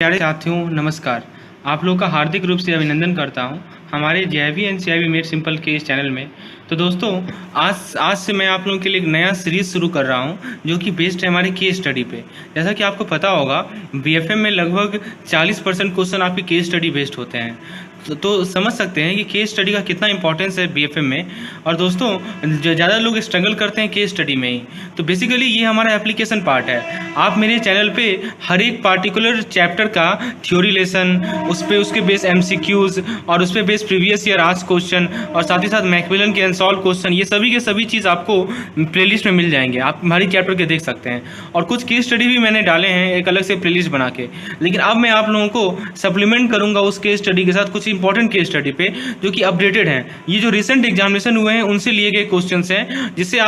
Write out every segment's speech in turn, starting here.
प्यारे साथियों नमस्कार। आप लोग का हार्दिक रूप से अभिनंदन करता हूं हमारे JIB and CIB made simple के इस चैनल में। तो दोस्तों आज से मैं आप लोगों के लिए एक नया सीरीज़ शुरू कर रहा हूं जो कि बेस्ड है हमारे केस स्टडी पे। जैसा कि आपको पता होगा बीएफएम में लगभग 40% क्वेश्चन आपके केस स्टडी बेस्ड होते हैं। तो समझ सकते हैं कि केस स्टडी का कितना इंपॉर्टेंस है बीएफएम में। और दोस्तों ज़्यादा लोग स्ट्रगल करते हैं केस स्टडी में ही। तो बेसिकली ये हमारा एप्लीकेशन पार्ट है। आप मेरे चैनल पे हर एक पार्टिकुलर चैप्टर का थ्योरी लेसन, उस पर उसके बेस एमसीक्यूज़ और उस पर base previous year asked question और साथ ही साथ मैकमिलन के अनसॉल्व क्वेश्चन, ये सभी के सभी चीज़ आपको प्लेलिस्ट में मिल जाएंगे। आप हमारी चैप्टर के देख सकते हैं। और कुछ केस स्टडी भी मैंने डाले हैं एक अलग से प्लेलिस्ट बना के। लेकिन अब मैं आप लोगों को सप्लीमेंट करूँगा उस केस स्टडी के साथ कुछ इंपॉर्टेंट केस स्टडी पे जो कि अपडेटेड हैं। ये जो रिसेंट एग्जामिनेशन हुए हैं उनसे लिए गए क्वेश्चंस हैं जिससे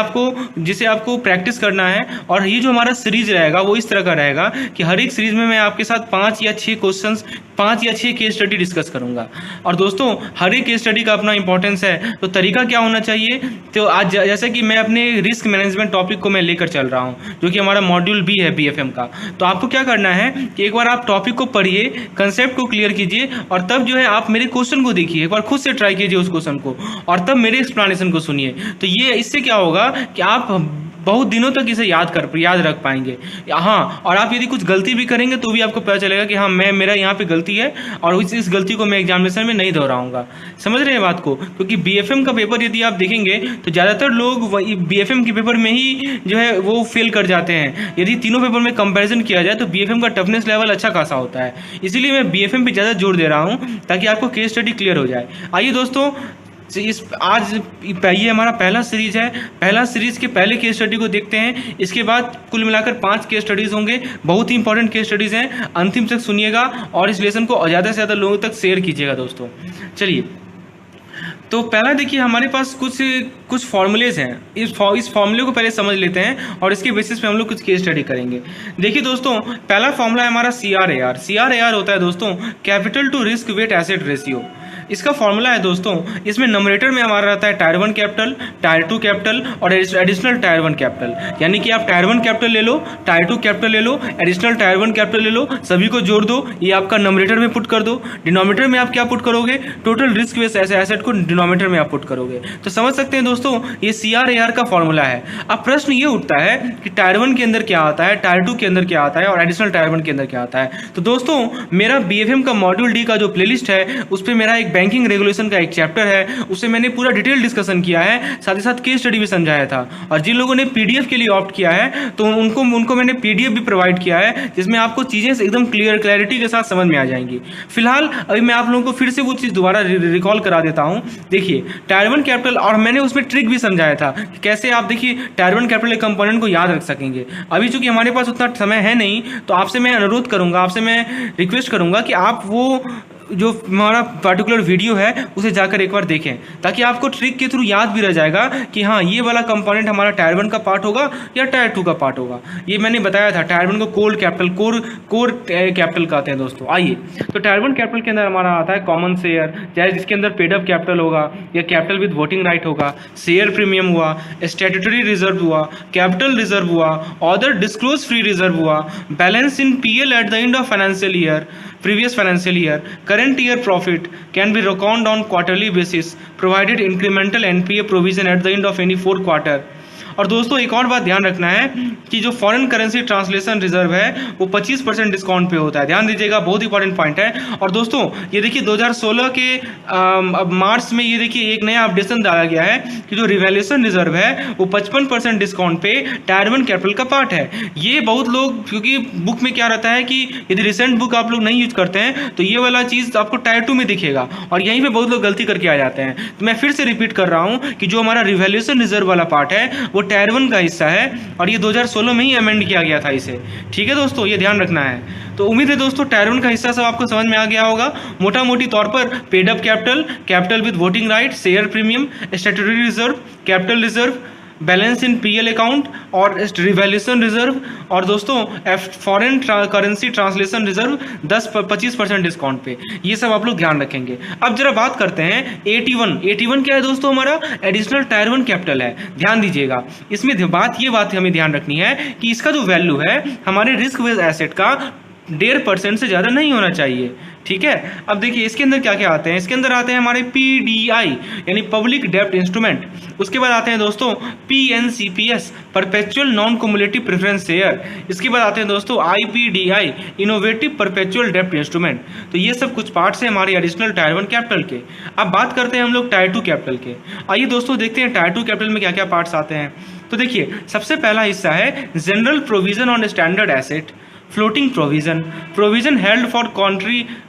आपको प्रैक्टिस करना है। और ये जो हमारा सीरीज रहेगा वो इस तरह का रहेगा कि हर एक सीरीज में मैं आपके साथ 5 या 6 केस स्टडी डिस्कस करूंगा। और दोस्तों हर एक केस स्टडी का अपना इंपॉर्टेंस है। तो तरीका क्या होना चाहिए, तो आज जैसे कि मैं अपने रिस्क मैनेजमेंट टॉपिक को मैं लेकर चल रहा हूँ जो कि हमारा मॉड्यूल बी है बीएफएम का। तो आपको क्या करना है कि एक बार आप टॉपिक को पढ़िए, कंसेप्ट को क्लियर कीजिए और तब जो है आप मेरे क्वेश्चन को देखिए, एक बार खुद से ट्राई कीजिए उस क्वेश्चन को और तब मेरे एक्सप्लेनेशन को सुनिए। तो ये इससे क्या होगा कि आप बहुत दिनों तक इसे याद रख पाएंगे। हाँ, और आप यदि कुछ गलती भी करेंगे तो भी आपको पता चलेगा कि हाँ मेरा यहाँ पे गलती है और इस गलती को मैं एग्जामिनेशन में नहीं दोहराऊंगा। समझ रहे हैं बात को? क्योंकि बीएफएम का पेपर यदि आप देखेंगे तो ज़्यादातर लोग बीएफएम के पेपर में ही जो है वो फेल कर जाते हैं। यदि तीनों पेपर में कंपेरिजन किया जाए तो बीएफएम का टफनेस लेवल अच्छा खासा होता है। इसीलिए मैं बीएफएम पे ज़्यादा जोर दे रहा हूँ ताकि आपको केस स्टडी क्लियर हो जाए। आइए दोस्तों, ये हमारा पहला सीरीज है। पहला सीरीज के पहले केस स्टडी को देखते हैं। इसके बाद कुल मिलाकर 5 केस स्टडीज़ होंगे। बहुत ही इंपॉर्टेंट केस स्टडीज़ हैं, अंतिम तक सुनिएगा और इस लेसन को ज़्यादा से ज़्यादा लोगों तक शेयर कीजिएगा दोस्तों। चलिए, तो पहला देखिए हमारे पास कुछ फॉर्मूलेज हैं। इस फॉर्मूले को पहले समझ लेते हैं और इसके बेसिस पे हम लोग कुछ केस स्टडी करेंगे। देखिए दोस्तों, पहला फॉर्मूला है हमारा CRAR होता है दोस्तों capital to risk weight asset ratio. इसका फॉर्मूला है दोस्तों, इसमें नंबरेटर में हमारा रहता है टायर 1 कैपिटल, टायर 2 कैपिटल और एडिशनल टायर 1 कैपिटल। यानी कि आप टायर 1 कैपिटल ले लो, टायर 2 कैपिटल ले लो, एडिशनल टायर 1 कैपिटल ले लो, सभी को जोड़ दो, ये आपका नंबरेटर में पुट कर दो। डिनोमिनेटर में आप क्या पुट करोगे? टोटल रिस्क वेट एसेट को डिनोमिनेटर में आप पुट करोगे। तो समझ सकते हैं दोस्तों, ये CRAR का फॉर्मूला है। अब प्रश्न ये उठता है कि टायर 1 के अंदर क्या आता है, टायर 2 के अंदर क्या आता है और एडिशनल टायर 1 के अंदर क्या आता है। तो दोस्तों मेरा बीएफएम का मॉड्यूल डी का जो प्लेलिस्ट है उस पर मेरा एक बैंकिंग रेगुलेशन का एक चैप्टर है, उससे मैंने पूरा डिटेल डिस्कशन किया है, साथ ही साथ केस स्टडी भी समझाया था। और जिन लोगों ने पीडीएफ के लिए ऑप्ट किया है तो उनको मैंने पीडीएफ भी प्रोवाइड किया है जिसमें आपको चीज़ें एकदम क्लैरिटी के साथ समझ में आ जाएंगी। फिलहाल अभी मैं आप लोगों को फिर से वो चीज़ दोबारा रिकॉल करा देता हूँ। देखिए टायर 1 कैपिटल, और मैंने उसमें ट्रिक भी समझाया था कि कैसे आप देखिए टायर 1 कैपिटल के कंपोनेंट को याद रख सकेंगे। अभी चूंकि हमारे पास उतना समय है नहीं तो आपसे मैं अनुरोध करूँगा, आपसे मैं रिक्वेस्ट करूँगा कि आप वो जो हमारा पर्टिकुलर वीडियो है उसे जाकर एक बार देखें ताकि आपको ट्रिक के थ्रू याद भी रह जाएगा कि हाँ ये वाला कंपोनेंट हमारा टायर 1 का पार्ट होगा या टायर 2 का पार्ट होगा। ये मैंने बताया था। टायर 1 को कोर कैपिटल कहते हैं दोस्तों। आइए, तो टायर 1 कैपिटल के अंदर हमारा आता है कॉमन शेयर, चाहे जिसके अंदर पेड अप कैपिटल होगा या कैपिटल विद वोटिंग राइट होगा, शेयर प्रीमियम हुआ, स्टैट्यूटरी रिजर्व हुआ, कैपिटल रिजर्व हुआ, अदर डिस्क्लोज फ्री रिजर्व हुआ, balance in PL eight the end of financial year, previous financial year, current year profit can be reckoned on quarterly basis provided incremental NPA provision at the end of any 4 quarter। और दोस्तों एक और बात ध्यान रखना है कि जो फॉरेन करेंसी ट्रांसलेशन रिजर्व है वो 25% डिस्काउंट पे होता है। ध्यान दीजिएगा, बहुत इंपॉर्टेंट पॉइंट है। और दोस्तों ये देखिए 2016 के मार्च में ये देखिए एक नया अपडेशन डाला गया है कि जो रिवैल्यूएशन रिजर्व है वो 55% डिस्काउंट पे टायर 1 कैपिटल का पार्ट है। ये बहुत लोग, क्योंकि बुक में क्या रहता है कि यदि रिसेंट बुक आप लोग नहीं यूज करते हैं तो ये वाला चीज़ आपको टायर 2 में दिखेगा और यहीं पर बहुत लोग गलती करके आ जाते हैं। तो मैं फिर से रिपीट कर रहा हूँ कि जो हमारा रिवैल्यूएशन रिजर्व वाला पार्ट है वो टायर 1 का हिस्सा है और ये 2016 में ही अमेंड किया गया था इसे। ठीक है दोस्तों, ये ध्यान रखना है। तो उम्मीद है दोस्तों टायर 1 का हिस्सा सब आपको समझ में आ गया होगा। मोटा मोटी तौर पर paid up capital, capital with voting right, share premium, statutory reserve, capital reserve, balance in PL account और रिवैल्यूएशन रिजर्व और दोस्तों foreign currency translation reserve 10-25% discount पे, ये सब आप लोग ध्यान रखेंगे। अब जरा बात करते हैं 81 क्या है दोस्तों? हमारा एडिशनल टायर 1 कैपिटल है। ध्यान दीजिएगा, इसमें बात हमें ध्यान रखनी है कि इसका जो वैल्यू है हमारे रिस्क बेस्ड एसेट का 1.5% से ज़्यादा नहीं होना चाहिए। ठीक है, अब देखिए इसके अंदर क्या क्या आते हैं। इसके अंदर आते हैं हमारे PDI यानी पब्लिक डेब्ट इंस्ट्रूमेंट। उसके बाद आते हैं दोस्तों PNCPS perpetual non cumulative preference share. इसके बाद आते हैं दोस्तों IPDI इनोवेटिव परपेचुअल डेब्ट इंस्ट्रूमेंट। तो ये सब कुछ पार्ट्स हैं हमारे एडिशनल टायर 1 कैपिटल के। अब बात करते हैं हम लोग टायर 2 कैपिटल के। आइए दोस्तों देखते हैं टायर 2 कैपिटल में क्या क्या पार्ट्स आते हैं। तो देखिए सबसे पहला हिस्सा है general provision on standard asset, floating provision held for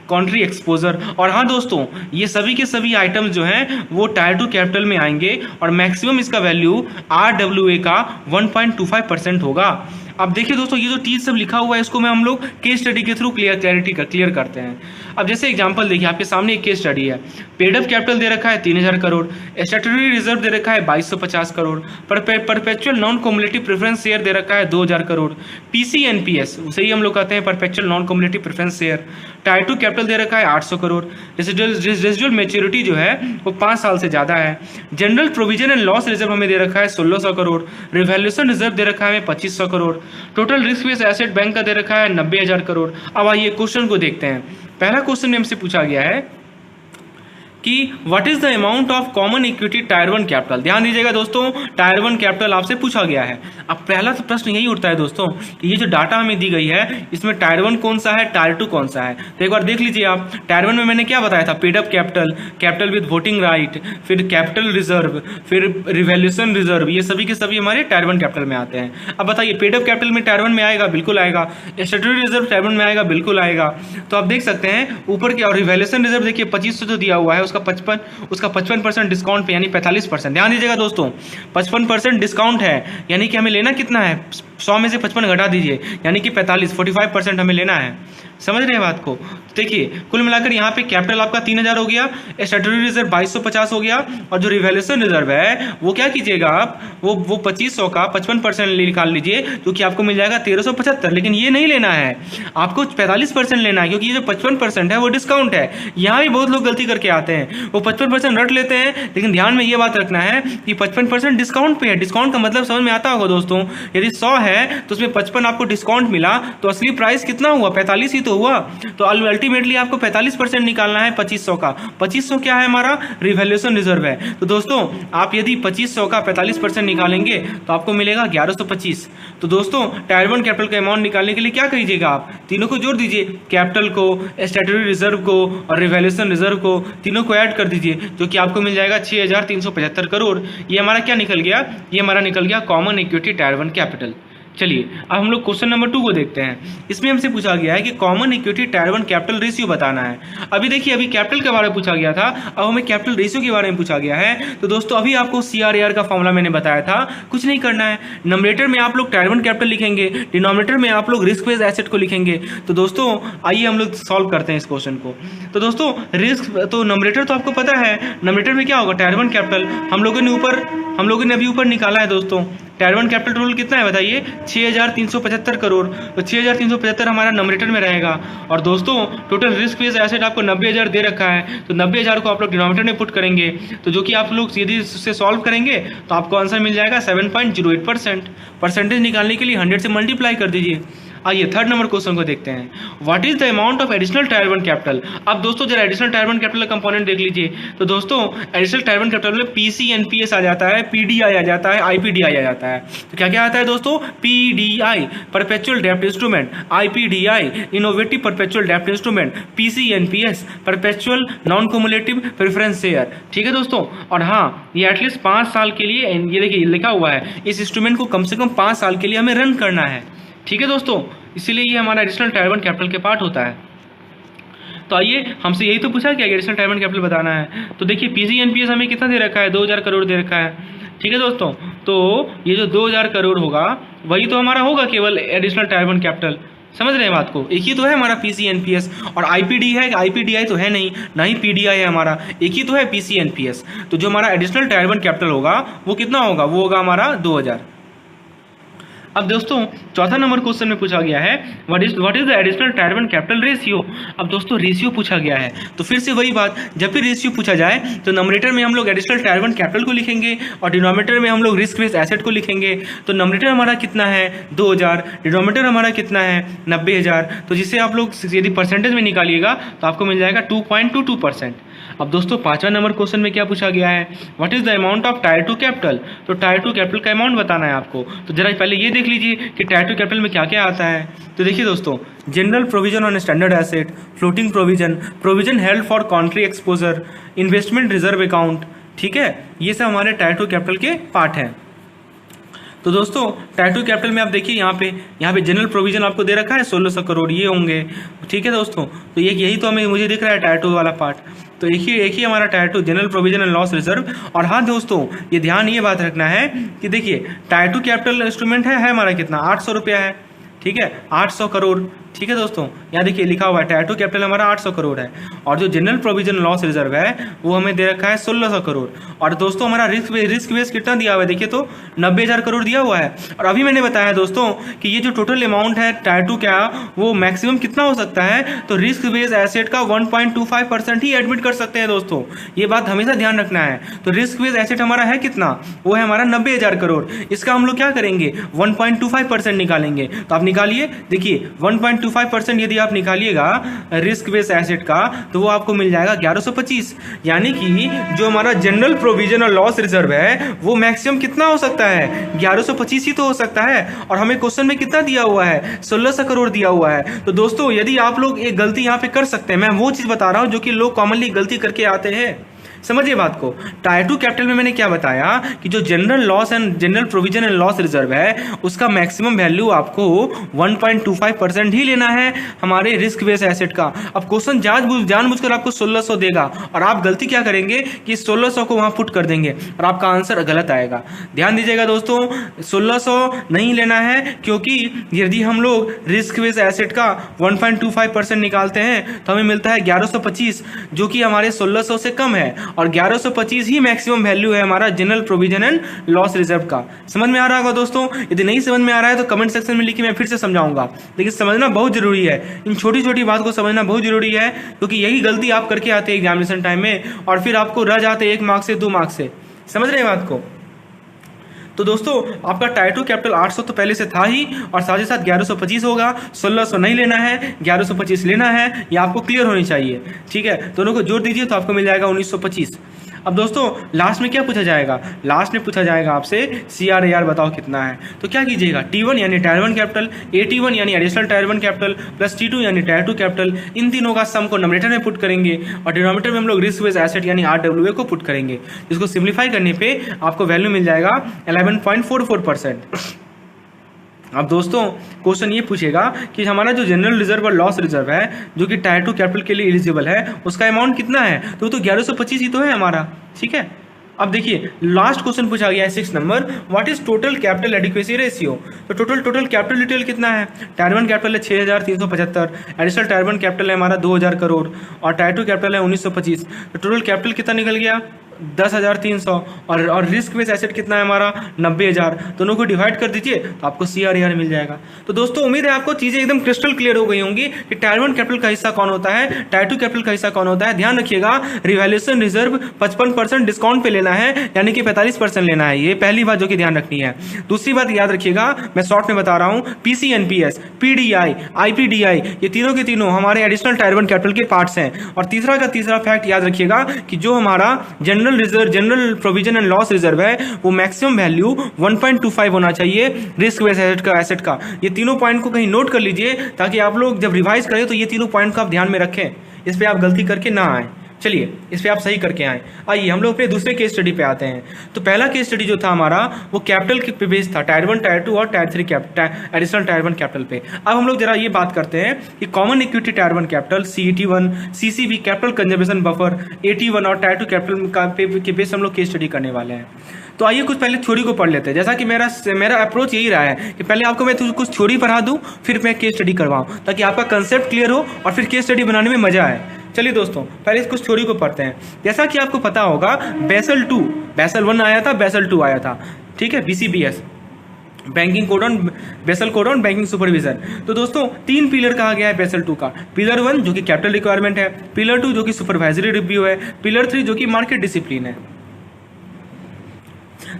country exposure. और हाँ दोस्तों, ये सभी के सभी आइटम्स जो हैं वो टायर 2 कैपिटल में आएंगे और मैक्सिमम इसका वैल्यू RWA का 1.25% होगा। अब देखिए दोस्तों, ये जो चीज़ सब लिखा हुआ है इसको मैं हम लोग केस स्टडी के थ्रू क्लियर करते हैं। अब जैसे एग्जांपल देखिए, आपके सामने एक केस स्टडी है। पेड अप कैपिटल दे रखा है 3000 करोड़, स्टैट्यूटरी रिजर्व दे रखा है 2250 crore, perpetual non cumulative preference share दे रखा है 2000 करोड़, PCNPS उसे ही हम लोग कहते हैं perpetual non cumulative preference share, tier 2 capital दे रखा है 800 करोड़, रेजिडुअल मैच्योरिटी जो है वो 5 साल से ज़्यादा है, general provision and loss reserve हमें दे रखा है 1600 करोड़, रिवैल्यूएशन रिजर्व दे रखा है हमें 2500 crore, total risk based asset bank का दे रखा है 90,000 करोड़। अब आइए क्वेश्चन को देखते हैं। पहला क्वेश्चन में हमसे पूछा गया है कि what is the amount of common equity tyre 1 capital. ध्यान दीजिएगा दोस्तों, टायर 1 कैपिटल आपसे पूछा गया है। अब पहला तो प्रश्न यही उठता है दोस्तों कि ये जो डाटा हमें दी गई है इसमें टायर 1 कौन सा है, टायर 2 कौन सा है। तो एक बार देख लीजिए आप, टायर 1 में मैंने क्या बताया था, paid up capital, capital with voting right, फिर कैपिटल रिजर्व, फिर रिवैल्यूएशन रिजर्व, ये सभी के सभी हमारे टायर 1 कैपिटल में आते हैं। अब बताइए पेड अप कैपिटल में टायर 1 में आएगा, बिल्कुल आएगा। स्टैट्यूटरी रिजर्व टायर 1 में आएगा, बिल्कुल आएगा। तो आप देख सकते हैं ऊपर के, और रिवैल्यूएशन रिजर्व देखिए 2500 जो दिया हुआ है उसका 55% डिस्काउंट पे यानी 45%। ध्यान दीजिएगा दोस्तों, 55% डिस्काउंट है, यानी कि हमें लेना कितना है, 100 में से 55 घटा दीजिए यानी कि 45 हमें लेना है। समझ रहे हैं बात को। देखिए कुल मिलाकर यहाँ पे कैपिटल आपका 3000 हो गया, स्टैट्यूटरी रिजर्व 2250 हो गया, और जो रिवैल्यूएशन रिजर्व है वो क्या कीजिएगा आप, वो 2500 का 55% निकाल लीजिए, क्योंकि आपको मिल जाएगा 1375। लेकिन ये नहीं लेना है, आपको 45% लेना है, क्योंकि ये जो 55% है वो डिस्काउंट है। यहाँ भी बहुत लोग गलती करके आते हैं, वो 55% रट लेते हैं, लेकिन ध्यान में ये बात रखना है कि 55% डिस्काउंट पे है। डिस्काउंट का मतलब समझ में आता होगा दोस्तों, यदि 100 है तो उसमें 55 आपको डिस्काउंट मिला तो असली प्राइस कितना हुआ, 45 ही तो हुआ। तो अल्टीमेटली आपको 45% निकालना है 2500 का। 2500 क्या है हमारा, रिवैल्यूएशन रिजर्व है। तो दोस्तों आप यदि 2500 का 45% निकालेंगे तो आपको मिलेगा 1125। तो दोस्तों टायर 1 कैपिटल का अमाउंट निकालने के लिए क्या करिएगा, आप तीनों को जोड़ दीजिए, कैपिटल को, स्टैट्यूटरी रिजर्व को और रिवैल्यूएशन रिजर्व को, तीनों को ऐड कर दीजिए, जो कि आपको मिल जाएगा 6375 करोड़। ये हमारा क्या निकल गया, ये हमारा निकल गया कॉमन इक्विटी टायर 1 कैपिटल। चलिए अब हम लोग क्वेश्चन नंबर 2 को देखते हैं। इसमें हमसे पूछा गया है कि common equity tyre 1 capital ratio बताना है। अभी देखिए, अभी कैपिटल के बारे में पूछा गया था, अब हमें कैपिटल रेशियो के बारे में पूछा गया है। तो दोस्तों अभी आपको CRAR का फॉर्मूला मैंने बताया था, कुछ नहीं करना है। नंबरेटर में आप लोग टायर 1 कैपिटल लिखेंगे, डिनोमिनेटर में आप लोग रिस्क बेस्ड एसेट को लिखेंगे। तो दोस्तों आइए हम लोग सॉल्व करते हैं इस क्वेश्चन को। तो दोस्तों रिस्क, तो नंबरेटर तो आपको पता है, नंबरेटर में क्या होगा, टायर 1 कैपिटल। हम लोगों ने अभी ऊपर निकाला है दोस्तों, टायर 1 कैपिटल टोटल कितना है बताइए, 6375 करोड़। तो 6375 हमारा नंबरेटर में रहेगा। और दोस्तों टोटल रिस्क बेस्ड एसेट आपको 90,000 दे रखा है, तो 90,000 को आप लोग डिनोमिनेटर में पुट करेंगे, तो जो कि आप लोग यदि उससे सॉल्व करेंगे तो आपको आंसर मिल जाएगा 7.08%। परसेंटेज निकालने के लिए 100 से मल्टीप्लाई कर दीजिए। आइए थर्ड नंबर क्वेश्चन को देखते हैं, what is the amount of additional tier 1 capital. अब दोस्तों जरा एडिशनल टायर 1 कैपिटल का कंपोनेंट देख लीजिए। तो दोस्तों एडिशनल टायर 1 कैपिटल में PCNPS आ जाता है, PDI आ जाता है, IPDI आ जाता है। तो क्या क्या आता है दोस्तों, PDI परपेचुअल डेब्ट इंस्ट्रूमेंट, IPDI इनोवेटिव परपेचुअल डेब्ट instrument, PCNPS perpetual non cumulative preference share. ठीक है दोस्तों, और हाँ ये एटलीस्ट 5 साल के लिए, ये देखिए लिखा हुआ है, इस इंस्ट्रूमेंट को कम से कम 5 साल के लिए हमें रन करना है। ठीक है दोस्तों, इसीलिए ये हमारा एडिशनल टायर 1 कैपिटल के पार्ट होता है। तो आइए, हमसे यही तो पूछा कि एडिशनल टायर 1 कैपिटल बताना है। तो देखिए PCNPS हमें कितना दे रखा है, 2000 करोड़ दे रखा है। ठीक है दोस्तों, तो ये जो 2000 करोड़ होगा वही तो हमारा होगा केवल एडिशनल टायर 1 कैपिटल। समझ रहे हैं बात को, एक ही तो है हमारा PCNPS, और IPD है, IPDI तो है नहीं, ना ही PDI है हमारा, एक ही तो है PCNPS। तो जो हमारा एडिशनल टायर 1 कैपिटल होगा वो कितना होगा, वो होगा हमारा 2000। अब दोस्तों चौथा नंबर क्वेश्चन में पूछा गया है what is the additional tier 1 capital ratio. अब दोस्तों रेशियो पूछा गया है, तो फिर से वही बात, जब भी रेशियो पूछा जाए तो नंबरेटर में हम लोग एडिशनल टायर 1 कैपिटल को लिखेंगे और डिनोमिनेटर में हम लोग रिस्क बेस्ड एसेट को लिखेंगे। तो नंबरेटर हमारा कितना है 2000, डिनोमिनेटर हमारा कितना है 90,000। तो जिसे आप लोग यदि परसेंटेज में निकालिएगा तो आपको मिल जाएगा 2.22%। अब दोस्तों पांचवा नंबर क्वेश्चन में क्या पूछा गया है what is the amount of tyre 2 capital. तो टायर 2 कैपिटल का अमाउंट बताना है आपको। तो जरा पहले ये देख लीजिए कि टायर 2 कैपिटल में क्या क्या आता है। तो देखिए दोस्तों, general provision on standard asset, floating provision, provision held for country exposure, investment reserve account, ठीक है, ये सब हमारे टायर 2 कैपिटल के पार्ट हैं। तो दोस्तों टायर 2 कैपिटल में आप देखिए यहाँ पे जनरल प्रोविजन आपको दे रखा है 1600 करोड़ ये होंगे, ठीक है दोस्तों। तो यही तो हमें मुझे दिख रहा है टायर 2 वाला पार्ट। तो एक ही हमारा tyre 2 general provision and loss reserve. और हाँ दोस्तों, ये ध्यान ये बात रखना है कि देखिए टायर 2 कैपिटल इंस्ट्रूमेंट है हमारा कितना 800 रुपया है, ठीक है, 800 करोड़, ठीक है दोस्तों। यहाँ देखिए लिखा हुआ है टायर 2 कैपिटल हमारा 800 करोड़ है और जो जनरल प्रोविजन लॉस रिजर्व है वो हमें दे रखा है 1600 करोड़। और दोस्तों हमारा रिस्क बेस कितना दिया हुआ है देखिए तो 90,000 करोड़ दिया हुआ है। और अभी मैंने बताया दोस्तों कि ये जो टोटल अमाउंट है टायर 2 का वो मैक्सिमम कितना हो सकता है, तो रिस्क बेस एसेट का 1.25% ही एडमिट कर सकते हैं दोस्तों, ये बात हमेशा ध्यान रखना है। तो रिस्क बेस एसेट हमारा है कितना, वो है हमारा 90,000 करोड़। इसका हम लोग क्या करेंगे 1.25% निकालेंगे। तो आप निकालिए, देखिए 1.25% यदि आप निकालिएगा रिस्क बेस एसेट का तो वो आपको मिल जाएगा 1125। यानी कि जो हमारा जनरल प्रोविजन और लॉस रिजर्व है वो मैक्सिमम कितना हो सकता है 1125 ही तो हो सकता है। और हमें क्वेश्चन में कितना दिया हुआ है 1600 करोड़ दिया हुआ है। तो दोस्तों यदि आप लोग एक गलती यहाँ पे कर सकते हैं, मैं वो चीज बता रहा हूं जो कि लोग कॉमनली गलती करके आते हैं, समझिए बात को। टायर 2 कैपिटल में मैंने क्या बताया कि जो general loss and general provision and loss reserve है उसका मैक्सिमम वैल्यू आपको 1.25% ही लेना है हमारे रिस्क बेस एसेट का। अब क्वेश्चन जानबूझकर आपको 1600 देगा और आप गलती क्या करेंगे कि 1600 को वहां पुट कर देंगे और आपका आंसर गलत आएगा। ध्यान दीजिएगा दोस्तों, 1600 नहीं लेना है, क्योंकि यदि हम लोग रिस्क बेस एसेट का 1.25% निकालते हैं तो हमें मिलता है 1125, जो कि हमारे 1600 से कम है। और 1125 ही मैक्सिमम वैल्यू है हमारा general provision and loss reserve का। समझ में आ रहा होगा दोस्तों। यदि नहीं समझ में आ रहा है तो कमेंट सेक्शन में लिखिए, मैं फिर से समझाऊंगा। लेकिन समझना बहुत जरूरी है, इन छोटी छोटी बात को समझना बहुत जरूरी है, क्योंकि यही गलती आप करके आते हैं एग्जामिनेशन टाइम में और फिर आपको रह जाते 1 मार्क्स से 2 मार्क्स से। समझ रहे हैं बात को। तो दोस्तों आपका टायर 2 कैपिटल 800 तो पहले से था ही और साथ ही साथ 1125 होगा, 1600 नहीं लेना है, 1125 लेना है, ये आपको क्लियर होनी चाहिए, ठीक है। दोनों को जोड़ दीजिए तो आपको मिल जाएगा 1925। अब दोस्तों लास्ट में क्या पूछा जाएगा, लास्ट में पूछा जाएगा आपसे CRAR बताओ कितना है। तो क्या कीजिएगा T1 यानी टायर 1 कैपिटल, AT1 यानी additional tier 1 capital plus T2 यानी टायर 2 कैपिटल, इन तीनों का सम को नंबरेटर में पुट करेंगे और डिनोमिनेटर में हम लोग रिस्क बेस एसेट यानी RWA को पुट करेंगे, जिसको सिंप्लीफाई करने पे आपको वैल्यू मिल जाएगा 11.44%। अब दोस्तों क्वेश्चन ये पूछेगा कि हमारा जो जनरल रिजर्व और लॉस रिजर्व है जो कि टायर 2 कैपिटल के लिए एलिजिबल है उसका अमाउंट कितना है। तो 1125 ही तो है हमारा, ठीक है। अब देखिए लास्ट क्वेश्चन पूछा गया है 6 number, what is total capital adequacy ratio. तो टोटल कैपिटल डिटेल कितना है, टायर 1 कैपिटल है 6375, एडिशनल टायर 1 कैपिटल है हमारा 2000 करोड़ और टायर 2 कैपिटल है 1925। तो टोटल कैपिटल कितना निकल गया 10,300 और रिस्क बेस एसेट कितना है हमारा 90,000। दोनों को डिवाइड कर दीजिए तो आपको CRAR मिल जाएगा। तो दोस्तों उम्मीद है आपको चीजें एकदम क्रिस्टल क्लियर हो गई होंगी कि टायर 1 कैपिटल का हिस्सा कौन होता है, टायर 2 कैपिटल का हिस्सा कौन होता है। ध्यान रखिएगा रिवैल्यूएशन रिजर्व 55% डिस्काउंट पे लेना है, यानी कि 45% लेना है, ये पहली बात जो कि ध्यान रखनी है। दूसरी बात याद रखिएगा, मैं शॉर्ट में बता रहा हूँ, PCNPS, PDI, IPDI ये तीनों के तीनों हमारे एडिशनल टायर 1 कैपिटल के पार्ट्स हैं। और तीसरा फैक्ट याद रखिएगा कि जो हमारा general provision and loss reserve है वो मैक्सिमम वैल्यू 1.25 होना चाहिए रिस्क बेस एसेट का। ये तीनों पॉइंट को कहीं नोट कर लीजिए ताकि आप लोग जब रिवाइज करें तो ये तीनों पॉइंट को आप ध्यान में रखें, इस पे आप गलती करके ना आए। चलिए इस पे आप सही करके आए। आइए हम लोग अपने दूसरे केस स्टडी पे आते हैं। तो पहला केस स्टडी जो था हमारा वो कैपिटल पे बेस्ड था, टायर 1, टायर 2 और टायर 3 एडिशनल टायर 1 कैपिटल पे। अब हम लोग जरा ये बात करते हैं कि common equity tyre 1 capital, CET1, CCB capital conservation buffer, AT1 और टायर 2 कैपिटल के बेस हम लोग केस स्टडी करने वाले हैं। तो आइए कुछ पहले थ्योरी को पढ़ लेते हैं। जैसा कि मेरा अप्रोच यही रहा है कि पहले आपको मैं कुछ थ्योरी पढ़ा दूं फिर मैं केस स्टडी करवाऊं, ताकि आपका कंसेप्ट क्लियर हो और फिर केस स्टडी बनाने में मजा आए। चलिए दोस्तों पहले कुछ थ्योरी को पढ़ते हैं। जैसा कि आपको पता होगा बेसल 1 आया था, बेसल 2 आया था, ठीक है, BCBS। Banking code on Basel code on banking supervision. तो दोस्तों 3 पिलर कहा गया है बेसल 2 का। पिलर 1 जो कि कैपिटल रिक्वायरमेंट है, पिलर 2 जो कि सुपरवाइजरी रिव्यू है, पिलर 3 जो कि मार्केट डिसिप्लिन है।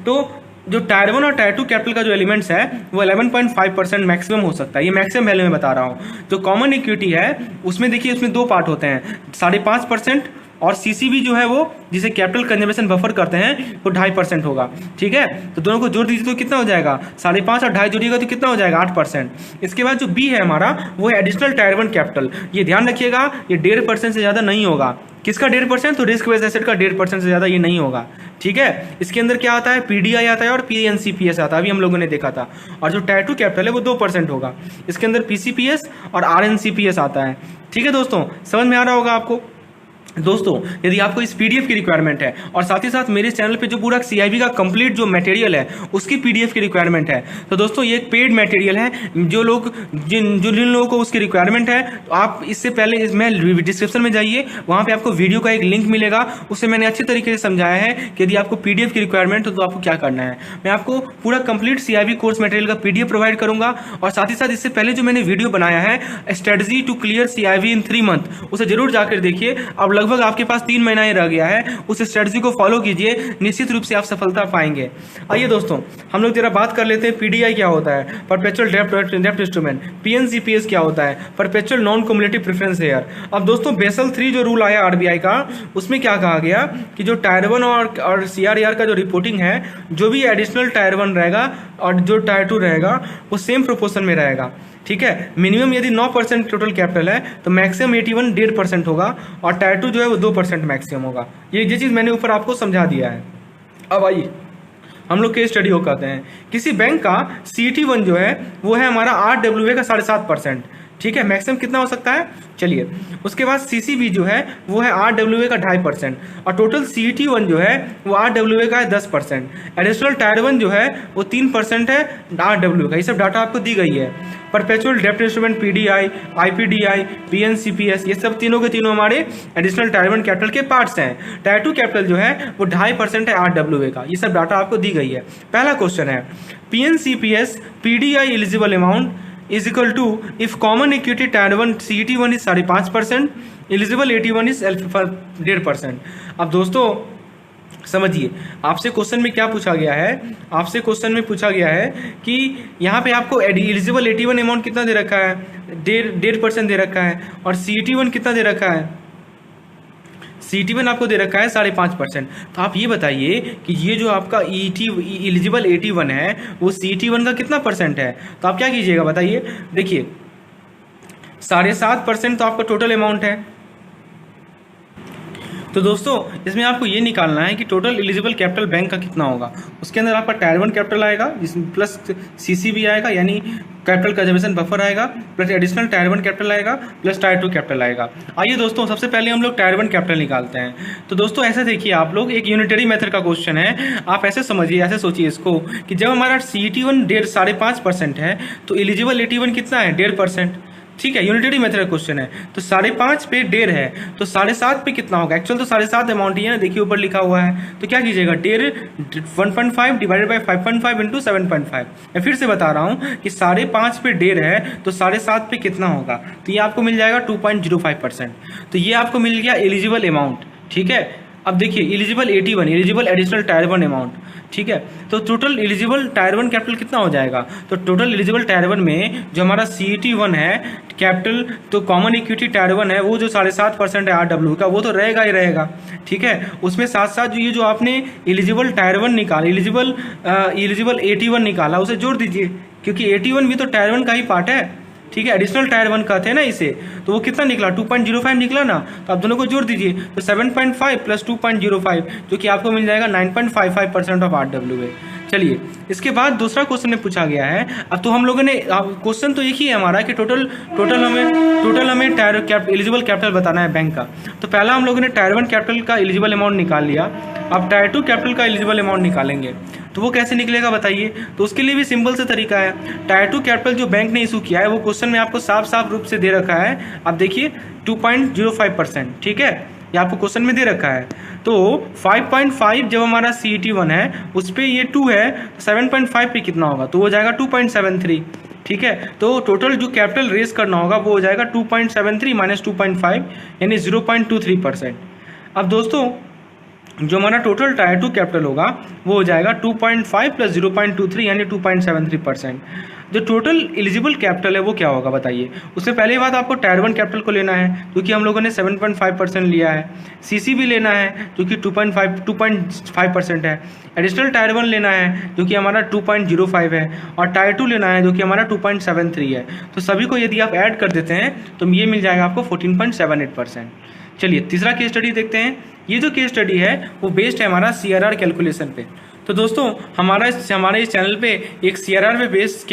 तो जो टायर 1 और टायर 2 कैपिटल का जो एलिमेंट्स है वो 11.5% मैक्सिमम हो सकता है, ये मैक्सिमम वैल्यू में बता रहा हूँ। जो कॉमन इक्विटी है उसमें देखिए उसमें 2 पार्ट होते हैं, 5.5% और सीसीबी जो है वो जिसे कैपिटल कंजर्वेशन बफर करते हैं वो 2.5% होगा। ठीक है, तो दोनों को जोड़ दीजिए तो कितना हो जाएगा, 5.5 और 2.5 जोड़िएगा तो कितना हो जाएगा 8%। इसके बाद जो बी है हमारा वो है एडिशनल टायर 1 कैपिटल। ये ध्यान रखिएगा ये 1.5% से ज़्यादा नहीं होगा। किसका 1.5%? तो रिस्क बेस्ड एसेट का 1.5% से ज़्यादा ये नहीं होगा। ठीक है, इसके अंदर क्या आता है, पीडीआई आता है और पीएनसीपीएस आता है, अभी हम लोगों ने देखा था। और जो टायर 2 कैपिटल है वो 2% होगा, इसके अंदर पीसीपीएस और आरएनसीपीएस आता है। ठीक है दोस्तों, समझ में आ रहा होगा आपको। दोस्तों यदि आपको इस पीडीएफ की रिक्वायरमेंट है और साथ ही साथ मेरे चैनल पे जो पूरा सीआईबी का कंप्लीट जो मटेरियल है उसकी पीडीएफ की रिक्वायरमेंट है, तो दोस्तों ये एक पेड मटेरियल है। जो जिन लोगों को उसकी रिक्वायरमेंट है तो आप इससे पहले इसमें डिस्क्रिप्शन में जाइए, वहाँ पे आपको वीडियो का एक लिंक मिलेगा, उससे मैंने अच्छे तरीके से समझाया है कि यदि आपको पीडीएफ की रिक्वायरमेंट हो तो आपको क्या करना है। मैं आपको पूरा कंप्लीट सीआईबी कोर्स मटेरियल का पीडीएफ प्रोवाइड करूंगा और साथ ही साथ इससे पहले जो मैंने वीडियो बनाया है strategy to clear CIB in 3 month, उसे जरूर जाकर देखिए। अब लगभग आपके पास 3 महीना ही रह गया है, उस स्ट्रेटजी को फॉलो कीजिए, निश्चित रूप से आप सफलता पाएंगे। आइए दोस्तों हम लोग जरा बात कर लेते हैं पीडीआई क्या होता है, परपेचुअल डेब्ट इंस्ट्रूमेंट। पीएनसीपीएस क्या होता है, perpetual non cumulative preference share. अब दोस्तों बेसल 3 जो रूल आया आरबीआई का उसमें क्या कहा गया कि जो टायर 1 और सीआरआर का जो रिपोर्टिंग है, जो भी एडिशनल टायर 1 रहेगा और जो टायर 2 रहेगा वो सेम प्रोपोर्शन में रहेगा। ठीक है, मिनिमम यदि 9% टोटल कैपिटल है तो मैक्सिमम 81 1.5% होगा और टायर 2 जो है वो 2% मैक्सिमम होगा। ये चीज़ मैंने ऊपर आपको समझा दिया है। अब आइए हम लोग केस स्टडी को करते हैं। किसी बैंक का CET1 जो है वो है हमारा RWA का 7.5%। ठीक है, मैक्सिमम कितना हो सकता है, चलिए। उसके बाद CCB जो है वो है RWA का 2.5% और टोटल CET1 जो है वो RWA का है 10%। एडिशनल टायर 1 जो है वो 3% है RWA का। ये सब डाटा आपको दी गई है। परपेचुअल डेब्ट इंस्ट्रूमेंट PDI, IPDI, PNCPS, ये सब तीनों के तीनों हमारे एडिशनल टायर 1 कैपिटल के पार्ट्स हैं। टायर 2 कैपिटल जो है वो 2.5% है RWA का। ये सब डाटा आपको दी गई है। पहला क्वेश्चन है PNCPS PDI eligible amount is equal to if common equity tier 1 CET1 is 5.5%, eligible AT1 is 1.5%। अब दोस्तों समझिए, आपसे क्वेश्चन में क्या पूछा गया है, आपसे क्वेश्चन में पूछा गया है कि यहाँ पे आपको एलिजिबल AT1 अमाउंट कितना दे रखा है, 1.5% दे रखा है और CET1 कितना दे रखा है, CET1 आपको दे रखा है 5.5%। तो आप ये बताइए कि ये जो आपका एलिजिबल AT1 है वो CET1 का कितना परसेंट है। तो आप क्या कीजिएगा बताइए, देखिए 7.5% तो आपका टोटल अमाउंट है। तो दोस्तों इसमें आपको ये निकालना है कि टोटल एलिजिबल कैपिटल बैंक का कितना होगा। उसके अंदर आपका टायर 1 कैपिटल आएगा जिसमें प्लस CCB आएगा यानी कैपिटल कंजर्वेशन बफर आएगा, प्लस एडिशनल टायर 1 कैपिटल आएगा, प्लस टायर 2 कैपिटल आएगा। आइए दोस्तों सबसे पहले हम लोग टायर 1 कैपिटल निकालते हैं। तो दोस्तों ऐसे देखिए, आप लोग एक यूनिटरी मेथड का क्वेश्चन है, आप ऐसे समझिए, ऐसे सोचिए इसको कि जब हमारा CET1 5.5% है तो एलिजिबल AT1 कितना है, 1.5%। ठीक है, यूनिटरी मेथड का क्वेश्चन है। तो 5.5 पे 1.5 है तो 7.5 पे कितना होगा, एक्चुअल तो 7.5 अमाउंट ही है ना, देखिए ऊपर लिखा हुआ है। तो क्या कीजिएगा, 1.5 डिवाइडेड बाई 5.5 इंटू 7.5। मैं फिर से बता रहा हूँ कि 5.5 पे 1.5 है तो 7.5 पे कितना होगा, तो ये आपको मिल जाएगा 2.05%। तो ये आपको मिल गया एलिजिबल अमाउंट। ठीक है, अब देखिए eligible AT1 eligible additional tier 1 amount. ठीक है, तो टोटल एलिजिबल टायर 1 कैपिटल कितना हो जाएगा, तो टोटल एलिजिबल टायर 1 में जो हमारा CET1 है कैपिटल, तो कॉमन इक्विटी टायर 1 है वो जो 7.5% है RW का, वो तो रहेगा ही रहेगा। ठीक है, उसमें साथ साथ ये जो आपने एलिजिबल टायर 1 निकाला, एलिजिबल AT1 निकाला, उसे जोड़ दीजिए क्योंकि AT1 भी तो टायर 1 का ही पार्ट है। ठीक है, एडिशनल टायर 1 कहते हैं ना इसे, तो वो कितना निकला, 2.05 निकला ना। तो आप दोनों को जोड़ दीजिए तो 7.5 प्लस 2.05 जो कि आपको मिल जाएगा 9.55% ऑफ RWA। चलिए इसके बाद दूसरा क्वेश्चन में पूछा गया है। अब तो हम लोगों ने, क्वेश्चन तो एक ही है हमारा कि टोटल हमें टायर एलिजिबल कैपिटल बताना है बैंक का। तो पहला हम लोगों ने टायर 1 कैपिटल का एलिजिबल अमाउंट निकाल लिया। अब टायर 2 कैपिटल का एलिजिबल अमाउंट निकालेंगे, तो वो कैसे निकलेगा बताइए। तो उसके लिए भी सिंपल से तरीका है। टायर 2 कैपिटल जो बैंक ने इशू किया है वो क्वेश्चन में आपको साफ साफ रूप से दे रखा है। आप देखिए 2.05%। ठीक है, ये आपको क्वेश्चन में दे रखा है। तो 5.5 जब हमारा CET1 है उस पर ये 2 है, तो 7.5 पे कितना होगा, तो वो जाएगा 2.73। ठीक है, तो टोटल जो कैपिटल रेज करना होगा वो हो जाएगा 2.73 माइनस 2.5 यानी 0.23%। अब दोस्तों जो हमारा टोटल टायर 2 कैपिटल होगा वो हो जाएगा 2.5 प्लस 0.23 यानी 2.73%। जो टोटल एलिजिबल कैपिटल है वो क्या होगा बताइए। उससे पहले बात आपको टायर 1 कैपिटल को लेना है क्योंकि हम लोगों ने 7.5% लिया है, CC भी लेना है जो कि 2.5% है, एडिशनल टायर 1 लेना है जो कि हमारा 2.05 है, और टायर 2 लेना है जो कि हमारा 2.73 है। तो सभी को यदि आप ऐड कर देते हैं तो ये मिल जाएगा आपको 14.78%। चलिए तीसरा केस स्टडी देखते हैं। ये जो केस स्टडी है वो बेस्ड है हमारा CRR कैलकुलेशन पे। तो दोस्तों हमारे इस चैनल पे एक CRR पे बेसिस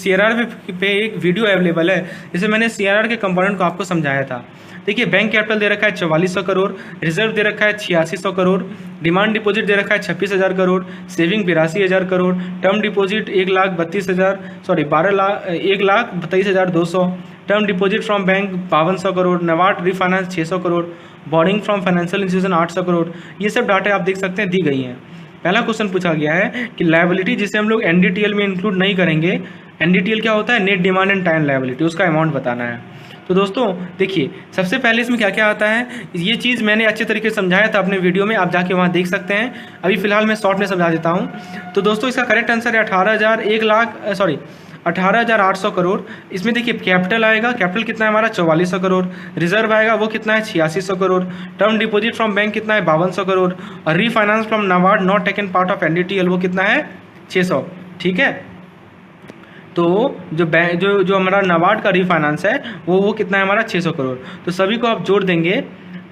CRR पे एक वीडियो अवेलेबल है जिसमें मैंने CRR के कंपोनेंट को आपको समझाया था। देखिए बैंक कैपिटल दे रखा है 4400 करोड़, रिजर्व दे रखा है 8600 करोड़, डिमांड डिपॉजिट दे रखा है 26,000 crore, saving 82,000 crore, term deposit 1,32,200, term deposit from bank 5200 crore, नवाट refinance 600 crore, borrowing from financial institution 800 crore. ये सब डाटा आप देख सकते हैं दी गई हैं। पहला क्वेश्चन पूछा गया है कि लायबिलिटी जिसे हम लोग NDTL में इंक्लूड नहीं करेंगे, NDTL क्या होता है, net demand and time liability, उसका अमाउंट बताना है। तो दोस्तों देखिए सबसे पहले इसमें क्या क्या आता है, ये चीज़ मैंने अच्छे तरीके से समझाया था अपने वीडियो में, आप जाके वहाँ देख सकते हैं। अभी फिलहाल मैं शॉर्ट में समझा देता हूँ। तो दोस्तों इसका करेक्ट आंसर है 18,800 करोड़। इसमें देखिए कैपिटल आएगा, कैपिटल कितना है हमारा 4400 करोड़, रिजर्व आएगा वो कितना है 8600 crore, term deposit from bank कितना है 5200 करोड़, और refinance from NABARD not taken part of NDTL वो कितना है 600। ठीक है, तो जो बैंक जो हमारा नाबार्ड का रीफाइनेंस है वो कितना है हमारा 600 करोड़। तो सभी को आप जोड़ देंगे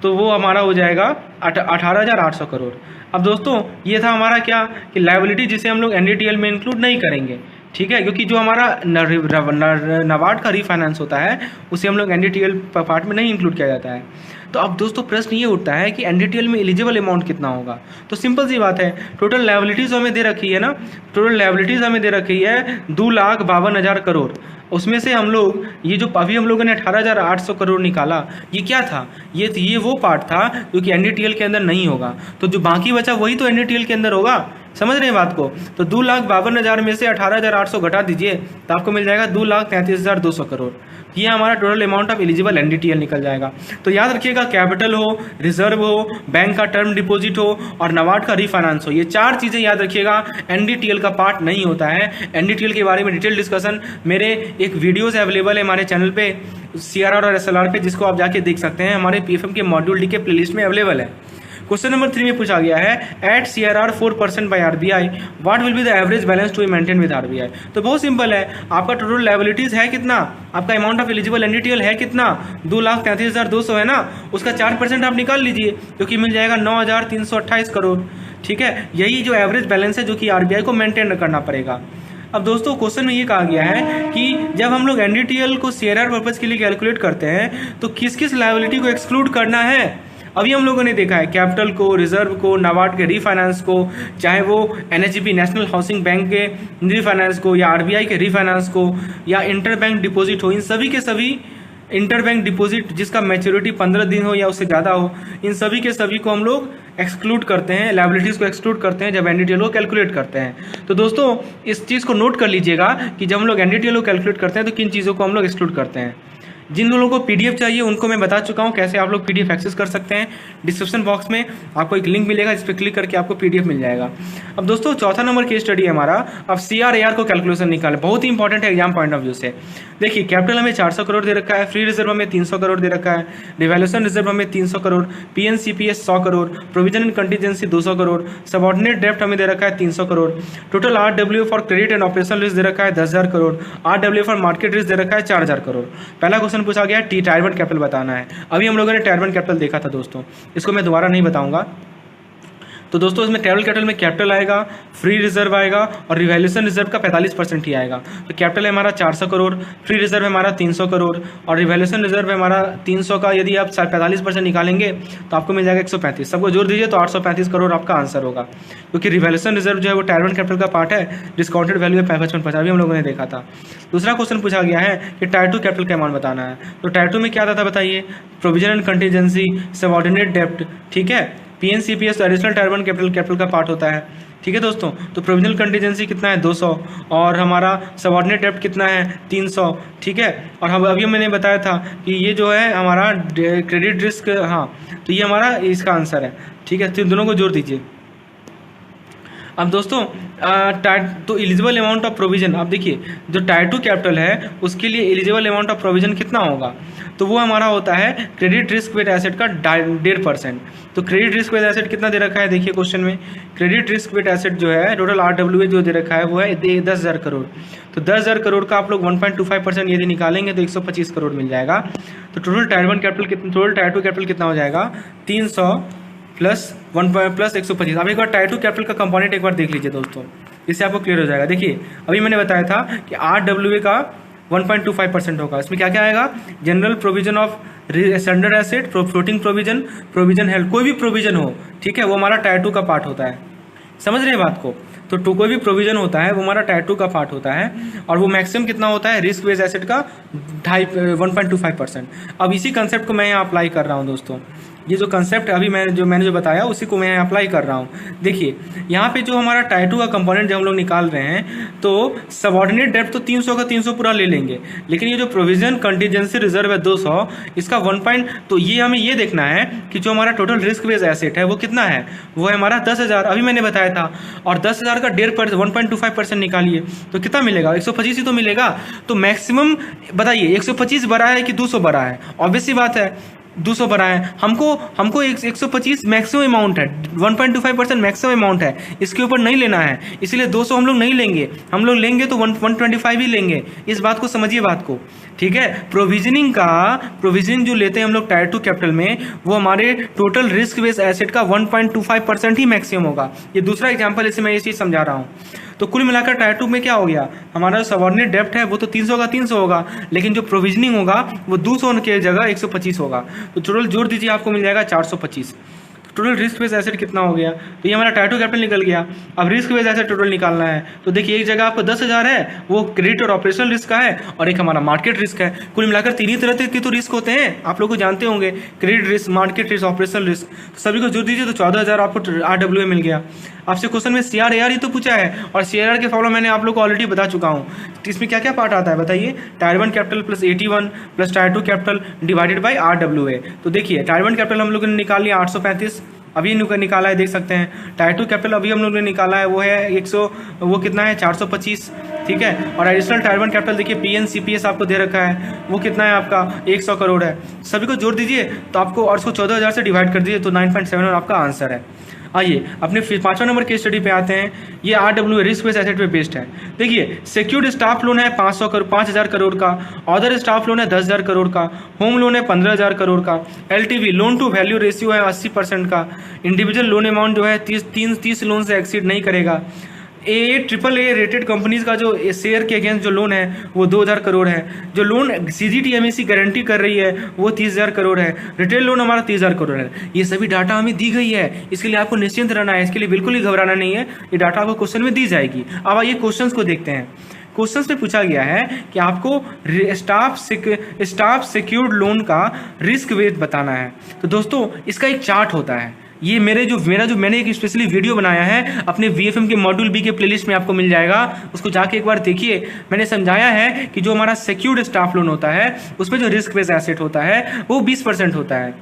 तो वो हमारा हो जाएगा 18,800 करोड़। अब दोस्तों ये था हमारा क्या कि लायबिलिटी जिसे हम लोग NDTL में इंक्लूड नहीं करेंगे। ठीक है, क्योंकि जो हमारा नाबार्ड का रीफाइनेंस होता है उसे हम लोग NDTL पार्ट में नहीं इंक्लूड किया जाता है। तो अब दोस्तों प्रश्न ये उठता है कि NDTL में एलिजिबल अमाउंट कितना होगा। तो सिंपल सी बात है, टोटल लायबिलिटीज़ हमें दे रखी है ना, टोटल लायबिलिटीज़ हमें दे रखी है 2,52,000 करोड़। उसमें से हम लोग ये जो अभी हम लोगों ने 18,800 करोड़ निकाला, ये क्या था, ये वो पार्ट था जो कि NDTL के अंदर नहीं होगा। तो जो बाकी बचा वही तो NDTL के अंदर होगा। समझ रहे हैं बात को। तो 2,52,000 में से 18,800 घटा दीजिए तो आपको मिल जाएगा 2,33,200 करोड़। ये हमारा total amount of eligible NDTL निकल जाएगा। तो याद रखिएगा कैपिटल हो, रिजर्व हो, बैंक का टर्म डिपॉजिट हो और नाबार्ड का रीफाइनेंस हो, ये 4 चीज़ें याद रखिएगा NDTL का पार्ट नहीं होता है। NDTL के बारे में डिटेल डिस्कशन मेरे एक वीडियोस अवेलेबल है हमारे चैनल पे CRR और SLR पे, जिसको आप जाके देख सकते हैं, हमारे PFM के मॉड्यूल डी के प्लेलिस्ट में अवेलेबल है। क्वेश्चन नंबर 3 में पूछा गया है at CRR 4% by RBI what will be the average balance to be maintain with RBI। तो बहुत सिंपल है, आपका टोटल लायबिलिटीज है कितना, आपका अमाउंट ऑफ एलिजिबल NDTL है कितना 2,33,200 है ना, उसका 4% आप निकाल लीजिए जो कि मिल जाएगा 9,328 करोड़। ठीक है, यही जो एवरेज बैलेंस है जो कि RBI को मेंटेन करना पड़ेगा। अब दोस्तों क्वेश्चन में ये कहा गया है कि जब हम लोग NDTL को CRR पर्पज के लिए कैलकुलेट करते हैं तो किस किस लायबिलिटी को एक्सक्लूड करना है। अभी हम लोगों ने देखा है कैपिटल को, रिजर्व को, नाबार्ड के रीफाइनेंस को, चाहे वो NHB नेशनल हाउसिंग बैंक के रीफाइनेंस को या RBI के रीफाइनेंस को या इंटर बैंक डिपॉजिट हो, इन सभी के सभी इंटर बैंक डिपॉजिट जिसका मैच्योरिटी 15 दिन हो या उससे ज़्यादा हो, इन सभी के सभी को हम लोग एक्सक्लूड करते हैं, लायबिलिटीज़ को एक्सक्लूड करते हैं जब NDTL को कैलकुलेट करते हैं। तो दोस्तों इस चीज़ को नोट कर लीजिएगा कि जब हम लोग NDTL को कैलकुलेट करते हैं तो किन चीज़ों को हम लोग एक्सक्लूड करते हैं। जिन लोगों को PDF चाहिए उनको मैं बता चुका हूँ कैसे आप लोग PDF एक्सेस कर सकते हैं। डिस्क्रिप्शन बॉक्स में आपको एक लिंक मिलेगा, जिस पर क्लिक करके आपको PDF मिल जाएगा। अब दोस्तों चौथा नंबर केस स्टडी है हमारा, अब CRAR को कैलकुलेशन निकाले, बहुत ही इंपॉर्टेंट है एग्जाम पॉइंट ऑफ व्यू से। देखिए कैपिटल हमें 400 करोड़ दे रखा है, फ्री रिजर्व हमें 300 करोड़ दे रखा है, रिवैल्यूएशन रिजर्व हमें 300 crore, PNCPS 100 crore, provision and contingency 200 crore, subordinate डेप्ट हमें दे रखा है 300 crore, total RW for credit and operational risk दे रखा है 10,000 crore, RW for market risk दे रखा है 4,000 करोड़। पहला क्वेश्चन पूछा गया टायर 1 कैपिटल बताना है। अभी हम लोगों ने टायर 1 कैपिटल देखा था दोस्तों, इसको मैं दोबारा नहीं बताऊंगा। तो दोस्तों इसमें ट्रैवल कैपिटल में कैपिटल आएगा, फ्री रिजर्व आएगा और रिवैल्यूएशन रिजर्व का 45% ही आएगा। तो कैपिटल है हमारा 400 करोड़, फ्री रिजर्व है हमारा 300 करोड़ और रिवैल्यूएशन रिजर्व है हमारा 300 का यदि आप 45% निकालेंगे तो आपको मिल जाएगा 135। सबको जोड़ दीजिए तो 835 करोड़ आपका आंसर होगा, क्योंकि रिवैल्यूएशन रिजर्व जो है वो टायर 1 कैपिटल का पार्ट है, डिस्काउंटेड वैल्यू है 55 अभी हम लोगों ने देखा था। दूसरा क्वेश्चन पूछा गया है कि टायर 2 कैपिटल का अमाउंट बताना है। तो टायर 2 में क्या आता था बताइए, प्रोविजन एंड कंटीजेंसी, सबऑर्डिनेट डेप्ट, ठीक है, पीएनसीपीएस तो एडिशनल टायर 1 कैपिटल का पार्ट होता है, ठीक है दोस्तों। तो प्रोविजनल कंटीजेंसी कितना है 200 और हमारा सबऑर्डिनेट डेप्ट कितना है 300, ठीक है। और हम अभी मैंने बताया था कि ये जो है हमारा क्रेडिट रिस्क, हाँ तो ये हमारा इसका आंसर है, ठीक है। तो दोनों को जोड़ दीजिए। अब दोस्तों तो एलिजिबल अमाउंट ऑफ प्रोविजन, अब देखिए जो टायर 2 कैपिटल है उसके लिए एलिजिबल अमाउंट ऑफ प्रोविजन कितना होगा, तो वो हमारा होता है क्रेडिट रिस्क वेट एसेट का 1.5%। तो क्रेडिट रिस्क वेट एसेट कितना दे रखा है देखिए क्वेश्चन में, क्रेडिट रिस्क वेट एसेट जो है टोटल RWA जो दे रखा है वो है 10,000 करोड़। तो 10,000 करोड़ का आप लोग 1.25% यदि निकालेंगे तो 125 करोड़ मिल जाएगा। तो टोटल टायर 1 कैपिटल कितना, टोटल टायर 2 कैपिटल कितना हो जाएगा 300 प्लस 125। अब एक बार टायर 2 कैपिटल का कंपोनेंट एक बार देख लीजिए दोस्तों, इससे आपको क्लियर हो जाएगा। देखिए अभी मैंने बताया था कि RWA का 1.25% होगा। इसमें क्या क्या आएगा, general provision of standard asset, floating provision, provision health, कोई भी प्रोविजन हो, ठीक है, वो हमारा टायर 2 का पार्ट होता है। समझ रहे हैं बात को। तो कोई भी प्रोविजन होता है वो हमारा टायर 2 का पार्ट होता है और वो मैक्सिमम कितना होता है रिस्क बेस्ड एसेट का 1.25%। अब इसी कंसेप्ट को मैं यहाँ अप्लाई कर रहा हूँ दोस्तों, ये जो कंसेप्ट अभी मैंने जो बताया उसी को मैं अप्लाई कर रहा हूँ। देखिए यहाँ पे जो हमारा टायर 2 का कंपोनेंट जब हम लोग निकाल रहे हैं तो सबऑर्डिनेट डेप्ट तो 300 का 300 पूरा ले लेंगे, लेकिन ये जो प्रोविजन कंटीजेंसी रिजर्व है 200 इसका 1 तो ये हमें ये देखना है कि जो हमारा टोटल रिस्क बेस्ड एसेट है वो कितना है, वो है हमारा 10,000 अभी मैंने बताया था, और 10,000 का 1.25% निकालिए तो कितना मिलेगा 125 ही तो मिलेगा। तो मैक्सिमम बताइए 125 बड़ा है कि 200 बड़ा है, ऑब्वियस सी बात है 200 बड़ा है। हमको 125 मैक्सिमम अमाउंट है, 1.25% मैक्सिमम अमाउंट है, इसके ऊपर नहीं लेना है, इसलिए 200 हम लोग नहीं लेंगे, हम लोग लेंगे तो 125 ही लेंगे। इस बात को समझिए बात को, ठीक है। प्रोविजनिंग जो लेते हैं हम लोग टायर 2 कैपिटल में वो हमारे टोटल रिस्क बेस्ड एसेट का 1.25% ही मैक्सिमम होगा। ये दूसरा एग्जाम्पल, इससे मैं ये चीज़ समझा रहा हूँ। तो कुल मिलाकर टायर 2 में क्या हो गया, हमारा जो सबऑर्डिनेट डेप्ट है वो तो 300 का 300 होगा, लेकिन जो प्रोविजनिंग होगा वो 200 के जगह 125 होगा। तो टोटल जोड़ दीजिए आपको मिल जाएगा 425। टोटल रिस्क बेस्ड एसेट कितना हो गया, तो ये हमारा टायर 2 कैपिटल निकल गया। अब रिस्क बेस्ड एसेट टोटल निकालना है तो देखिए एक जगह आपको 10,000 है वो क्रेडिट और ऑपरेशनल रिस्क का है और एक हमारा मार्केट रिस्क है। कुल मिलाकर 3 ही तरह के तो रिस्क होते हैं, आप लोग को जानते होंगे, credit risk, market risk, operational risk. तो सभी को जोड़ दीजिए तो 14,000 आपको RWA मिल गया। आपसे क्वेश्चन में CRAR ही तो पूछा है और CRAR के फॉर्मूला मैंने आप लोग को ऑलरेडी बता चुका हूँ। तो इसमें क्या क्या पार्ट आता है बताइए, tyre 1 capital plus 81 plus tyre 2 capital divided by RWA। तो देखिए टायर 1 कैपिटल हम लोग ने निकाल लिया 835, अभी निकाला है देख सकते हैं। टायर 2 कैपिटल अभी हम लोग ने निकाला है वो है 100, वो कितना है 425, ठीक है। और एडिशनल टायर 1 कैपिटल देखिए PNCPS आपको दे रखा है वो कितना है आपका 100 करोड़ है। सभी को जोड़ दीजिए तो आपको, और उसको 14,000 से डिवाइड कर दीजिए तो 9.7 आपका आंसर है। आइए अपने 5वां नंबर केस स्टडी पे आते हैं। ये RWA रिस्क बेस्ड एसेट पे बेस्ड है। देखिए सिक्योर्ड स्टाफ लोन है 5,000 करोड़ का, अदर स्टाफ लोन है 10,000 करोड़ का, होम लोन है 15,000 करोड़ का, LTV loan to value ratio है 80% का, इंडिविजुअल लोन अमाउंट जो है 30 लोन से एक्सीड नहीं करेगा। AAA रेटेड कंपनीज का जो शेयर के अगेंस्ट जो लोन है वो 2,000 करोड़ है, जो लोन CGTMSE गारंटी कर रही है वो 30,000 करोड़ है, रिटेल लोन हमारा 30,000 करोड़ है। ये सभी डाटा हमें दी गई है, इसके लिए आपको निश्चिंत रहना है, इसके लिए बिल्कुल ही घबराना नहीं है, ये डाटा आपको क्वेश्चन में दी जाएगी। अब आइए क्वेश्चंस को देखते हैं। क्वेश्चंस में पूछा गया है कि आपको स्टाफ सिक्योर्ड लोन का रिस्क वेट बताना है। तो दोस्तों इसका एक चार्ट होता है, ये मैंने एक स्पेशली वीडियो बनाया है अपने VFM के मॉड्यूल B के प्लेलिस्ट में आपको मिल जाएगा, उसको जाके एक बार देखिए। मैंने समझाया है कि जो हमारा सिक्योर्ड स्टाफ लोन होता है उसमें जो रिस्क बेस्ड एसेट होता है वो 20% होता है,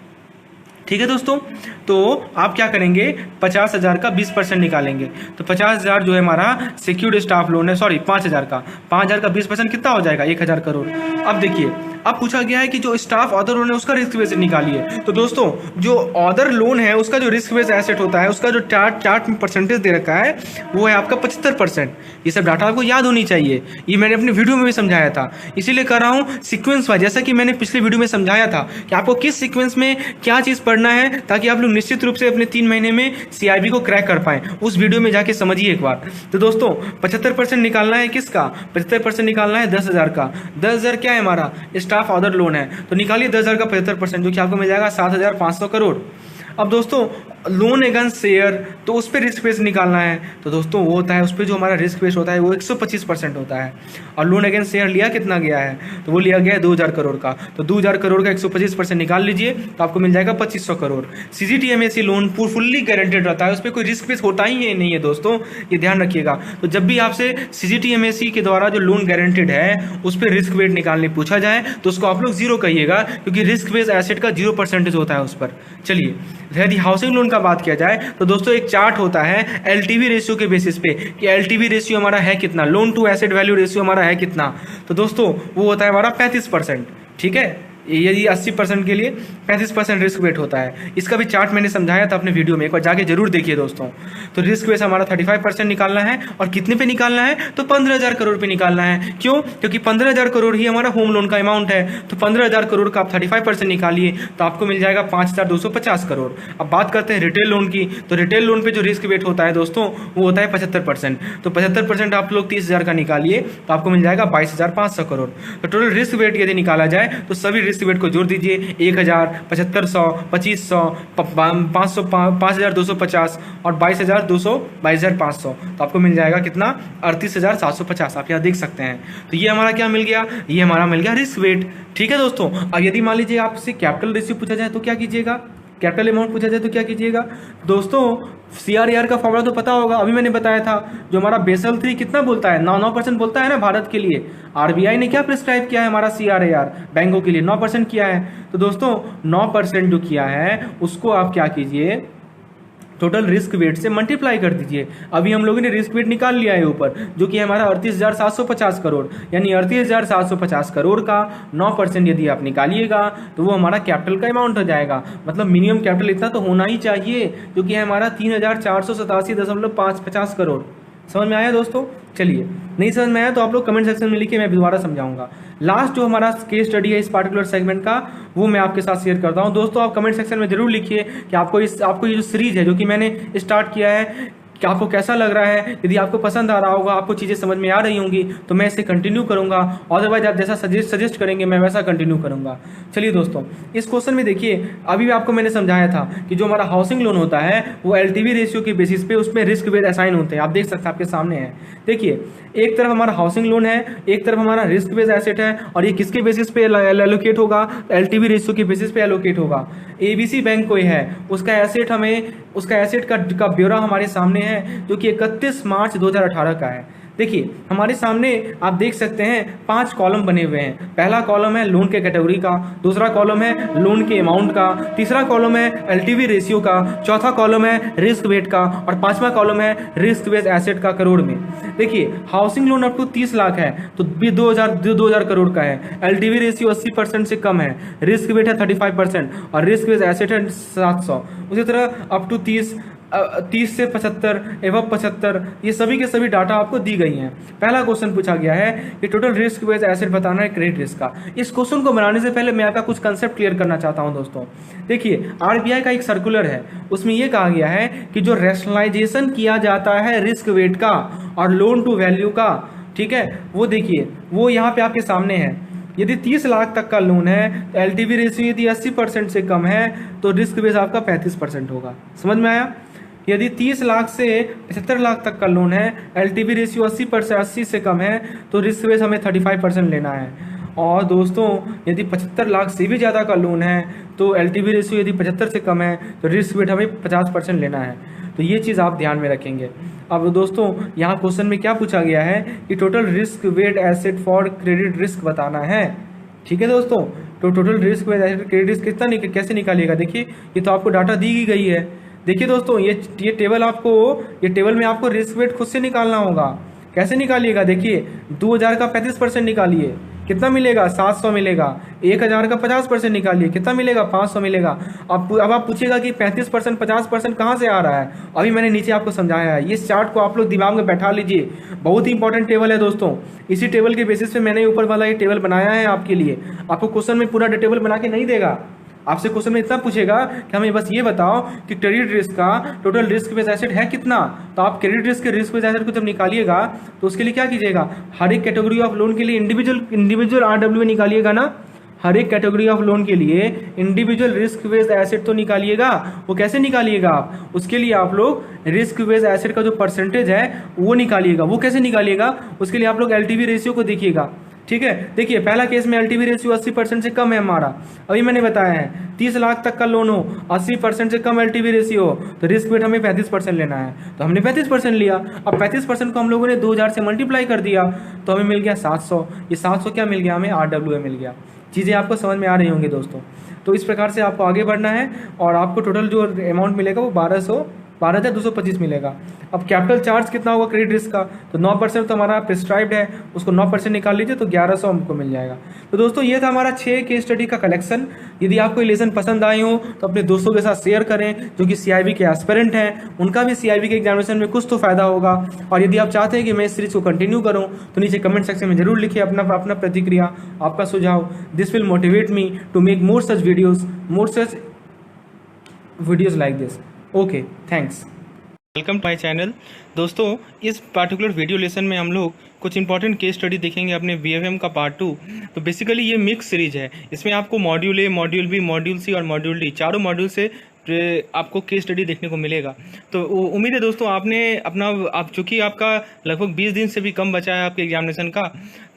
ठीक है दोस्तों। तो आप क्या करेंगे 50,000 का 20% निकालेंगे तो 50,000 जो है हमारा सिक्योर्ड स्टाफ लोन है, सॉरी 5,000 का 20% कितना हो जाएगा 1,000 करोड़। अब देखिए अब पूछा गया है कि जो स्टाफ अदर लोन है उसका रिस्क बेस निकालिए। तो दोस्तों जो अदर लोन है उसका जो रिस्क बेस एसेट होता है उसका जो चार्ट में परसेंटेज दे रखा है वो है आपका 75%। ये सब डाटा आपको याद होनी चाहिए, ये मैंने अपने वीडियो में भी समझाया था, इसीलिए कर रहा हूँ सीक्वेंस वाइज। जैसा कि मैंने पिछले वीडियो में समझाया था कि आपको किस सीक्वेंस में क्या चीज़ पढ़ना है ताकि आप लोग निश्चित रूप से अपने 3 महीने में CIB को क्रैक कर पाएं। उस वीडियो में जाके समझिए एक बार। तो दोस्तों 75% निकालना है किसका? 75% निकालना है 10,000 का। 10,000 क्या है हमारा? स्टाफ अदर लोन है, तो निकालिए 10,000 का 75%, जो कि आपको मिल जाएगा 7,500 करोड़। अब दोस्तों लोन अगेंस्ट शेयर, तो उस पर रिस्क बेस निकालना है। तो दोस्तों वो होता है उस पर जो हमारा रिस्क बेस होता है वो 125% होता है। और लोन अगेंस्ट शेयर लिया कितना गया है? तो वो लिया गया है 2,000 करोड़ का। तो 2,000 करोड़ का 125% निकाल लीजिए तो आपको मिल जाएगा 2,500 crore. CGTMSE loan fully guaranteed रहता है, उस पर कोई रिस्क बेस होता ही नहीं है दोस्तों, ये ध्यान रखिएगा। तो जब भी आपसे CGTMSE के द्वारा जो लोन गारंटेड है उस पर रिस्क वेट निकालने पूछा जाए तो उसको आप लोग 0 कहिएगा, क्योंकि रिस्क बेस एसेट का 0% होता है उस पर। चलिए यदि हाउसिंग लोन का बात किया जाए तो दोस्तों एक चार्ट होता है LTV रेशियो के बेसिस पे कि LTV रेशियो हमारा है कितना, loan to asset value ratio हमारा है कितना। तो दोस्तों वो होता है हमारा 35%। ठीक है, यदि 80% के लिए 35% रिस्क वेट होता है। इसका भी चार्ट मैंने समझाया था अपने वीडियो में, एक बार जाके जरूर देखिए दोस्तों। तो रिस्क वेट हमारा 35% निकालना है, और कितने पे निकालना है? तो 15,000 करोड़ पे निकालना है। क्यों? क्योंकि 15,000 करोड़ ही हमारा होम लोन का अमाउंट है। तो 15,000 करोड़ का आप 35% निकालिए तो आपको मिल जाएगा 5,250 करोड़। अब बात करते हैं रिटेल लोन की। तो रिटेल लोन पे जो रिस्क वेट होता है दोस्तों वो होता है 75%। तो 75% आप लोग 30,000 का निकालिए तो आपको मिल जाएगा 22,500 करोड़। तो टोटल रिस्क वेट यदि निकाला जाए तो सभी रिस्क वेट को जोड़ दीजिए, 1,000, 7,500, 2,500, 500, 5,250 और 22,500, तो आपको मिल जाएगा कितना? 38,750। आप यहाँ देख सकते हैं। तो ये हमारा क्या मिल गया? ये हमारा मिल गया रिस्क वेट। ठीक है दोस्तों, अब यदि मान लीजिए आपसे कैपिटल रेशियो पूछा जाए तो क्या कीजिएगा? कैपिटल अमाउंट पूछा जाए तो क्या कीजिएगा? दोस्तों CRAR का फॉर्मूला तो पता होगा, अभी मैंने बताया था। जो हमारा बेसल 3 कितना बोलता है? 9% बोलता है ना भारत के लिए। RBI ने क्या प्रिस्क्राइब किया है हमारा CRAR बैंकों के लिए? 9% किया है। तो दोस्तों 9% जो किया है उसको आप क्या कीजिए, टोटल रिस्क वेट से मल्टीप्लाई कर दीजिए। अभी हम लोगों ने रिस्क वेट निकाल लिया है ऊपर, जो कि हमारा 38,750 करोड़, यानी 38,750 करोड़ का 9% यदि आप निकालिएगा तो वो हमारा कैपिटल का अमाउंट हो जाएगा। मतलब मिनिमम कैपिटल इतना तो होना ही चाहिए, जो कि है हमारा 3,487.50 करोड़। समझ में आया दोस्तों? चलिए, नहीं समझ में आया तो आप लोग कमेंट सेक्शन में लिखिए, मैं दोबारा समझाऊंगा। लास्ट जो हमारा केस स्टडी है इस पार्टिकुलर सेगमेंट का वो मैं आपके साथ शेयर करता हूं। दोस्तों आप कमेंट सेक्शन में जरूर लिखिए कि आपको ये जो सीरीज है जो कि मैंने स्टार्ट किया है कि आपको कैसा लग रहा है। यदि आपको पसंद आ रहा होगा, आपको चीज़ें समझ में आ रही होंगी तो मैं इसे कंटिन्यू करूंगा, अदरवाइज आप जैसा सजेस्ट करेंगे मैं वैसा कंटिन्यू करूंगा। चलिए दोस्तों, इस क्वेश्चन में देखिए, अभी आपको मैंने समझाया था कि जो हमारा हाउसिंग लोन होता है वो LTV रेशियो के बेसिस पे उसमें रिस्क वेट असाइन होते हैं। आप देख सकते हैं, आपके सामने है। देखिए, एक तरफ हमारा हाउसिंग लोन है, एक तरफ हमारा रिस्क बेस्ड एसेट है, और ये किसके बेसिस पे एलोकेट होगा? LTV रेशियो के बेसिस पे एलोकेट होगा। ABC बैंक कोई है, उसका एसेट का ब्यौरा हमारे सामने है, जो कि 31 मार्च 2018 का है। देखिए हमारे सामने आप देख सकते हैं 5 कॉलम बने हुए हैं। पहला कॉलम है लोन के कैटेगरी का, दूसरा कॉलम है लोन के अमाउंट का, तीसरा कॉलम है LTV रेशियो का, चौथा कॉलम है रिस्क वेट का, और पांचवा कॉलम है रिस्क बेस्ड एसेट का करोड़ में। देखिए housing loan up to 30 lakh है तो 2,000 करोड़ का है। LTV रेशियो 80% से कम है, रिस्क वेट है 35% और रिस्क बेस्ड एसेट है 700। उसी तरह अप टू 30 से 75 एवं 75, ये सभी के सभी डाटा आपको दी गई हैं। पहला क्वेश्चन पूछा गया है कि टोटल रिस्क बेस्ड एसेट बताना है क्रेडिट रिस्क का। इस क्वेश्चन को बनाने से पहले मैं आपका कुछ कंसेप्ट क्लियर करना चाहता हूं दोस्तों। देखिए RBI का एक सर्कुलर है, उसमें यह कहा गया है कि जो रैशनलाइजेशन किया जाता है रिस्क वेट का और लोन टू वैल्यू का, ठीक है, वो देखिए वो यहाँ पे आपके सामने है। यदि 30 लाख तक का लोन है तो LTV रेशियो यदि 80% से कम है तो रिस्क बेस आपका 35% होगा। समझ में आया? यदि 30 लाख से 75 लाख तक का लोन है, LTV रेशियो 80 से कम है तो रिस्क बेस हमें 35% लेना है। और दोस्तों यदि 75 लाख से भी ज़्यादा का लोन है तो LTV रेशियो यदि 75 से कम है तो रिस्क वेट हमें 50% लेना है। तो ये चीज़ आप ध्यान में रखेंगे। अब दोस्तों यहाँ क्वेश्चन में क्या पूछा गया है कि total risk weight asset for credit risk बताना है। ठीक है दोस्तों, तो total risk weight asset credit risk कितना कैसे निकालिएगा? देखिए ये तो आपको डाटा दी गई है। देखिए दोस्तों ये टेबल में आपको रिस्क वेट खुद से निकालना होगा। कैसे निकालिएगा? देखिए 2,000 का 35% निकालिए, कितना मिलेगा? 700 मिलेगा। 1000 का 50% निकालिए, कितना मिलेगा? 500 मिलेगा। अब आप पूछिएगा कि 35% 50% कहाँ से आ रहा है? अभी मैंने नीचे आपको समझाया है। इस चार्ट को आप लोग दिमाग में बैठा लीजिए, बहुत ही इंपॉर्टेंट टेबल है दोस्तों। इसी टेबल के बेसिस पे मैंने ऊपर वाला ये टेबल बनाया है आपके लिए। आपको क्वेश्चन में पूरा टेबल बना के नहीं देगा, आपसे क्वेश्चन में इतना पूछेगा कि हमें बस ये बताओ कि क्रेडिट रिस्क का टोटल रिस्क बेस्ड एसेट है कितना। तो आप क्रेडिट रिस्क के रिस्क बेस्ड एसेट को जब निकालिएगा तो उसके लिए क्या कीजिएगा, हर एक कैटेगरी ऑफ लोन के लिए इंडिविजुअल RWA निकालिएगा ना। हर एक कैटेगरी ऑफ लोन के लिए इंडिविजुअल रिस्क बेस्ड एसेट तो निकालिएगा। वो कैसे निकालिएगा आप? उसके लिए आप लोग रिस्क बेस्ड एसेट का जो परसेंटेज है वो निकालिएगा। वो कैसे निकालिएगा? उसके लिए आप लोग LTV रेशियो को देखिएगा, ठीक है। देखिए पहला केस में LTV रेशियो 80% से कम है हमारा। अभी मैंने बताया है 30 लाख तक का लोन हो, 80% से कम LTV रेशियो हो, तो रिस्क वेट हमें 35% लेना है, तो हमने 35% लिया। अब 35% को हम लोगों ने 2000 से मल्टीप्लाई कर दिया तो हमें मिल गया 700। ये 700 क्या मिल गया हमें? RWA मिल गया। चीज़ें आपको समझ में आ रही होंगी दोस्तों। तो इस प्रकार से आपको आगे बढ़ना है और आपको टोटल जो अमाउंट मिलेगा वो 12,225 मिलेगा। अब कैपिटल चार्ज कितना होगा क्रेडिट रिस्क का? तो 9% तो हमारा प्रिस्क्राइब्ड है, उसको 9% निकाल लीजिए तो 1100 हमको मिल जाएगा। तो दोस्तों ये था हमारा 6 केस स्टडी का कलेक्शन। यदि आपको ये लेसन पसंद आए हो तो अपने दोस्तों के साथ शेयर करें जो कि CIB के एस्पिरेंट हैं, उनका भी CIB के एग्जामिनेशन में कुछ तो फायदा होगा। और यदि आप चाहते हैं कि मैं इस सीरीज को कंटिन्यू करूँ तो नीचे कमेंट सेक्शन में जरूर लिखिए अपना प्रतिक्रिया, आपका सुझाव। This will motivate me to make more such videos like this. Okay, thanks. Welcome to my channel. दोस्तों इस पार्टिकुलर वीडियो लेसन में हम लोग कुछ इंपॉर्टेंट केस स्टडी देखेंगे अपने BFM का पार्ट 2। तो बेसिकली ये मिक्स सीरीज है, इसमें आपको module A, module B, module C और मॉड्यूल D चारों मॉड्यूल से आपको केस स्टडी देखने को मिलेगा। तो उम्मीद है दोस्तों आप चूँकि आपका लगभग 20 दिन से भी कम बचा है आपके एग्जामिनेशन का,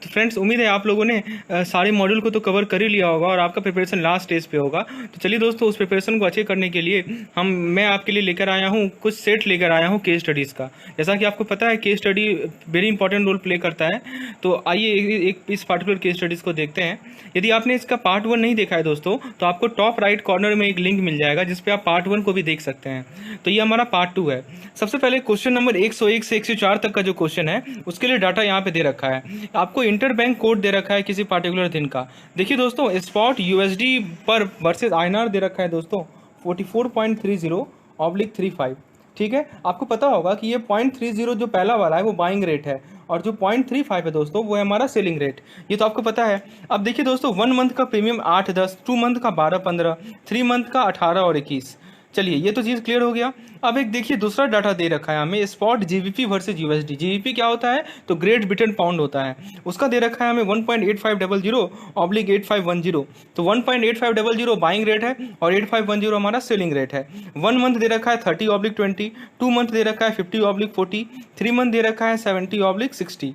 तो फ्रेंड्स उम्मीद है आप लोगों ने सारे मॉड्यूल को तो कवर कर ही लिया होगा और आपका प्रिपरेशन लास्ट स्टेज पे होगा। तो चलिए दोस्तों उस प्रिपरेशन को अच्छे करने के लिए मैं आपके लिए लेकर आया हूँ कुछ सेट लेकर आया हूँ केस स्टडीज़ का। जैसा कि आपको पता है case study very important role play करता है। तो आइए इस पार्टिकुलर केस स्टडीज़ को देखते हैं। यदि आपने इसका पार्ट 1 नहीं देखा है दोस्तों तो आपको टॉप राइट कॉर्नर में एक लिंक मिल जाएगा जिस पे आप पार्ट 1 को भी देख सकते हैं। तो ये हमारा पार्ट 2 है। सबसे पहले क्वेश्चन नंबर 101 से 104 तक का जो क्वेश्चन है उसके लिए डाटा यहाँ पे दे रखा है। आपको इंटर बैंक कोड दे रखा है किसी पार्टिकुलर दिन का। देखिए दोस्तों स्पॉट USD पर वर्सेस INR दे रखा है दोस्तों 44.30/35। ठीक है, आपको पता होगा कि ये 0.30 जो पहला वाला है वो बाइंग रेट है और जो 0.35 है दोस्तों वो है हमारा सेलिंग रेट। ये तो आपको पता है। अब देखिए दोस्तों 1 मंथ का प्रीमियम 8-10, 2 मंथ का 12-15, 3 मंथ का 18 और 21। चलिए ये तो चीज़ क्लियर हो गया। अब एक देखिए दूसरा डाटा दे रखा है हमें spot GBP versus USD। GBP क्या होता है? तो ग्रेट ब्रिटेन पाउंड होता है। उसका दे रखा है हमें 1.8500/8510। तो 1.8500 बाइंग रेट है और 8510 हमारा सेलिंग रेट है। 1 मंथ दे रखा है 30/20, 2 मंथ दे रखा है 50/40, 3 मंथ दे रखा है 70/60।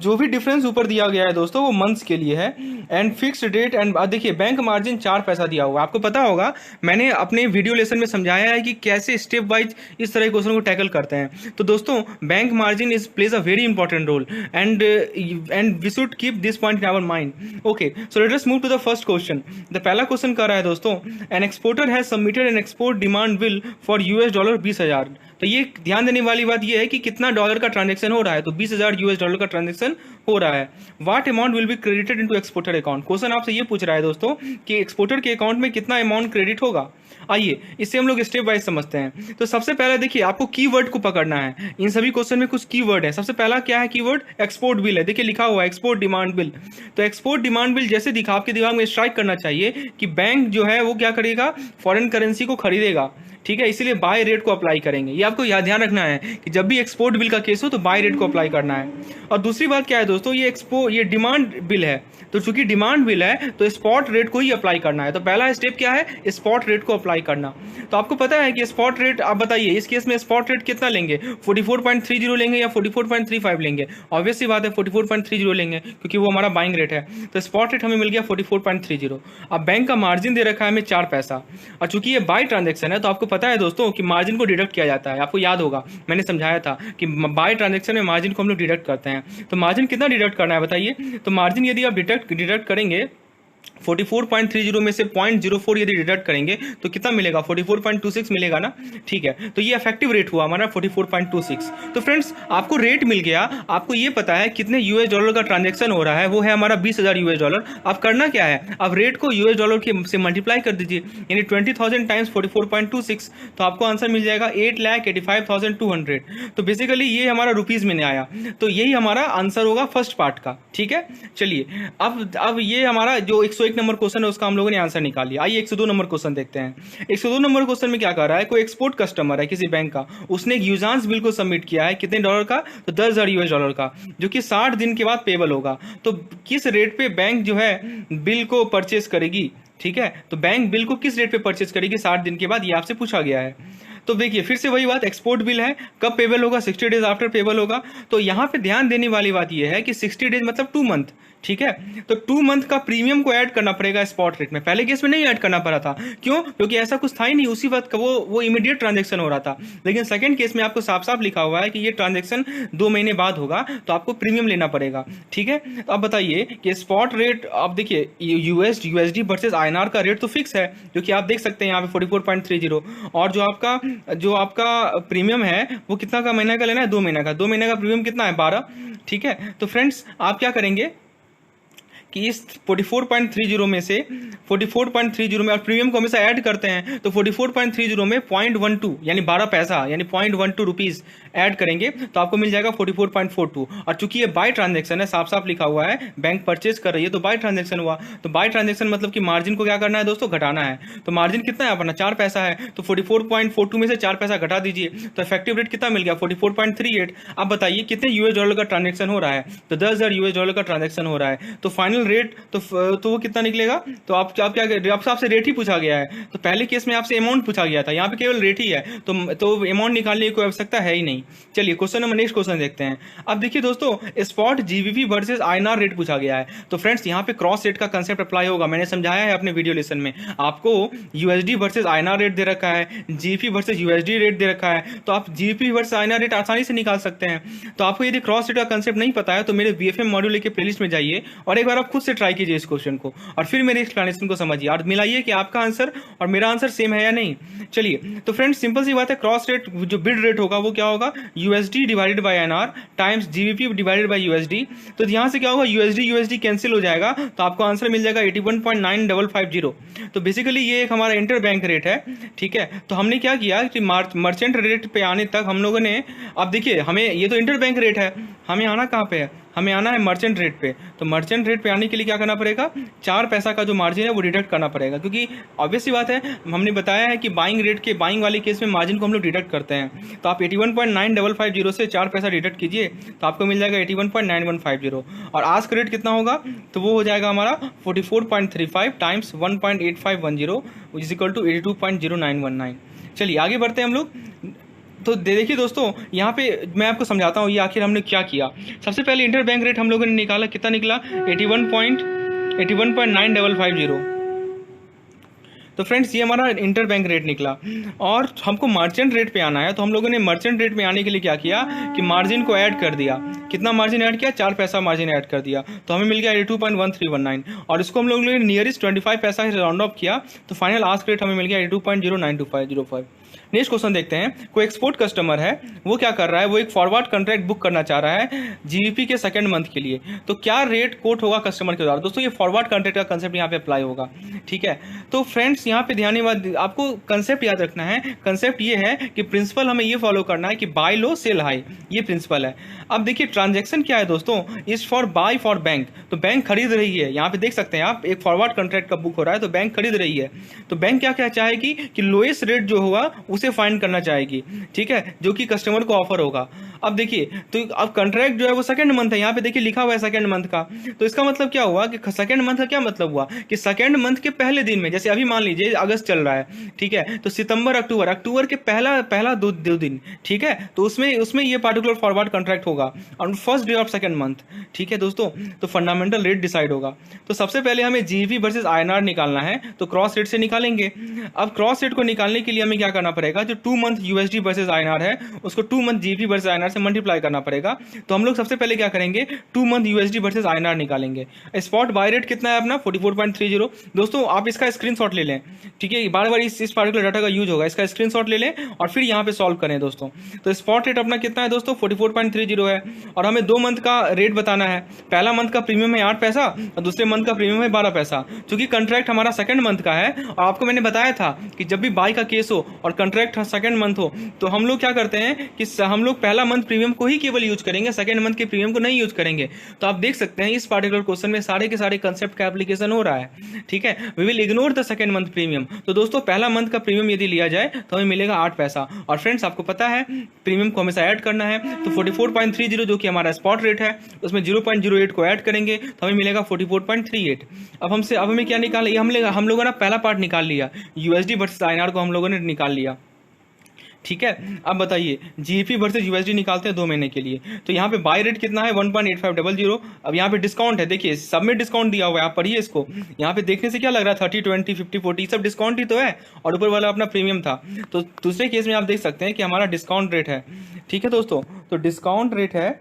जो भी डिफरेंस ऊपर दिया गया है दोस्तों वो मंथ्स के लिए है। एंड फिक्स्ड रेट एंड देखिए बैंक मार्जिन 4 पैसा दिया हुआ। आपको पता होगा मैंने अपने वीडियो लेसन में समझाया है कि कैसे स्टेप वाइज इस तरह के क्वेश्चन को टैकल करते हैं। तो दोस्तों bank margin is plays a very important role and we should keep this point in our mind. Okay, so let us move to the first question. The पहला question कर रहा है दोस्तों an exporter has submitted an export demand bill for $20 20,000। तो ये ध्यान देने वाली बात ये है कि कितना डॉलर का ट्रांजेक्शन हो रहा है। तो $20,000 का ट्रांजेक्शन हो रहा है। What amount will be credited into exporter account. Question आपसे ये पूछ रहा है दोस्तों कि एक्सपोर्टर के अकाउंट में कितना अमाउंट क्रेडिट होगा। आइए इससे हम लोग स्टेप वाइज समझते हैं। तो सबसे पहले देखिए आपको कीवर्ड को पकड़ना है। इन सभी क्वेश्चन में कुछ कीवर्ड है। सबसे पहला क्या है कीवर्ड? एक्सपोर्ट बिल है। देखिए लिखा हुआ है एक्सपोर्ट डिमांड बिल। तो एक्सपोर्ट डिमांड बिल जैसे दिखा आपके दिमाग में स्ट्राइक करना चाहिए कि बैंक जो है वो क्या करेगा? फॉरेन करेंसी को खरीदेगा। ठीक है, इसीलिए बाय रेट को अप्लाई करेंगे। ये आपको याद ध्यान रखना है कि जब भी एक्सपोर्ट बिल का केस हो तो बाय रेट को अप्लाई करना है। और दूसरी बात क्या है दोस्तों, ये डिमांड बिल है तो चूंकि डिमांड बिल है तो स्पॉट रेट को ही अप्लाई करना है। तो पहला स्टेप क्या है? स्पॉट रेट को अप्लाई करना। तो आपको पता है कि स्पॉट रेट आप बताइए इस केस में स्पॉट रेट कितना लेंगे? 44.30 लेंगे या 44.35 लेंगे? ऑब्वियस सी बात है 44.30 लेंगे क्योंकि वो हमारा बाइंग रेट है। तो स्पॉट रेट हमें मिल गया 44.30। अब बैंक का मार्जिन दे रखा है हमें 4 पैसा और चूंकि ये बाय ट्रांजेक्शन है तो आपको पता है दोस्तों कि मार्जिन को डिडक्ट किया जाता है। आपको याद होगा मैंने समझाया था कि बाय ट्रांजेक्शन में मार्जिन को हम लोग डिडक्ट करते हैं। तो मार्जिन कितना डिडक्ट करना है बताइए? तो मार्जिन यदि आप डिडक्ट करेंगे 44.30 में से 0.04 यदि डिडक्ट करेंगे तो कितना मिलेगा, 44.26 मिलेगा ना। ठीक है, तो ये इफेक्टिव रेट हुआ हमारा 44.26। तो फ्रेंड्स आपको रेट मिल गया, आपको ये पता है कितने यूएस डॉलर का ट्रांजैक्शन हो रहा है, वो है हमारा 20,000 यूएस डॉलर। अब करना क्या है, अब रेट को यूएस डॉलर के से मल्टीप्लाई कर दीजिए, यानी 20,000 टाइम्स 44.26, तो आपको आंसर मिल जाएगा 8,85,200। तो बेसिकली ये हमारा रुपीज़ में आया, तो यही हमारा आंसर होगा फर्स्ट पार्ट का। ठीक है, चलिए अब ये हमारा जो 101 नंबर क्वेश्चन है उसका हम लोगों ने आंसर निकाल लिया। आइए 102 नंबर क्वेश्चन देखते हैं। 102 नंबर क्वेश्चन में क्या कर रहा है, कोई एक्सपोर्ट कस्टमर है किसी बैंक का, उसने एक यूजांस बिल को सबमिट किया है, कितने डॉलर का, तो 10,000 यूएस डॉलर का, जो कि 60 दिन के बाद पेबल होगा। तो किस रेट पे बैंक जो है बिल को परचेस करेगी। ठीक है, तो बैंक बिल को किस रेट पे परचेस करेगी 60 दिन के बाद, ये आपसे पूछा गया है। तो देखिए फिर से वही बात, एक्सपोर्ट बिल है, कब पेबल होगा, 60 डेज आफ्टर पेबल होगा। तो यहाँ पे ध्यान देने वाली बात यह है कि 60 डेज मतलब 2 मंथ। ठीक है, तो 2 मंथ का प्रीमियम को ऐड करना पड़ेगा स्पॉट रेट में। पहले केस में नहीं ऐड करना पड़ा था, क्यों, क्योंकि ऐसा कुछ था ही नहीं, उसी वक्त का वो इमीडिएट ट्रांजेक्शन हो रहा था। लेकिन सेकंड केस में आपको साफ साफ लिखा हुआ है कि ये ट्रांजेक्शन 2 महीने बाद होगा, तो आपको प्रीमियम लेना पड़ेगा। ठीक है, तो अब बताइए कि स्पॉट रेट, आप देखिए यूएसडी वर्सेज आईएनआर का रेट तो फिक्स है, जो कि आप देख सकते हैं यहाँ पे 44.30, और जो आपका प्रीमियम है वो कितना का महीने का लेना है, 2 महीने का। 2 महीने का प्रीमियम कितना है, 12। ठीक है, तो फ्रेंड्स आप क्या करेंगे कि इस 44.30 में से 44.30 में, और प्रीमियम को हमेशा ऐड करते हैं, तो 44.30 में 0.12 यानी 12 पैसा यानी 0.12 रुपीज़ ऐड करेंगे तो आपको मिल जाएगा 44.42। और चूंकि ये बाय ट्रांजैक्शन है, साफ साफ लिखा हुआ है बैंक परचेज कर रही है, तो बाय ट्रांजैक्शन हुआ। तो बाय ट्रांजैक्शन मतलब कि मार्जिन को क्या करना है दोस्तों, घटाना है। तो मार्जिन कितना है अपना, 4 पैसा है, तो 44.42 में से 4 पैसा घटा दीजिए, तो इफेक्टिव रेट कितना मिल गया, 44.38। अब बताइए कितने यूएस डॉलर का ट्रांजैक्शन हो रहा है, तो 10,000 यूएस डॉलर का ट्रांजैक्शन हो रहा है। तो फाइनल रेट तो वो कितना निकलेगा, तो आप क्या आपसे रेट ही पूछा गया है। तो पहले केस में आपसे अमाउंट पूछा गया था, यहाँ पे केवल रेट ही है, तो अमाउंट निकालने की कोई आवश्यकता है ही नहीं। चलिए क्वेश्चन नंबर नेक्स्ट क्वेश्चन देखते हैं। अब देखिए दोस्तों, spot GBP versus INR rate पूछा गया है। तो फ्रेंड्स यहाँ पे क्रॉस रेट का कंसेप्ट अप्लाई होगा, मैंने समझाया है अपने वीडियो लेसन में। आपको यूएसडी वर्सेस आईएनआर रेट दे रखा है, जीबीपी वर्सेस यूएसडी रेट दे रखा है, तो आप जीबीपी वर्सेस आईएनआर रेट आसानी से निकाल सकते हैं। तो आपको यदि क्रॉस रेट का कंसेप्ट नहीं पता है तो मेरे बीएफएम मॉड्यूल के प्लेलिस्ट में जाइए और एक बार आप खुद से ट्राई कीजिए इस क्वेश्चन को, और फिर मेरे एक्सप्लेनेशन को समझिए और मिलाइए कि आपका आंसर और मेरा आंसर सेम है या नहीं। चलिए तो फ्रेंड्स सिंपल सी बात है, क्रॉस रेट जो बिड रेट होगा वो क्या होगा, USD divided by INR times GBP divided by USD. तो यहां से क्या होगा, यूएसडी कैंसिल हो जाएगा, तो आपको आंसर मिल जाएगा 81.9550। तो बेसिकली ये एक हमारा इंटर बैंक रेट है। ठीक है, तो हमने क्या किया कि मर्चेंट रेट पे आने तक हम लोगों ने, अब देखिए हमें ये तो इंटर बैंक रेट है, हमें आना कहाँ पे है, हमें आना है मर्चेंट रेट पे। तो मर्चेंट रेट पे आने के लिए क्या करना पड़ेगा, 4 पैसा का जो मार्जिन है वो डिडक्ट करना पड़ेगा, क्योंकि ऑब्वियस सी बात है हमने बताया है कि बाइंग वाले केस में मार्जिन को हम लोग डिडक्ट करते हैं। तो आप 81.9550 से 4 पैसा डिडक्ट कीजिए तो आपको मिल जाएगा 81.9150, और आस्क रेट कितना होगा, तो वो हो जाएगा हमारा 44.35 टाइम्स 1.8510 इज इक्वल टू 82.0919। चलिए आगे बढ़ते हैं हम लोग। तो देखिए दोस्तों, यहाँ पे मैं आपको समझाता हूँ ये आखिर हमने क्या किया। सबसे पहले इंटर बैंक रेट हम लोगों ने निकाला, कितना निकला, 81.9550। तो फ्रेंड्स ये हमारा इंटर बैंक रेट निकला, और हमको मर्चेंट रेट पे आना है। तो हम लोगों ने मर्चेंट रेट पे आने के लिए क्या किया कि मार्जिन को ऐड कर दिया। कितना मार्जिन ऐड किया, 4 पैसा मार्जिन ऐड कर दिया, तो हमें मिल गया 82.1319, और इसको हम लोगों ने नियरेस्ट 25 पैसा से राउंड ऑफ किया, तो फाइनल आस्क रेट हमें मिल गया 82.092505। नेक्स्ट क्वेश्चन देखते हैं। कोई एक्सपोर्ट कस्टमर है, वो क्या कर रहा है, वो एक फॉरवर्ड कॉन्ट्रैक्ट बुक करना चाह रहा है जीबीपी के सेकंड मंथ के लिए। तो क्या रेट कोट होगा कस्टमर के द्वारा। दोस्तों ये फॉरवर्ड कॉन्ट्रैक्ट का कंसेप्ट यहाँ पे अप्लाई होगा। ठीक है, तो फ्रेंड्स यहाँ पे ध्यान आपको कंसेप्ट याद रखना है। कंसेप्ट ये है कि प्रिंसिपल हमें ये फॉलो करना है कि बाय लो सेल हाई, ये प्रिंसिपल है। अब देखिए ट्रांजेक्शन क्या है दोस्तों, is for buy for bank. तो बैंक खरीद रही है, यहाँ पे देख सकते हैं आप, एक फॉरवर्ड कॉन्ट्रैक्ट का बुक हो रहा है, तो बैंक खरीद रही है। तो बैंक क्या क्या चाहेगी कि लोएस्ट रेट जो होगा उसे फाइंड करना चाहेगी। ठीक है, जो कि कस्टमर को ऑफर होगा। अब देखिए, तो अब कॉन्ट्रैक्ट जो है वो सेकंड मंथ है, यहाँ पे देखिए लिखा हुआ है सेकंड मंथ का। तो इसका मतलब क्या हुआ कि सेकंड मंथ का क्या मतलब हुआ कि सेकंड मंथ के पहले दिन में, जैसे अभी मान लीजिए लीजिए अगस्त चल रहा है, ठीक है, तो सितंबर अक्टूबर, अक्टूबर के पहला दो दिन, ठीक है, तो उसमें ये पार्टिकुलर फॉरवर्ड कॉन्ट्रैक्ट होगा on first day of second month, ठीक है दोस्तों। तो फंडामेंटल रेट डिसाइड होगा। तो सबसे पहले हमें जीबी वर्सेस आईएनआर निकालना है, तो क्रॉस रेट से निकालेंगे। अब क्रॉस रेट को निकालने के लिए हमें क्या करना पड़ेगा, जो 2 मंथ यूएसडी वर्सेस आईएनआर है उसको 2 मंथ जीबी वर्सेस आईएनआर से मल्टीप्लाई करना पड़ेगा। तो हम लोग सबसे पहले क्या करेंगे, 2 मंथ यूएसडी वर्सेस आईएनआर निकालेंगे। स्पॉट बाय रेट कितना है अपना 44.30। दोस्तों आप इसका स्क्रीनशॉट ले लें, ठीक है, बार बार इस पार्टिकुलर डाटा का यूज होगा, इसका स्क्रीनशॉट ले लें और फिर यहाँ पे सॉल्व करें दोस्तों। तो स्पॉट रेट अपना कितना है दोस्तों 44.30 है, और हमें 2 मंथ का रेट बताना है। पहला मंथ का प्रीमियम है 8 पैसा और दूसरे मंथ का प्रीमियम है 12 पैसा। क्योंकि कॉन्ट्रैक्ट हमारा सेकंड मंथ का है, और आपको मैंने बताया था कि जब भी बाई का केस हो और कॉन्ट्रैक्ट सेकंड मंथ हो तो हम लोग क्या करते हैं कि हम लोग पहला मंथ प्रीमियम को ही केवल यूज करेंगे, सेकंड मंथ के प्रीमियम को नहीं यूज करेंगे। तो आप देख सकते हैं इस पार्टिकुलर क्वेश्चन में सारे के सारे कंसेप्ट का एप्लीकेशन हो रहा है, ठीक है। We will ignore the second month premium. तो दोस्तों पहला मंथ का प्रीमियम यदि लिया जाए तो हमें मिलेगा 8 पैसा। और फ्रेंड्स आपको पता है प्रीमियम को हमेशा ऐड करना है, तो 44.30 जो कि हमारा स्पॉट रेट है उसमें 0.08 को ऐड करेंगे तो हमें मिलेगा 44.38। अब हमें क्या निकाल, हम लोगों ने पहला पार्ट निकाल लिया, यूएसडी वर्सेस आईएनआर को हम लोगों ने निकाल लिया, ठीक है। अब बताइए जीएपी वर्सेस यूएसडी निकालते हैं 2 महीने के लिए। तो यहाँ पे बाय रेट कितना है 1.8500। अब यहाँ पे डिस्काउंट है, देखिए सब में डिस्काउंट दिया हुआ है, आप पढ़िए इसको। यहाँ पे देखने से क्या लग रहा है 30, 20, 50, 40 सब डिस्काउंट ही तो है, और ऊपर वाला अपना प्रीमियम था। तो दूसरे केस में आप देख सकते हैं कि हमारा डिस्काउंट रेट है, ठीक है दोस्तों। तो डिस्काउंट रेट है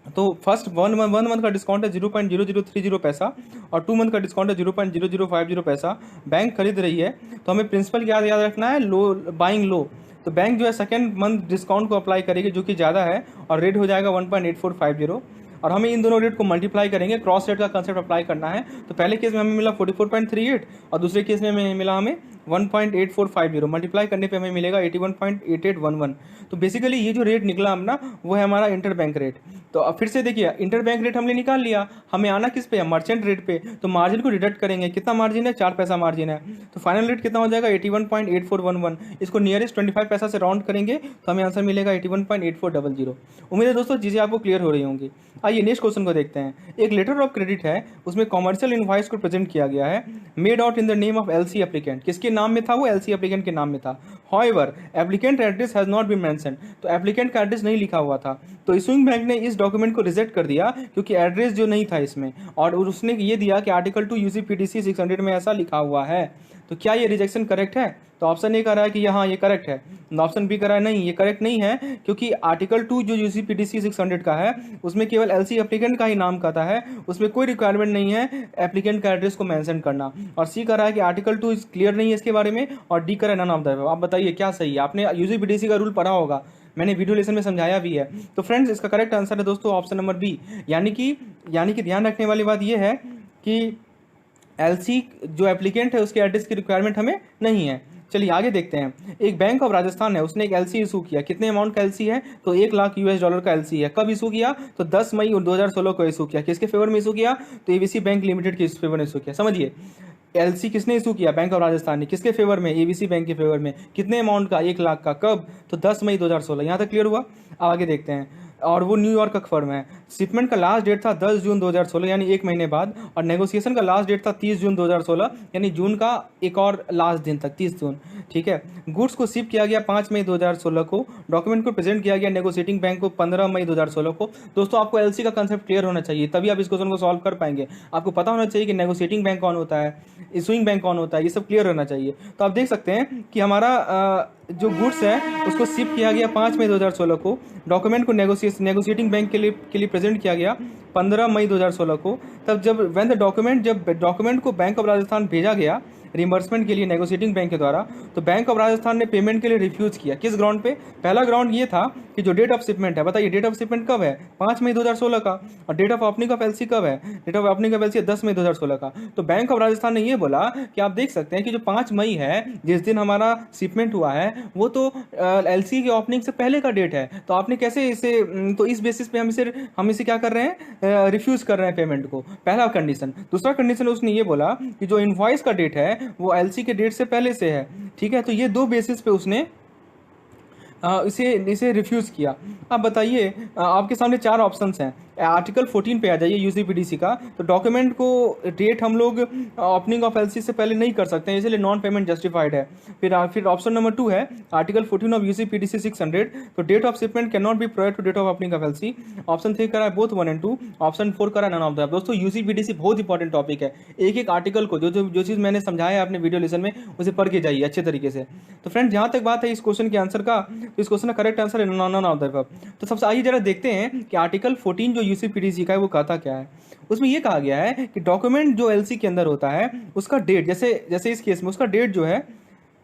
तो फर्स्ट वन मंथ का डिस्काउंट है 0.0030 पैसा और 2 मंथ का डिस्काउंट है 0.0050 पैसा। बैंक खरीद रही है तो हमें प्रिंसिपल याद रखना है, लो बाइंग लो। तो बैंक जो है सेकंड मंथ डिस्काउंट को अप्लाई करेगी जो कि ज़्यादा है और रेट हो जाएगा 1.8450, और हमें इन दोनों रेट को मल्टीप्लाई करेंगे, क्रॉस रेट का कंसेप्ट अप्लाई करना है। तो पहले केस में हमें मिला 44.38 और दूसरे केस में मिला हमें 1.8450, मल्टीप्लाई करने पे हमें मिलेगा 81.8811। तो बेसिकली ये जो रेट निकला अपना वो है हमारा इंटर बैंक रेट। तो अब फिर से देखिए इंटर बैंक रेट हमने निकाल लिया, हमें आना किस पे है, मर्चेंट रेट पे। तो मार्जिन को डिडक्ट करेंगे, कितना मार्जिन है 4 पैसा मार्जिन है, तो फाइनल रेट कितना हो जाएगा 81.8411। इसको नियरेस्ट 25 पैसा से राउंड करेंगे तो हमें आंसर मिलेगा 81.8400। उम्मीद है दोस्तों चीज़ें आपको क्लियर हो रही होंगी। आइए नेक्स्ट क्वेश्चन को देखते हैं। एक लेटर ऑफ क्रेडिट है, उसमें कॉमर्शियल इनवॉइस को प्रेजेंट किया गया है, made out in the name of LC applicant. किसके नाम में था वो, एलसी एप्लीकेंट के नाम में था। However applicant address has not been mention, तो एप्लीकेंट का एड्रेस नहीं लिखा हुआ था। तो इशूइंग बैंक ने इस डॉक्यूमेंट को रिजेक्ट कर दिया क्योंकि एड्रेस जो नहीं था इसमें, और उसने ये दिया कि आर्टिकल 2 यूसीपीडीसी 600 में ऐसा लिखा हुआ है। तो क्या ये रिजेक्शन करेक्ट है? तो ऑप्शन ए कह रहा है कि हाँ ये करेक्ट है, ऑप्शन बी कह रहा है नहीं ये करेक्ट नहीं है, क्योंकि आर्टिकल 2 जो यूसीपीडीसी 600 का है उसमें केवल एलसी एप्लीकेंट का ही नाम कहता है, उसमें कोई रिक्वायरमेंट नहीं है एप्लीकेंट का एड्रेस को मेंशन करना। और सी कह रहा है कि आर्टिकल 2 क्लियर नहीं है इसके बारे में, और डी कह रहा है नन ऑफ द। आप बताइए क्या सही है? आपने यूसीपीडीसी का रूल पढ़ा होगा, मैंने वीडियो लेसन में समझाया भी है। तो फ्रेंड्स इसका करेक्ट आंसर है दोस्तों ऑप्शन नंबर बी, यानी कि ध्यान रखने वाली बात यह है कि एलसी जो एप्लीकेंट है उसके एड्रेस की रिक्वायरमेंट हमें नहीं है। चलिए आगे देखते हैं। एक बैंक ऑफ राजस्थान है, उसने एक एलसी इशू किया। कितने अमाउंट का एलसी है? तो $1 लाख का एलसी है। कब इशू किया? तो 10 मई 2016 को इशू किया। किसके फेवर में इशू किया? तो एबीसी बैंक लिमिटेड के फेवर में इशू किया। समझिए एलसी किसने इशू किया? बैंक ऑफ राजस्थान ने। किसके फेवर में? एबीसी बैंक के फेवर में। कितने अमाउंट का? 1 लाख का। कब? तो 10 मई 2016। यहाँ तक क्लियर हुआ? आगे देखते हैं। और वो न्यूयॉर्क का फर्म है। शिपमेंट का लास्ट डेट था 10 जून 2016 यानी 1 महीने बाद, और नेगोशिएशन का लास्ट डेट था 30 जून 2016 यानी जून का एक और लास्ट दिन तक 30 जून, ठीक है। गुड्स को शिप किया गया 5 मई 2016 को। डॉक्यूमेंट को प्रेजेंट किया गया नेगोशिएटिंग बैंक को 15 मई 2016 को। दोस्तों आपको एलसी का कंसेप्ट क्लियर होना चाहिए, तभी आप इस क्वेश्चन को सॉल्व कर पाएंगे। आपको पता होना चाहिए कि नेगोशिएटिंग बैंक कौन होता है, इशूइंग बैंक कौन होता है, ये सब क्लियर होना चाहिए। तो आप देख सकते हैं कि हमारा जो गुड्स है उसको शिप किया गया 5 मई 2016 को। डॉक्यूमेंट को नेगोशिएटिंग बैंक के लिए प्रेजेंट किया गया 15 मई 2016 को। तब जब डॉक्यूमेंट को बैंक ऑफ राजस्थान भेजा गया रिमबर्समेंट के लिए नेगोशिएटिंग बैंक के द्वारा, तो बैंक ऑफ राजस्थान ने पेमेंट के लिए रिफ्यूज किया। किस ग्राउंड पे? पहला ग्राउंड ये था कि जो डेट ऑफ शिपमेंट है, बताइए डेट ऑफ शिपमेंट कब है? 5 मई 2016 का। और date of opening of LC कब है? Date of opening of LC 10 मई 2016 का। तो बैंक ऑफ राजस्थान ने ये बोला कि आप देख सकते हैं कि जो 5 मई है जिस दिन हमारा शिपमेंट हुआ है वो तो एलसी के ओपनिंग से पहले का डेट है, तो आपने कैसे इसे, तो इस बेसिस पे हम इसे क्या कर रहे हैं, रिफ्यूज कर रहे हैं पेमेंट को। पहला कंडीशन। दूसरा कंडीशन उसने ये बोला कि जो इनवॉइस का डेट है वो एलसी के डेट से पहले से है, ठीक है। तो ये 2 बेसिस पे उसने इसे रिफ्यूज किया। अब बताइए आपके सामने 4 ऑप्शंस हैं। आर्टिकल 14 पे आ जाइए यूसीपीडीसी का। तो डॉक्यूमेंट को डेट हम लोग ओपनिंग ऑफ एलसी से पहले नहीं कर सकते हैं, इसलिए नॉन पेमेंट जस्टिफाइड है। फिर ऑप्शन नंबर 2 है आर्टिकल 14 ऑफ यूसीपीडीसी 600, तो date of shipment can not be prior to date of opening of LC. Option 3 करा है बोथ 1 एंड 2, ऑप्शन 4 करा नन ऑफ द। दोस्तों यूसीपीडीसी बहुत इंपॉर्टेंट टॉपिक है, एक एक आर्टिकल को जो चीज़ मैंने समझाया है अपने वीडियो लेसन में उसे पढ़ के जाइए अच्छे तरीके से। तो फ्रेंड जहाँ तक बात है इस क्वेश्चन के आंसर का, तो इस क्वेश्चन का करेक्ट आंसर है नन ऑफ द अबव। तो सबसे आइए जरा देखते हैं कि आर्टिकल 14 जो यूसीपीडीसी का है वो कहता क्या है। उसमें ये कहा गया है कि डॉक्यूमेंट जो एलसी के अंदर होता है उसका डेट, जैसे इस केस में उसका डेट जो है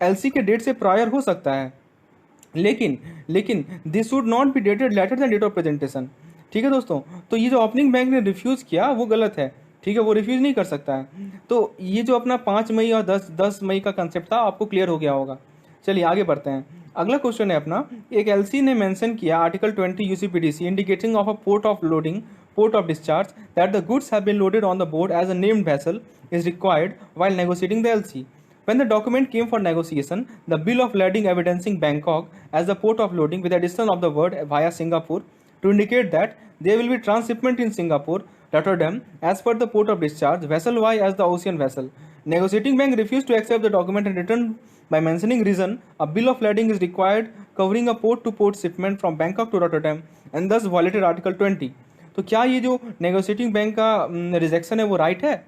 एलसी के डेट से प्रायर हो सकता है, लेकिन this should not be dated later than date of presentation. ठीक है दोस्तों, तो ये जो ओपनिंग बैंक ने रिफ्यूज़ किया वो गलत है, ठीक है, वो रिफ्यूज़ नहीं कर सकता है। तो ये जो अपना 5 मई और 10 मई का कंसेप्ट था आपको क्लियर हो गया होगा। चलिए आगे बढ़ते हैं। अगला क्वेश्चन है अपना, एक एलसी ने मेंशन किया article 20 UCPDC indicating of a port of loading, port of discharge that the goods have been loaded on the board as a named vessel is required while negotiating the LC. When the document came for negotiation, the bill of lading evidencing Bangkok as the port of loading with addition of the word via Singapore to indicate that there will be transshipment in Singapore, Rotterdam as per the port of discharge, vessel Y as the ocean vessel. Negotiating bank refused to accept the document and returned by mentioning reason a bill of lading is required covering a port to port shipment from Bangkok to Rotterdam and thus violated Article 20. तो क्या ये जो negotiating bank का rejection है वो right है?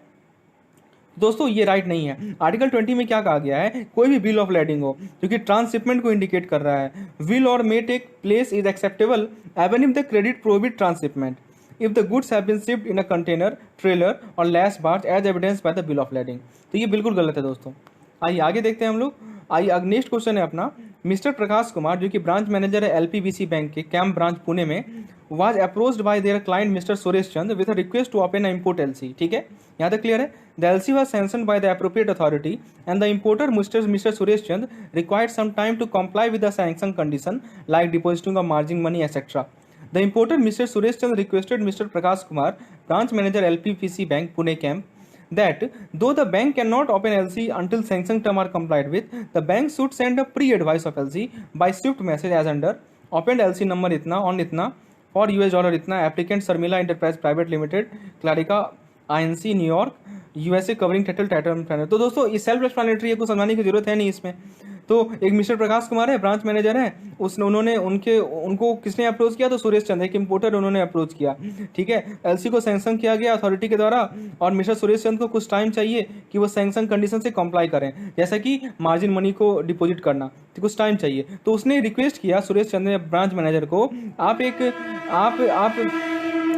दोस्तों ये राइट नहीं है। आर्टिकल 20 में क्या कहा गया है, कोई भी बिल ऑफ लेडिंग हो क्योंकि ट्रांसशिपमेंट को इंडिकेट कर रहा है, will or may take place is acceptable even if the credit prohibit transhipment if the goods have been shipped in a container, trailer or lash barge as evidence by the bill of lading. तो ये बिल्कुल गलत है दोस्तों। आइए आगे देखते हैं हम लोग। आइए नेक्स्ट क्वेश्चन है अपना, मिस्टर प्रकाश कुमार जो कि ब्रांच मैनेजर है एलपीबीसी बैंक के कैंप ब्रांच पुणे में, was approached by their client Mr. Suresh Chand with a request to open an import LC। ठीक है, यहाँ तक क्लियर है। The LC was sanctioned by the appropriate authority and the importer Mr. Suresh Chand required some time to comply with the sanction condition like depositing of margin money etc. The importer Mr. Suresh Chand requested Mr. Prakash Kumar, branch manager LPBC Bank Pune camp, that though the bank cannot open LC until sanction term are complied with, the bank should send a pre-advice of LC by swift message as under opened LC number इतना on इतना for $, इतना applicant Sharmila enterprise private limited Clarika INC New York USA covering title. तो दोस्तों ये self explanatory है, कुछ समझाने की जरूरत है नहीं इसमें। तो एक मिस्टर प्रकाश कुमार है ब्रांच मैनेजर है, उनको किसने अप्रोच किया, तो सुरेश चंद एक इंपोर्टर उन्होंने अप्रोच किया। ठीक है, एलसी को सैंक्शन किया गया अथॉरिटी के द्वारा और मिस्टर सुरेश चंद को कुछ टाइम चाहिए कि वो सैंक्शन कंडीशन से कंप्लाई करें, जैसा कि मार्जिन मनी को डिपॉजिट करना, तो कुछ टाइम चाहिए। तो उसने रिक्वेस्ट किया सुरेश चंद ने ब्रांच मैनेजर को, आप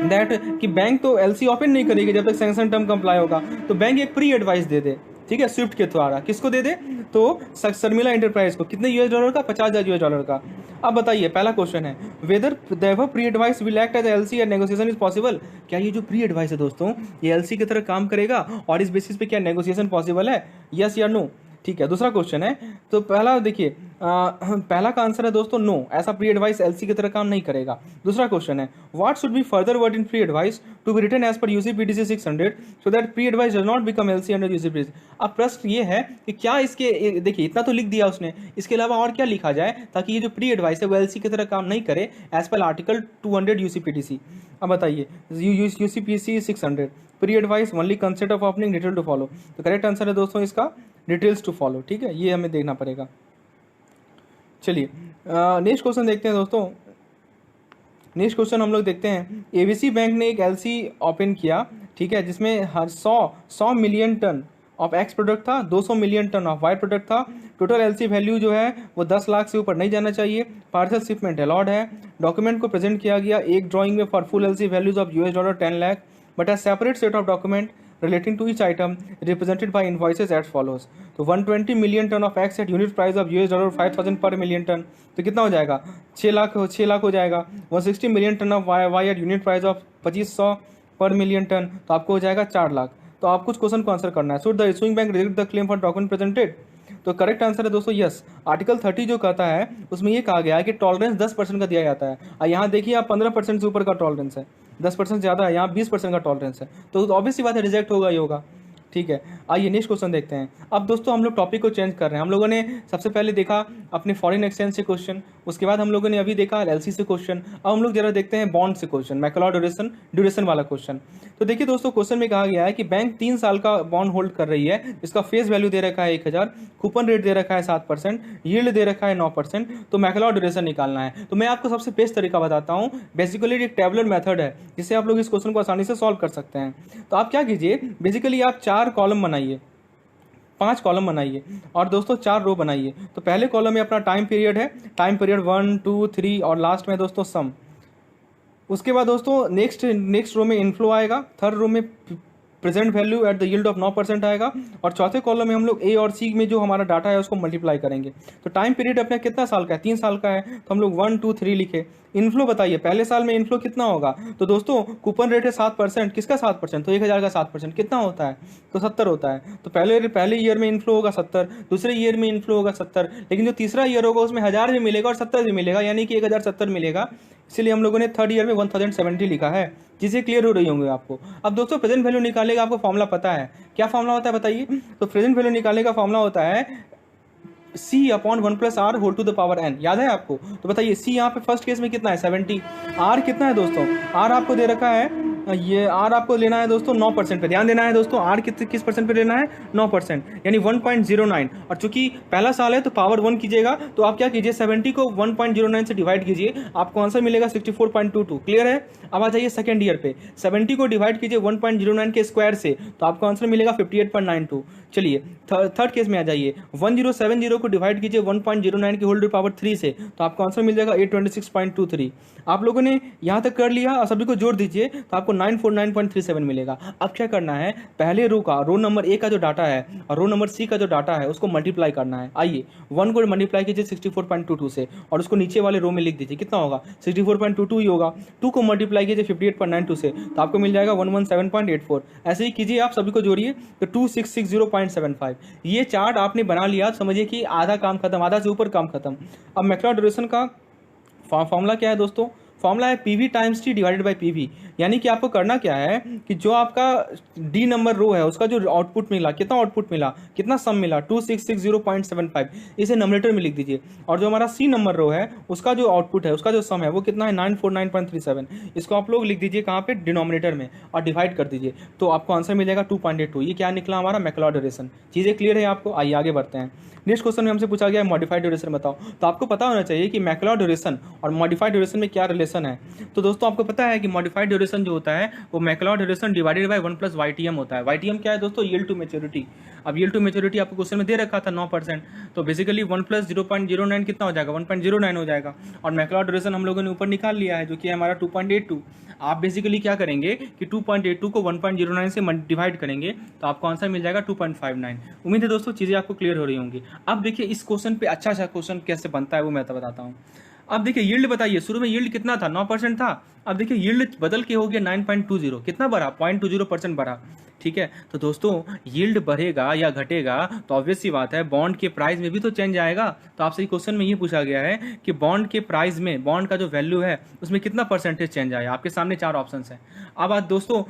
दैट कि बैंक तो एलसी ओपन नहीं करेगी जब तक सैंक्शन टर्म कंप्लाई होगा, तो बैंक एक प्री एडवाइस दे दे। ठीक है, स्विफ्ट के द्वारा किसको दे दे, तो शर्मिला इंटरप्राइज को। कितने $, का, $50,000 का। अब बताइए पहला क्वेश्चन है, whether the pre advice will act as LC and negotiation is possible. क्या ये जो प्री एडवाइस है दोस्तों ये एलसी की तरह काम करेगा और इस बेसिस पे क्या नेगोशिएशन पॉसिबल है, यस या नो। ठीक है, दूसरा क्वेश्चन है, तो पहला देखिए पहला का आंसर है दोस्तों नो, ऐसा प्री एडवाइस एलसी की तरह काम नहीं करेगा। दूसरा क्वेश्चन है, what should be further word in pre advice to be written as per UCPDC 600 so that pre advice does not become LC under UCPDC. अब प्रश्न ये है कि क्या इसके, देखिए इतना तो लिख दिया उसने, इसके अलावा और क्या लिखा जाए ताकि ये जो प्री एडवाइस है वो एलसी की तरह काम नहीं करे एज पर आर्टिकल 200 यूसीपीडीसी। अब बताइए UCPC 600 pre advice only concept of opening detail to follow. तो करेक्ट आंसर है दोस्तों इसका डिटेल्स टू फॉलो। ठीक है, ये हमें देखना पड़ेगा। चलिए नेक्स्ट क्वेश्चन देखते हैं दोस्तों। नेक्स्ट क्वेश्चन हम लोग देखते हैं, एबीसी बैंक ने एक एलसी ओपन किया, ठीक है, जिसमें हर 100 million ton of X product था, 200 million ton of Y product था। टोटल एलसी वैल्यू जो है वो 10 लाख से ऊपर नहीं जाना चाहिए। पार्सल शिपमेंट अलॉड है। डॉक्यूमेंट को प्रेजेंट किया गया एक ड्राइंग में for full LC values of $10 10 lakh but a separate set of document relating to each item represented by invoices as follows। तो 120 million ton of X at unit price of $5,000 पर million ton, तो कितना हो जाएगा, 6 लाख हो जाएगा। 160 million ton of Y at unit price of 2500 पर million ton, तो आपको हो जाएगा 4 लाख। तो आप कुछ क्वेश्चन को आंसर करना है। Should the issuing bank reject the claim for document presented. तो करेक्ट आंसर है दोस्तों यस। आर्टिकल 30 जो कहता है उसमें ये कहा गया है कि टॉलरेंस 10% का दिया जाता है, और यहाँ देखिए आप 15% से ऊपर का टॉलरेंस है, 10% ज़्यादा है, यहाँ 20% का टॉलरेंस है, तो ऑब्वियस सी बात है रिजेक्ट होगा ही होगा। ठीक है, आइए नेक्स्ट क्वेश्चन देखते हैं। अब दोस्तों हम लोग टॉपिक को चेंज कर रहे हैं। हम लोगों ने सबसे पहले देखा अपने फॉरेन एक्सचेंज से क्वेश्चन, उसके बाद हम लोगों ने अभी देखा एलसी से क्वेश्चन। अब हम लोग जरा देखते हैं बॉन्ड से क्वेश्चन, मैक्लोड ड्यूरेशन वाला क्वेश्चन। तो देखिए दोस्तों, क्वेश्चन में कहा गया है कि बैंक 3 साल का बॉन्ड होल्ड कर रही है, इसका फेस वैल्यू दे रखा है 1000, कूपन रेट दे रखा है 7%, यील्ड दे रखा है 9%, तो मैक्लोड ड्यूरेशन निकालना है। तो मैं आपको सबसे बेस्ट तरीका बताता हूँ। बेसिकली एक टेबलर मेथड है जिससे आप लोग इस क्वेश्चन को आसानी से सॉल्व कर सकते हैं। तो आप क्या कीजिए, बेसिकली आप 4 कॉलम बनाइए, 5 कॉलम बनाइए और दोस्तों 4 रो बनाइए। तो पहले कॉलम में अपना टाइम पीरियड है, टाइम पीरियड 1 2 3 और लास्ट में दोस्तों सम। उसके बाद दोस्तों नेक्स्ट रो में इनफ्लो आएगा, थर्ड रो में present value at the yield of 9% आएगा और चौथे कॉलम में हम लोग ए और सी में जो हमारा डाटा है उसको मल्टीप्लाई करेंगे। तो टाइम पीरियड अपना कितना साल का है, 3 साल का है, तो हम लोग 1 2 3 लिखे। इनफ्लो बताइए पहले साल में इनफ्लो कितना होगा, तो दोस्तों कूपन रेट है 7%, किसका 7%, तो 1000 का 7% कितना होता है, तो 70 होता है। तो पहले ईयर में इनफ्लो होगा 70, दूसरे ईयर में इनफ्लो होगा 70, लेकिन जो तीसरा ईयर होगा उसमें 1000 भी मिलेगा और 70 भी मिलेगा, यानी कि 1070 मिलेगा। इसलिए हम लोगों ने थर्ड ईयर में 1070 लिखा है। चीज़ें क्लियर हो रही होंगी आपको। अब दोस्तों प्रेजेंट वैल्यू निकालेगा, आपको फॉर्मूला पता है, क्या फॉर्मूला होता है बताइए। तो प्रेजेंट वैल्यू निकालने का फॉर्मूला होता है C/1 + R whole to the power n, याद है आपको। तो बताइए C यहाँ पे फर्स्ट केस में कितना है 70, R कितना है दोस्तों, R आपको दे रखा है, ये R आपको लेना है दोस्तों 9% पे, ध्यान देना है दोस्तों, R किस परसेंट पे लेना है 9%, यानी 1.09। और चूंकि पहला साल है तो पावर 1 कीजिएगा, तो आप क्या कीजिए 70 को 1.09 से डिवाइड कीजिए, आपको आंसर मिलेगा 64.22। क्लियर है। अब आ जाइए सेकंड ईयर पे, 70 को डिवाइड कीजिए 1.09 के स्क्वायर से, तो आपको आंसर मिलेगा 58.92। चलिए थर्ड केस में आ जाइए, 1070 को डिवाइड कीजिए 1.09 की होल टू पावर 3 से, तो आपको आंसर मिल जाएगा 826.23। आप लोगों ने यहाँ तक कर लिया और सभी को जोड़ दीजिए तो आपको 949.37 मिलेगा। अब क्या करना है, पहले रो नंबर ए का जो डाटा है और रो नंबर सी का जो डाटा है उसको मल्टीप्लाई करना है। आइए 1 को मल्टीप्लाई कीजिए 64.22 से और उसको नीचे वाले रो में लिख दीजिए, कितना होगा 64.22 ही होगा। 2 को मल्टीप्लाई कीजिए 58.92 से, तो आपको मिल जाएगा 117.84। ऐसे ही कीजिए, आप सभी को जोड़िए तो 2660.75। ये चार्ट आपने बना लिया, समझिए कि आधा काम खत्म, आधा से ऊपर काम खत्म। अब मैक्लोड ड्यूरेशन का फॉर्मूला क्या है दोस्तों, फॉर्मूला है PV × T divided by PV। यानी कि आपको करना क्या है कि जो आपका D नंबर रो है उसका जो आउटपुट मिला, कितना आउटपुट मिला, कितना सम मिला 2660.75, इसे नंबरेटर में लिख दीजिए। और जो हमारा C नंबर रो है उसका जो आउटपुट है, उसका जो सम है वो कितना है 949.37, इसको आप लोग लिख दीजिए कहाँ पे, डिनोमिनेटर में, और डिवाइड कर दीजिए, तो आपको आंसर मिलेगा 2.82। ये क्या निकला हमारा मैक्लोड ड्यूरेशन। चीज़ें क्लियर है आपको। आइए आगे बढ़ते हैं। नेक्स्ट क्वेश्चन में हमसे पूछा गया है मॉडिफाइड ड्यूरेशन बताओ। तो आपको पता होना चाहिए कि मैक्लोड ड्यूरेशन और मॉडिफाइड ड्यूरेशन में क्या रिलेशन है। तो दोस्तों आपको पता है कि मॉडिफाइड ड्यूरेशन जो होता है वो McLeod duration divided by 1 + YTM होता है। YTM क्या है दोस्तों, यील्ड टू मैच्योरिटी। अब यील्ड टू मैच्योरिटी आपको क्वेश्चन में दे रखा था 9%, तो बेसिकली 1 + 0.09 कितना हो जाएगा 1.09 हो जाएगा। और मैक्लोड ड्यूरेशन हम लोगों ने ऊपर निकाल लिया है जो कि है हमारा 2.82। आप बेसिकली क्या करेंगे कि 2.82 को 1.09 से डिवाइड करेंगे तो आपको आंसर मिल जाएगा 2.59। उम्मीद है दोस्तों चीज़ें आपको क्लियर हो रही होंगी। अब देखिए इस क्वेश्चन पे अच्छा क्वेश्चन कैसे बनता है वो मैं बताता हूँ। अब देखिए यील्ड बताइए, शुरू में यील्ड कितना था 9% था, अब देखिए यील्ड बदल के हो गया 9.20, कितना बढ़ा 0.20% बढ़ा। ठीक है, तो दोस्तों यील्ड बढ़ेगा या घटेगा तो ऑब्वियस सी बात है बॉन्ड के प्राइस में भी तो चेंज आएगा। तो आपसे क्वेश्चन में ये पूछा गया है कि बॉन्ड के प्राइस में, बॉन्ड का जो वैल्यू है उसमें कितना परसेंटेज चेंज आया। आपके सामने 4 ऑप्शंस हैं। अब आज दोस्तों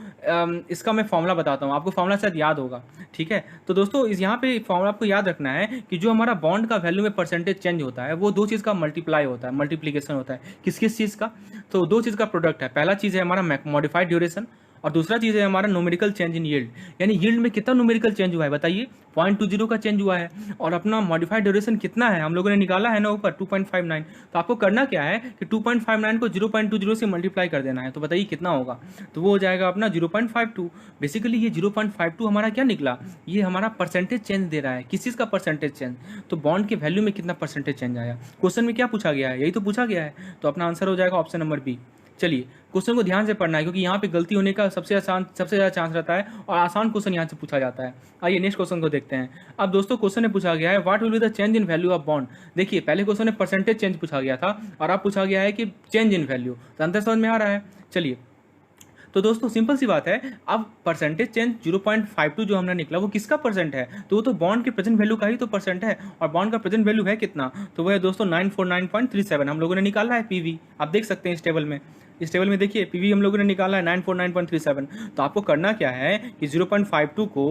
इसका मैं फॉर्मूला बताता हूँ, आपको फॉर्मूला शायद याद होगा। ठीक है, तो दोस्तों इस यहाँ पे फॉर्मूला आपको याद रखना है कि जो हमारा बॉन्ड का वैल्यू में परसेंटेज चेंज होता है वो 2 चीज़ का मल्टीप्लाई होता है, मल्टीप्लीकेशन होता है। किस चीज़ का, तो 2 चीज़ का प्रोडक्ट है। पहला चीज़ है हमारा मॉडिफाइड ड्यूरेशन और दूसरा चीज़ है हमारा न्यूमेरिकल चेंज इन यील्ड। यानी यील्ड में कितना न्यूमेरिकल चेंज हुआ है बताइए, 0.20 का चेंज हुआ है। और अपना मॉडिफाइड ड्यूरेशन कितना है हम लोगों ने निकाला है ना ऊपर 2.59। तो आपको करना क्या है कि 2.59 को 0.20 से मल्टीप्लाई कर देना है। तो बताइए कितना होगा, तो वो हो जाएगा अपना 0.52। बेसिकली ये 0.52 हमारा क्या निकला, ये हमारा परसेंटेज चेंज दे रहा है। किस चीज़ का परसेंटेज चेंज, तो बॉन्ड के वैल्यू में कितना परसेंटेज चेंज आया। क्वेश्चन में क्या पूछा गया है, यही तो पूछा गया है, तो अपना आंसर हो जाएगा ऑप्शन नंबर बी। चलिए क्वेश्चन को ध्यान से पढ़ना है क्योंकि यहाँ पे गलती होने का सबसे ज़्यादा चांस रहता है और आसान क्वेश्चन यहाँ से पूछा जाता है। आइए नेक्स्ट क्वेश्चन को देखते हैं। अब दोस्तों क्वेश्चन में पूछा गया है what will be the change in value of bond. देखिए पहले क्वेश्चन में परसेंटेज चेंज पूछा गया था और अब पूछा गया है कि चेंज इन वैल्यू, तो अंतर समझ में आ रहा है। चलिए तो दोस्तों सिंपल सी बात है, अब परसेंटेज चेंज 0.52 जो हमने निकला वो किसका परसेंट है, तो वो तो बॉन्ड के प्रेजेंट वैल्यू का ही तो परसेंट है, और बॉन्ड का प्रेजेंट वैल्यू है कितना, तो वो है दोस्तों 949.37 हम लोगों ने निकाला है पीवी। आप देख सकते हैं इस टेबल में देखिए पीवी हम लोगों ने निकाला है 949.37। तो आपको करना क्या है कि 0.52 को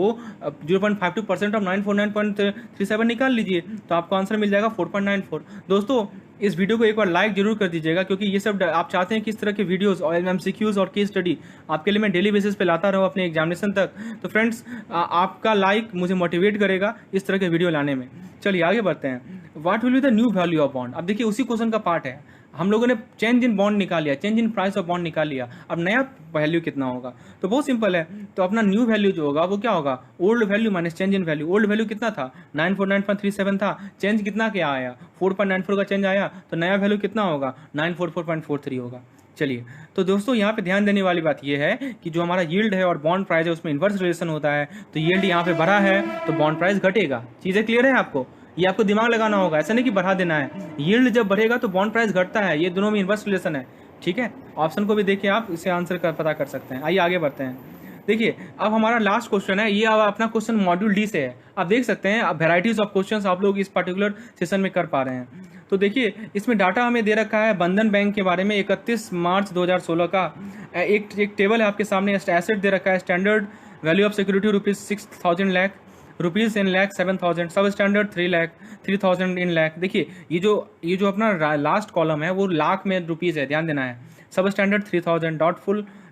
0.52% ऑफ 949.37 निकाल लीजिए, तो आपको आंसर मिल जाएगा 4.94। दोस्तों इस वीडियो को एक बार लाइक जरूर कर दीजिएगा, क्योंकि ये सब आप चाहते हैं कि इस तरह के वीडियोस और एमसीक्यूज और केस स्टडी आपके लिए मैं डेली बेसिस पे लाता रहूँ अपने एग्जामिनेशन तक। तो फ्रेंड्स आपका लाइक मुझे मोटिवेट करेगा इस तरह के वीडियो लाने में। चलिए आगे बढ़ते हैं। What will be the new value of bond. अब देखिए उसी क्वेश्चन का पार्ट है, हम लोगों ने चेंज इन बॉन्ड निकाल लिया, change in price of bond निकाल लिया, अब नया वैल्यू कितना होगा, तो बहुत सिंपल है। तो अपना न्यू वैल्यू जो होगा वो क्या होगा, old value minus change in value. Old value कितना था 949.37 था, चेंज कितना क्या आया 4.94 का चेंज आया, तो नया वैल्यू कितना होगा 944.43 होगा। चलिए तो दोस्तों यहाँ पे ध्यान देने वाली बात यह है कि जो हमारा यील्ड है और बॉन्ड प्राइस है उसमें इन्वर्स रिलेशन होता है, तो यील्ड यहाँ पे बढ़ा है तो बॉन्ड प्राइस घटेगा। चीज़ें क्लियर है आपको, ये आपको दिमाग लगाना होगा, ऐसा नहीं कि बढ़ा देना है। यील्ड जब बढ़ेगा तो बॉन्ड प्राइस घटता है, ये दोनों में इन्वर्स रिलेशन है। ठीक है, ऑप्शन को भी देखिए आप, इसे आंसर पता कर सकते हैं। आइए आगे बढ़ते हैं। देखिए अब हमारा लास्ट क्वेश्चन है, ये अब अपना क्वेश्चन मॉड्यूल डी से है। आप देख सकते हैं अब वेराइटीज ऑफ क्वेश्चंस आप लोग इस पर्टिकुलर सेशन में कर पा रहे हैं। तो देखिए इसमें डाटा हमें दे रखा है बंधन बैंक के बारे में 31 मार्च 2016 का एक टेबल है आपके सामने। एसेट दे रखा है standard value of security ₹6,000 lakh, rupees in lakh 7,000, सब स्टैंडर्ड 3,000 इन लाख। देखिए ये जो अपना लास्ट कॉलम है वो लाख में रुपीज़ है, ध्यान देना है। सब स्टैंडर्ड 3,000,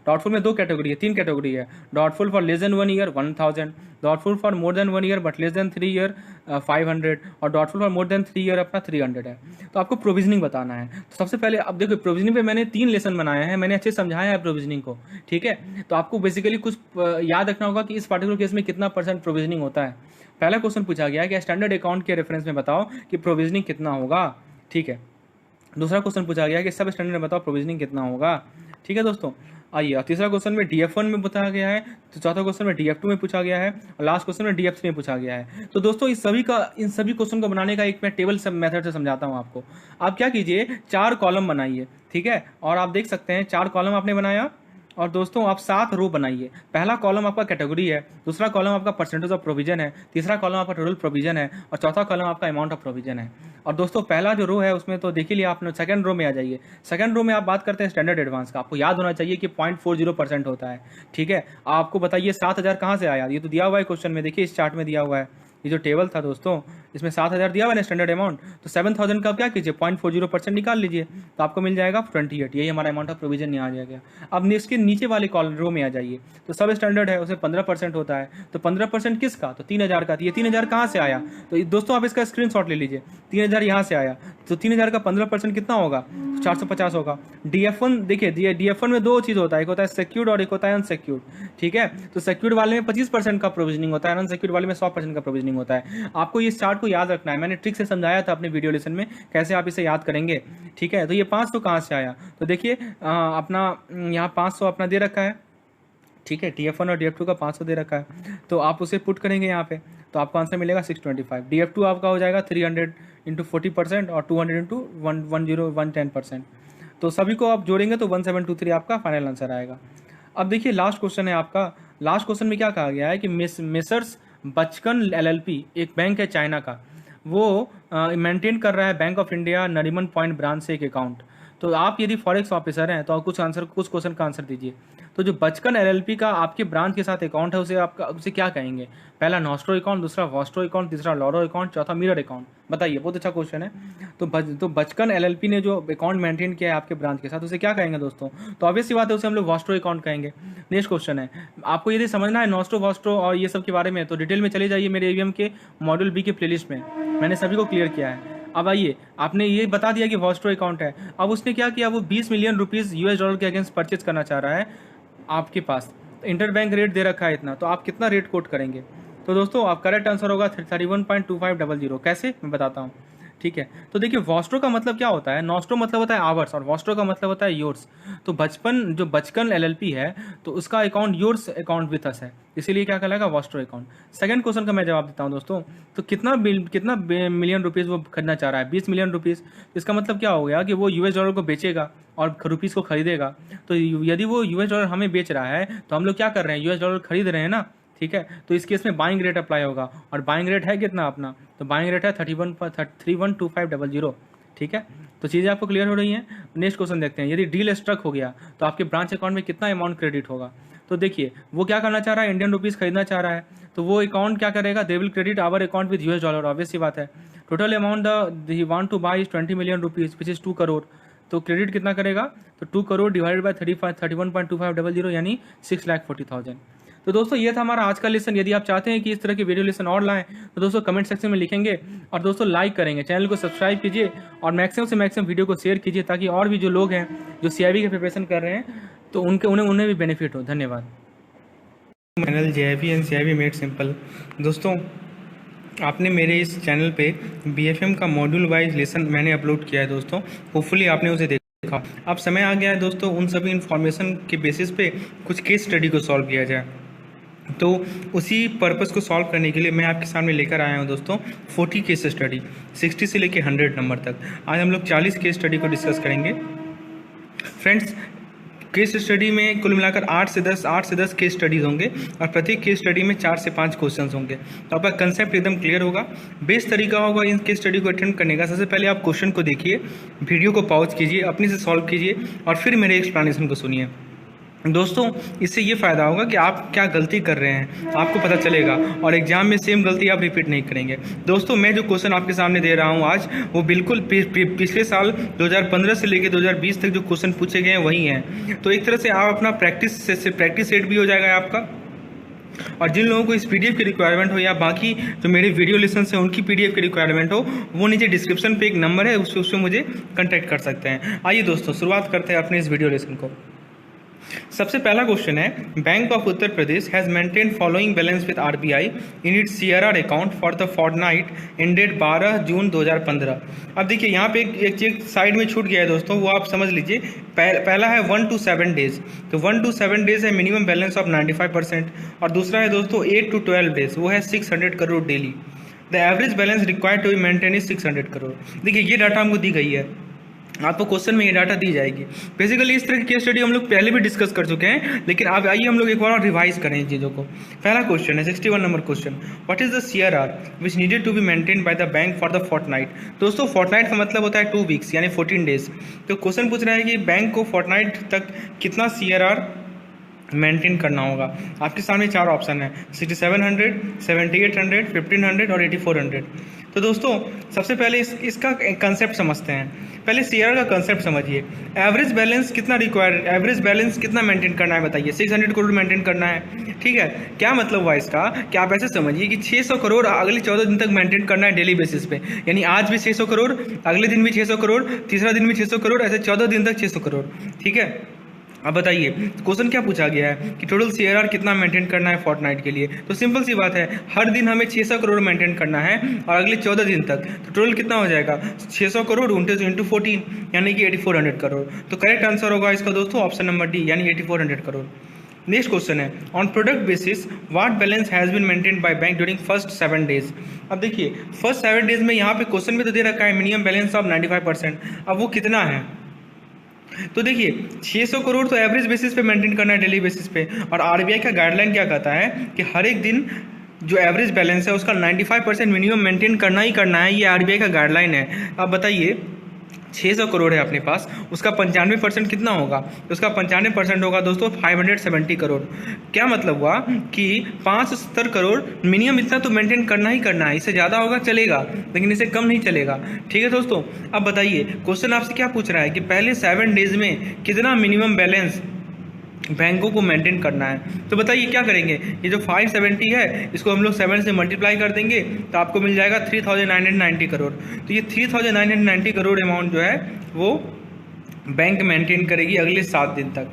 डॉटफुल में 2 कैटेगरी है, 3 कैटेगरी है। Doubtful for less than 1 year 1,000, doubtful for more than 1 year but less than 3 year 500, और doubtful for more than 3 year अपना 300 है। तो आपको प्रोविजनिंग बताना है। तो सबसे पहले अब देखो प्रोविजनिंग पे मैंने 3 लेसन बनाए हैं, मैंने अच्छे समझाया है प्रोविजनिंग को। ठीक है, तो आपको बेसिकली कुछ याद रखना होगा कि इस पर्टिकुलर केस में कितना % प्रोविजनिंग होता है। पहला क्वेश्चन पूछा गया है कि स्टैंडर्ड अकाउंट के रेफरेंस में बताओ कि प्रोविजनिंग कितना होगा। ठीक है, दूसरा क्वेश्चन पूछा गया है कि सब स्टैंडर्ड में बताओ प्रोविजनिंग कितना होगा। ठीक है दोस्तों, आइए तीसरा क्वेश्चन में DF1 में पूछा गया है, तो चौथा क्वेश्चन में DF2 में पूछा गया है, और लास्ट क्वेश्चन में DF3 में पूछा गया है। तो दोस्तों इन सभी क्वेश्चन को बनाने का एक मैं टेबल सब मेथड से समझाता हूँ आपको। आप क्या कीजिए 4 कॉलम बनाइए। ठीक है, और आप देख सकते हैं 4 कॉलम आपने बनाया, और दोस्तों आप 7 रो बनाइए। पहला कॉलम आपका कैटेगरी है, दूसरा कॉलम आपका परसेंटेज ऑफ प्रोविजन है, तीसरा कॉलम आपका टोटल प्रोविजन है, और चौथा कॉलम आपका अमाउंट ऑफ प्रोविजन है। और दोस्तों पहला जो रो है उसमें तो देख ही लिया आपने। सेकंड रो में आ जाइए। सेकंड रो में आप बात करते हैं स्टैंडर्ड एडवांस का। आपको याद होना चाहिए कि 0.40% होता है। ठीक है, आपको बताइए 7,000 कहाँ से आया, ये तो दिया हुआ है क्वेश्चन में, देखिए इस चार्ट में दिया हुआ है। ये जो टेबल था दोस्तों इसमें 7,000 दिया हुआ है स्टैंडर्ड अमाउंट, तो 7,000 का आप क्या कीजिए 0.40% निकाल लीजिए, तो आपको मिल जाएगा 28। यही हमारा अमाउंट ऑफ प्रोविजन यहाँ आ जाएगा। अब इसके नीचे वाले कॉलम रो में आ जाइए, तो सब स्टैंडर्ड है उसमें 15% होता है, तो 15% किसका, तो 3,000 का। तो ये 3,000 कहाँ से आया, तो दोस्तों आप इसका स्क्रीनशॉट ले लीजिए। 3,000 यहाँ से आया, तो 3,000 का 15% कितना होगा, 450 होगा। DF1 देखिए, DF1 में 2 चीज़ होता है, एक होता है सिक्योर्ड और एक होता है अनसिक्योर्ड। ठीक है, तो सिक्योर्ड वाले में 25% का प्रोविजनिंग होता है, अनसिक्योर्ड वाले में 100% का प्रोविजनिंग होता है। आपको इस चार्ट को याद रखना है, मैंने ट्रिक से समझाया था अपने वीडियो लेसन में कैसे आप इसे याद करेंगे। ठीक है, तो ये 500 कहाँ से आया, तो देखिए अपना यहाँ 500 अपना दे रखा है। ठीक है, DF1 और DF2 का 500 दे रखा है, तो आप उसे पुट करेंगे यहाँ पे, तो आपको आंसर मिलेगा 625। DF2 आपका हो जाएगा 300 इंटू 40% और 200 इंटू 110%। तो सभी को आप जोड़ेंगे तो 1723 आपका फाइनल आंसर आएगा। अब देखिए लास्ट क्वेश्चन है आपका। लास्ट क्वेश्चन में क्या कहा गया है कि मेसर्स बचकन LLP एक बैंक है चाइना का, वो मेंटेन कर रहा है bank of India Nariman point branch से एक अकाउंट। तो आप यदि फॉरेक्स ऑफिसर हैं तो आप कुछ क्वेश्चन का आंसर दीजिए। तो जो बचकन LLP का आपके ब्रांच के साथ अकाउंट है उसे क्या कहेंगे, पहला नॉस्ट्रो अकाउंट, दूसरा वॉस्ट्रो अकाउंट, तीसरा लॉरो अकाउंट, चौथा मिरर अकाउंट। बताइए, बहुत अच्छा क्वेश्चन है। तो बचकन LLP ने जो अकाउंट मेंटेन किया है आपके ब्रांच के साथ उसे क्या कहेंगे दोस्तों, तो ऑब्वियस सी बात है उसे हम लोग वॉस्ट्रो अकाउंट कहेंगे। नेक्स्ट क्वेश्चन है, आपको यदि समझना है नॉस्ट्रो वॉस्ट्रो और ये सब के बारे में तो डिटेल में चले जाइए मेरे AVM के मॉड्यूल B के प्लेलिस्ट में, मैंने सभी को क्लियर किया है। अब आइए, आपने ये बता दिया कि वॉस्ट्रो अकाउंट है, अब उसने क्या किया, वो 20 मिलियन रुपीज़ US$ के अगेंस्ट परचेज करना चाह रहा है आपके पास। इंटर बैंक रेट दे रखा है इतना, तो आप कितना रेट कोट करेंगे, तो दोस्तों आप करेक्ट आंसर होगा 31.2500। कैसे, मैं बताता हूँ। ठीक है। तो देखिए वॉस्ट्रो का मतलब क्या होता है, नॉस्ट्रो मतलब होता है आवर्स और वॉस्ट्रो का मतलब होता है योर्स। तो बचपन एलएलपी है तो उसका account yours account with us है, इसीलिए क्या कहलाएगा वॉस्ट्रो अकाउंट। सेकंड क्वेश्चन का मैं जवाब देता हूँ दोस्तों। तो कितना मिलियन रुपीज़ वो खरीदना चाह रहा है, 20 मिलियन रुपीज़। इसका मतलब क्या हो गया कि वो यूएस डॉलर को बेचेगा और रुपीज़ को खरीदेगा। तो यदि वो यूएस डॉलर हमें बेच रहा है तो हम लोग क्या कर रहे हैं, यूएस डॉलर खरीद रहे हैं ना, ठीक है। तो इस केस में बाइंग रेट अप्लाई होगा और बाइंग रेट है कितना अपना, तो बाइंग रेट है 312500, ठीक है। तो चीज़ें आपको क्लियर हो रही हैं। नेक्स्ट क्वेश्चन देखते हैं। यदि डील स्ट्रक हो गया तो आपके ब्रांच अकाउंट में कितना अमाउंट क्रेडिट होगा। तो देखिए वो क्या करना चाह रहा है, इंडियन रुपीज़ खरीदना चाह रहा है, तो वो अकाउंट क्या करेगा, they will credit our account with US dollar, obvious सी बात है। Total amount he want to buy 20 million rupees which is 2 crore. तो क्रेडिट कितना करेगा, तो 2 करोड़ डिवाइडेड बाय 31.2500 यानी 6,40,000। तो दोस्तों ये था हमारा आज का लेसन। यदि आप चाहते हैं कि इस तरह के वीडियो लेसन और लाएं तो दोस्तों कमेंट सेक्शन में लिखेंगे और दोस्तों लाइक करेंगे, चैनल को सब्सक्राइब कीजिए और मैक्सिमम से मैक्सिमम वीडियो को शेयर कीजिए ताकि और भी जो लोग हैं जो सीआईबी की प्रिपरेशन कर रहे हैं तो उन्हें भी बेनिफिट हो। धन्यवाद। Channel JIB and CIB made simple. दोस्तों आपने मेरे इस चैनल पे बीएफएम का मॉड्यूल वाइज लेसन मैंने अपलोड किया है दोस्तों, होपफुली आपने उसे देखा। अब समय आ गया है दोस्तों उन सभी इन्फॉर्मेशन के बेसिस पे कुछ केस स्टडी को सॉल्व किया जाए। तो उसी पर्पस को सॉल्व करने के लिए मैं आपके सामने लेकर आया हूं दोस्तों 40 केस स्टडी, 60 से लेकर 100 नंबर तक। आज हम लोग 40 केस स्टडी को डिस्कस करेंगे फ्रेंड्स। केस स्टडी में कुल मिलाकर 8 से 10 केस स्टडीज़ होंगे और प्रत्येक केस स्टडी में 4 से 5 क्वेश्चंस होंगे। तो आपका कंसेप्ट एकदम क्लियर होगा। बेस्ट तरीका होगा इन केस स्टडी को अटेंड करने का, सबसे पहले आप क्वेश्चन को देखिए, वीडियो को पॉज कीजिए, अपने से सॉल्व कीजिए और फिर मेरे एक्सप्लेनेशन को सुनिए। दोस्तों इससे ये फ़ायदा होगा कि आप क्या गलती कर रहे हैं आपको पता चलेगा और एग्जाम में सेम गलती आप रिपीट नहीं करेंगे। दोस्तों मैं जो क्वेश्चन आपके सामने दे रहा हूँ आज वो बिल्कुल पिछले साल 2015 से लेकर 2020 तक जो क्वेश्चन पूछे गए हैं वही हैं। तो एक तरह से आप अपना प्रैक्टिस सेट भी हो जाएगा आपका। और जिन लोगों को इस पीडीएफ की रिक्वायरमेंट हो या बाकी जो मेरे वीडियो लेसन है उनकी पीडीएफ की रिक्वायरमेंट हो, वो नीचे डिस्क्रिप्शन पे एक नंबर है उससे मुझे कॉन्टैक्ट कर सकते हैं। आइए दोस्तों शुरुआत करते हैं अपने इस वीडियो लेसन को। सबसे पहला क्वेश्चन है, bank of Uttar Pradesh has maintain following balance with RBI in its CRR account for the fortnight ended 12 June 2015। अब देखिए यहाँ पे एक चीज साइड में छूट गया है दोस्तों, वो आप समझ लीजिए। पहला है 1 to 7 डेज, तो 1 to 7 डेज है मिनिमम बैलेंस ऑफ 95%, और दूसरा है दोस्तों 8 to 12 डेज, वो है 600 crore daily. The average balance required to be maintain is 600 crore. देखिए ये डाटा हमको दी गई है, आपको क्वेश्चन में ये डाटा दी जाएगी। बेसिकली इस तरह की केस स्टडी हम लोग पहले भी डिस्कस कर चुके हैं, लेकिन अब आइए हम लोग एक बार और रिवाइज करें इन चीज़ों को। पहला क्वेश्चन है 61 number question, what is the CRR which needed to be maintain by the bank for the fortnight. दोस्तों फोर्टनाइट का मतलब होता है 2 वीक्स यानी 14 डेज। तो क्वेश्चन पूछ रहा है कि बैंक को फोर्टनाइट तक कितना सीआरआर मेंटेन करना होगा। आपके सामने 4 ऑप्शन है, 6700, 7800, 1500 और 8400। तो दोस्तों सबसे पहले इसका कंसेप्ट समझते हैं। पहले सीआरआर का कंसेप्ट समझिए। एवरेज बैलेंस कितना एवरेज बैलेंस कितना मेंटेन करना है बताइए, 600 करोड़ मेंटेन करना है, ठीक है। क्या मतलब हुआ इसका कि आप ऐसे समझिए कि 600 करोड़ अगले 14 दिन तक मेंटेन करना है डेली बेसिस पे, यानी आज भी 600 करोड़, अगले दिन भी 600 करोड़, तीसरा दिन भी 600 करोड़, ऐसे 14 दिन तक 600 करोड़, ठीक है। अब बताइए क्वेश्चन क्या पूछा गया है कि टोटल सीआरआर कितना मेंटेन करना है फोर्टनाइट के लिए। तो सिंपल सी बात है, हर दिन हमें 600 करोड़ मेंटेन करना है और अगले 14 दिन तक, तो टोटल कितना हो जाएगा 600 करोड़ इंटू 14 यानी कि 8400 करोड़। तो करेक्ट आंसर होगा इसका दोस्तों ऑप्शन नंबर डी यानी 8400 करोड़। नेक्स्ट क्वेश्चन है, on product basis what balance has been maintain by bank during first 7 days. अब देखिए फर्स्ट 7 डेज में यहाँ पे क्वेश्चन में तो दे रखा है मिनिमम बैलेंस ऑफ 95%, अब वो कितना है। तो देखिए 600 करोड़ तो एवरेज बेसिस पे मेंटेन करना है डेली बेसिस पे, और आरबीआई का गाइडलाइन क्या कहता है कि हर एक दिन जो एवरेज बैलेंस है उसका 95% मिनिमम मेंटेन करना ही करना है, ये आरबीआई का गाइडलाइन है। अब बताइए 600 करोड़ है अपने पास, उसका 95% कितना होगा, तो उसका 95% होगा दोस्तों 570 करोड़। क्या मतलब हुआ कि 570 करोड़ मिनिमम इतना तो मेंटेन करना ही करना है, इससे ज़्यादा होगा चलेगा लेकिन इससे कम नहीं चलेगा, ठीक है दोस्तों। अब बताइए क्वेश्चन आपसे क्या पूछ रहा है कि पहले 7 डेज में कितना मिनिमम बैलेंस बैंकों को मेंटेन करना है। तो बताइए क्या करेंगे, ये जो 570 है इसको हम लोग 7 से मल्टीप्लाई कर देंगे तो आपको मिल जाएगा 3990 करोड़। तो ये 3990 करोड़ अमाउंट जो है वो बैंक मेंटेन करेगी अगले 7 दिन तक,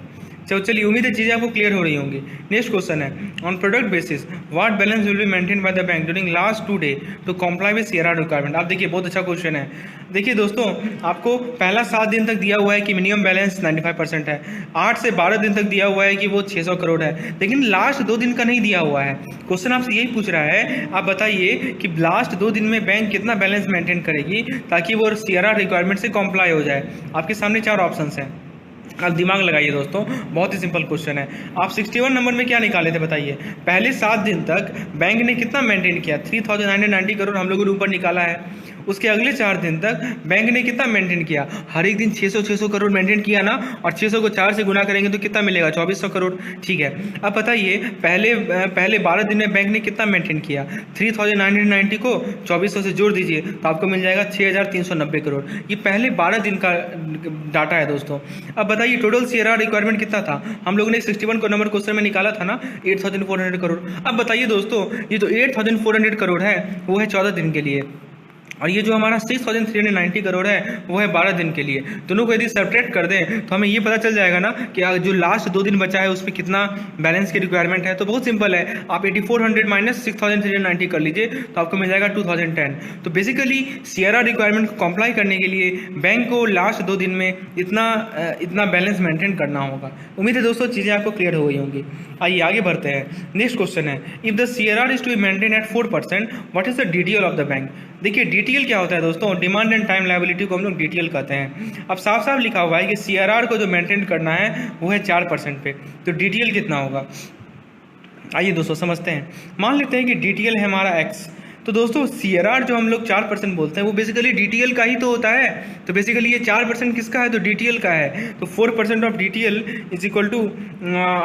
चलिए उम्मीद है चीज़ें आपको क्लियर हो रही होंगी। नेक्स्ट क्वेश्चन है, on product basis what balance will be maintain by the bank during last 2 day to comply with CRR requirement. आप देखिए बहुत अच्छा क्वेश्चन है। देखिए दोस्तों, आपको पहला 7 दिन तक दिया हुआ है कि मिनिमम बैलेंस 95% है, 8 से 12 दिन तक दिया हुआ है कि वो 600 करोड़ है, लेकिन लास्ट 2 दिन का नहीं दिया हुआ है। क्वेश्चन आपसे यही पूछ रहा है, आप बताइए कि लास्ट 2 दिन में बैंक कितना बैलेंस मेंटेन करेगी ताकि वो सीआरआर रिक्वायरमेंट से कंप्लाई हो जाए। आपके सामने 4 ऑप्शंस हैं, आप दिमाग लगाइए दोस्तों, बहुत ही सिंपल क्वेश्चन है। आप 61 नंबर में क्या निकाले थे बताइए। पहले 7 दिन तक बैंक ने कितना मेंटेन किया, 3990 करोड़ हम लोगों ने ऊपर निकाला है। उसके अगले 4 दिन तक बैंक ने कितना मेंटेन किया, हर एक दिन 600 करोड़ मेंटेन किया ना, और 600 को 4 से गुना करेंगे तो कितना मिलेगा, 2400 करोड़। ठीक है, अब बताइए पहले 12 दिन में बैंक ने कितना मेंटेन किया, 3990 को 2400 से जोड़ दीजिए तो आपको मिल जाएगा 6390 करोड़। ये पहले 12 दिन का डाटा है दोस्तों। अब बताइए टोटल सीआरआर रिक्वायरमेंट कितना था, हम लोगों ने 61 को नंबर क्वेश्चन में निकाला था ना, 8400 करोड़। अब बताइए दोस्तों, ये जो 8400 करोड़ है वो है 14 दिन के लिए, और ये जो हमारा 6390 करोड़ है वो है 12 दिन के लिए। दोनों को यदि सब्ट्रैक्ट कर दें तो हमें ये पता चल जाएगा ना कि जो लास्ट 2 दिन बचा है उसमें कितना बैलेंस की रिक्वायरमेंट है। तो बहुत सिंपल है, आप 8400 माइनस 6390 कर लीजिए तो आपको मिल जाएगा 2010। तो बेसिकली सीआरआर रिक्वायरमेंट को कंप्लाई करने के लिए बैंक को लास्ट 2 दिन में इतना बैलेंस मेंटेन करना होगा। उम्मीद है दोस्तों चीज़ें आपको क्लियर हो गई होंगी। आइए आगे बढ़ते हैं। नेक्स्ट क्वेश्चन है, if the CRR is to be maintain at 4%, what is the DTL of the bank. देखिए डीटीएल क्या होता है दोस्तों, डिमांड एंड टाइम लायबिलिटी को हम लोग डीटीएल कहते हैं। अब साफ साफ लिखा हुआ है कि सीआरआर को जो मेंटेन करना है वो है 4% पे, तो डीटीएल कितना होगा। आइए दोस्तों समझते हैं। मान लेते हैं कि डीटीएल है हमारा एक्स, तो दोस्तों सीआरआर जो हम लोग 4% बोलते हैं वो बेसिकली डीटीएल का ही तो होता है। तो बेसिकली ये 4% किसका है, तो डीटीएल का है। तो 4% of DTL is equal to